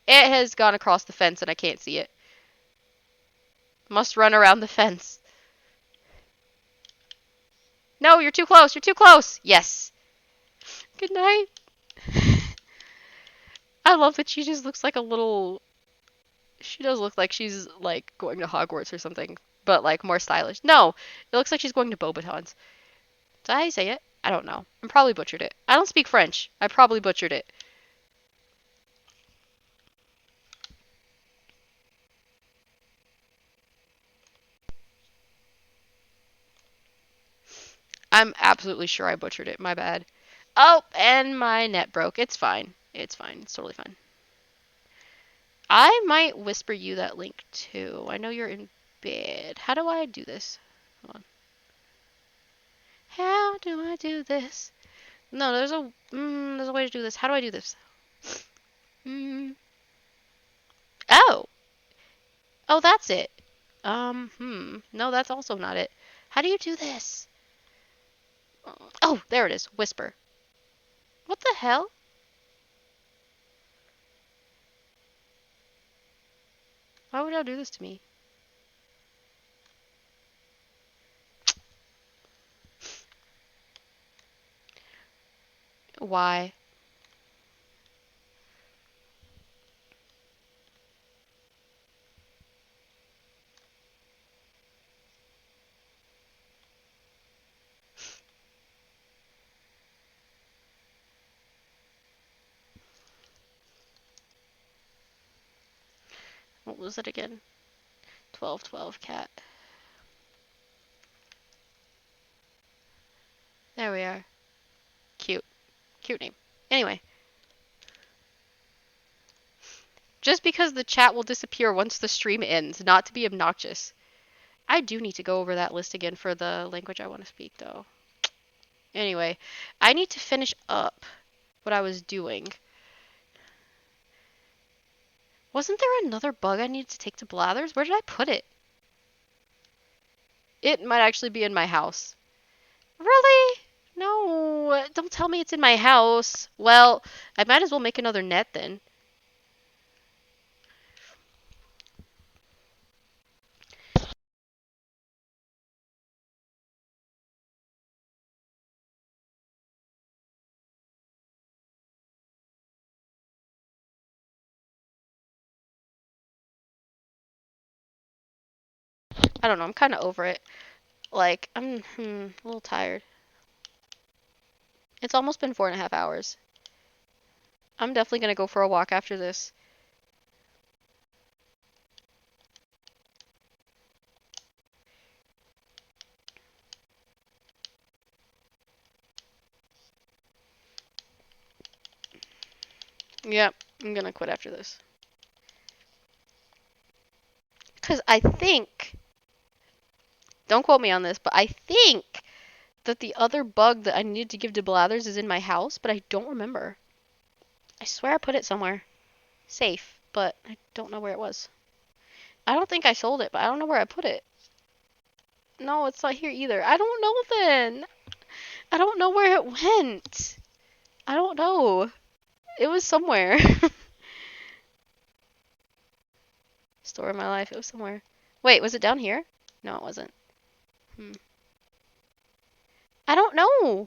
it has gone across the fence and I can't see it. Must run around the fence. No, you're too close. You're too close. Yes. Good night. I love that she just looks like a little. She does look like she's like going to Hogwarts or something, but like more stylish. No, it looks like she's going to Beauxbatons. Is that how you say it? I don't know. I probably butchered it. I don't speak French. I probably butchered it. I'm absolutely sure I butchered it. My bad. Oh, and my net broke. It's fine. It's fine. It's totally fine. I might whisper you that link too. I know you're in bed. How do I do this? Hold on. How do I do this? No, there's a way to do this. How do I do this? Mm. Oh. Oh, that's it. No, that's also not it. How do you do this? Oh, there it is. Whisper. What the hell? Why would y'all do this to me? Why? What was it again? 1212 cat. There we are. Cute. Cute name. Anyway. Just because the chat will disappear once the stream ends, not to be obnoxious. I do need to go over that list again for the language I want to speak, though. Anyway, I need to finish up what I was doing. Wasn't there another bug I needed to take to Blathers? Where did I put it? It might actually be in my house. Really? No, don't tell me it's in my house. Well, I might as well make another net then. I don't know, I'm kind of over it. Like, I'm a little tired. It's almost been 4.5 hours. I'm definitely gonna go for a walk after this. Yep, I'm gonna quit after this. Because I think, don't quote me on this, but I think that the other bug that I needed to give to Blathers is in my house, but I don't remember. I swear I put it somewhere. Safe, but I don't know where it was. I don't think I sold it, but I don't know where I put it. No, it's not here either. I don't know then. I don't know where it went. I don't know. It was somewhere. Story of my life. It was somewhere. Wait, was it down here? No, it wasn't. I don't know.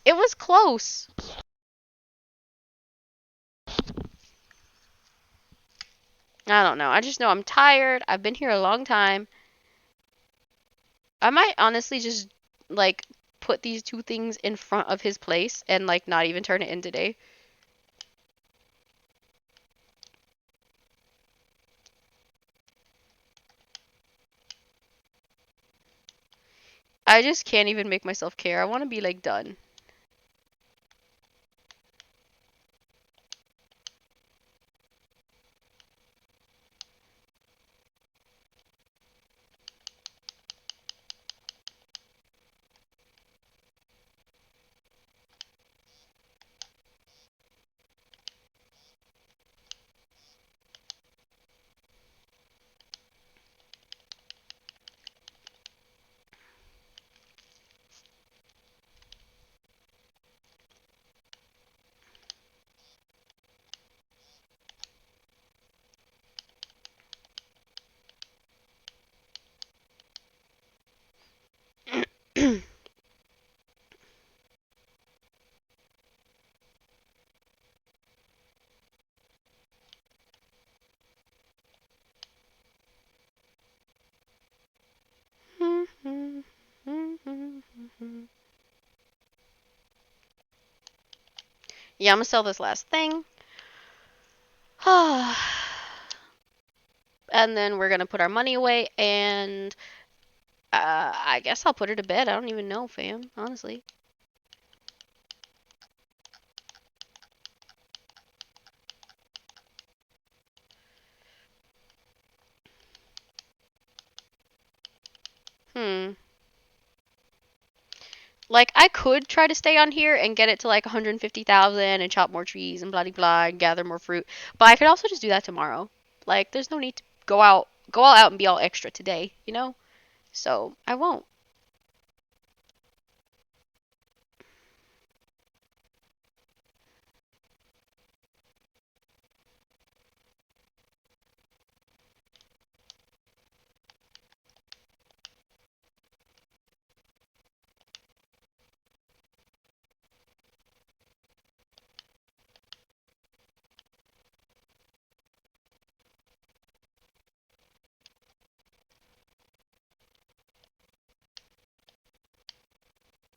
It was close. I don't know. I just know I'm tired. I've been here a long time. I might honestly just, like, put these two things in front of his place and, like, not even turn it in today. I just can't even make myself care. I want to be, like, done. Yeah, I'm gonna sell this last thing. And then we're gonna put our money away, and I guess I'll put her to bed. I don't even know, fam, honestly. Hmm. Like, I could try to stay on here and get it to like 150,000 and chop more trees and blah blah blah and gather more fruit. But I could also just do that tomorrow. Like, there's no need to go all out and be all extra today, you know? So I won't.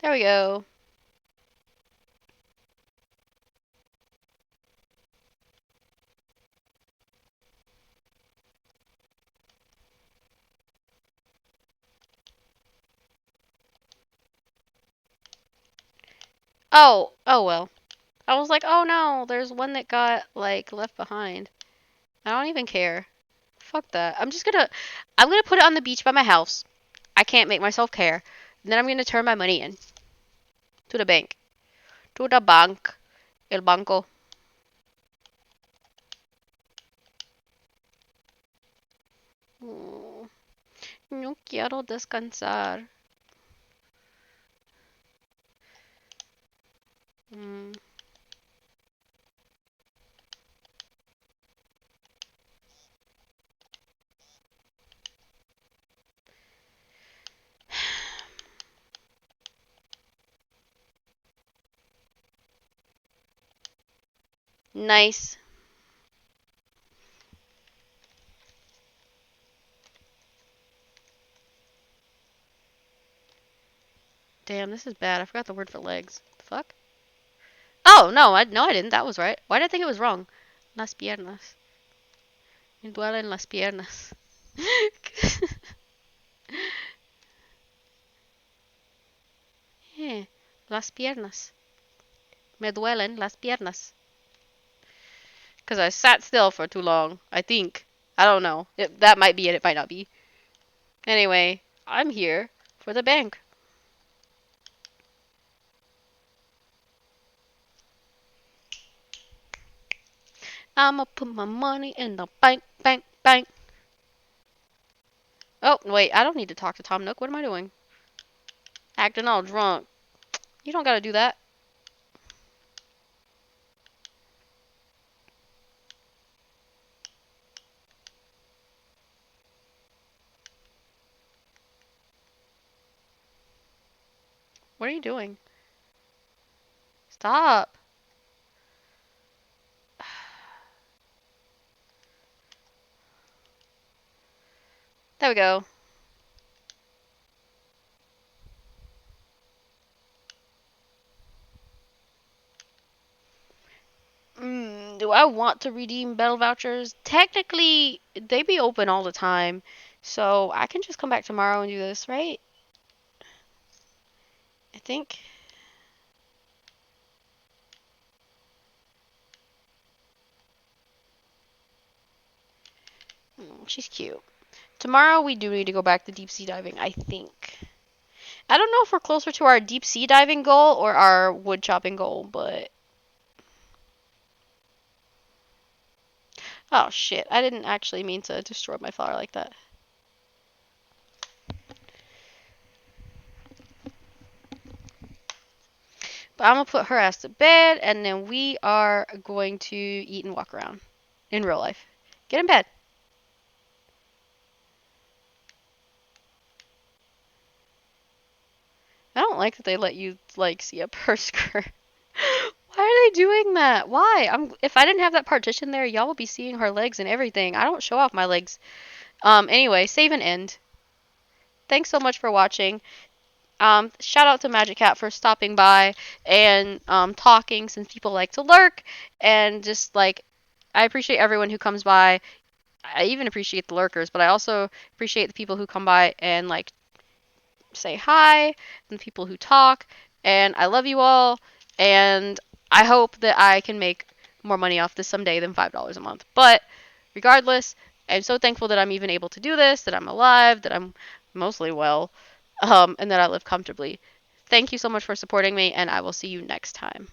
There we go. Oh well. I was like, oh no, there's one that got like left behind. I don't even care. Fuck that. I'm gonna put it on the beach by my house. I can't make myself care. And then I'm gonna turn my money in to the bank. To the bank. El banco. Mm, no quiero descansar. Mm. Nice. Damn, this is bad. I forgot the word for legs. The fuck? Oh, no, I didn't. That was right. Why did I think it was wrong? Las piernas. Me duelen las piernas. Yeah, las piernas. Me duelen las piernas. Because I sat still for too long, I think. I don't know. That might be it. It might not be. Anyway, I'm here for the bank. I'ma put my money in the bank, bank, bank. Oh, wait. I don't need to talk to Tom Nook. What am I doing? Acting all drunk. You don't gotta do that. What are you doing? Stop. There we go. Do I want to redeem battle vouchers? Technically, they be open all the time. So I can just come back tomorrow and do this, right? I think. She's cute. Tomorrow we do need to go back to deep sea diving, I think. I don't know if we're closer to our deep sea diving goal or our wood chopping goal, but oh shit, I didn't actually mean to destroy my flower like that. But I'm gonna put her ass to bed and then we are going to eat and walk around in real life. Get in bed. I don't like that they let you like see up her skirt. Why are they doing that? Why? If I didn't have that partition there, y'all would be seeing her legs and everything. I don't show off my legs. Anyway, save and end. Thanks so much for watching. Shout out to Magic Cat for stopping by and talking since people like to lurk and just like I appreciate everyone who comes by. I even appreciate the lurkers, but I also appreciate the people who come by and like say hi and the people who talk. And I love you all. And I hope that I can make more money off this someday than $5 a month. But regardless, I'm so thankful that I'm even able to do this, that I'm alive, that I'm mostly well. and that I live comfortably. Thank you so much for supporting me, and I will see you next time.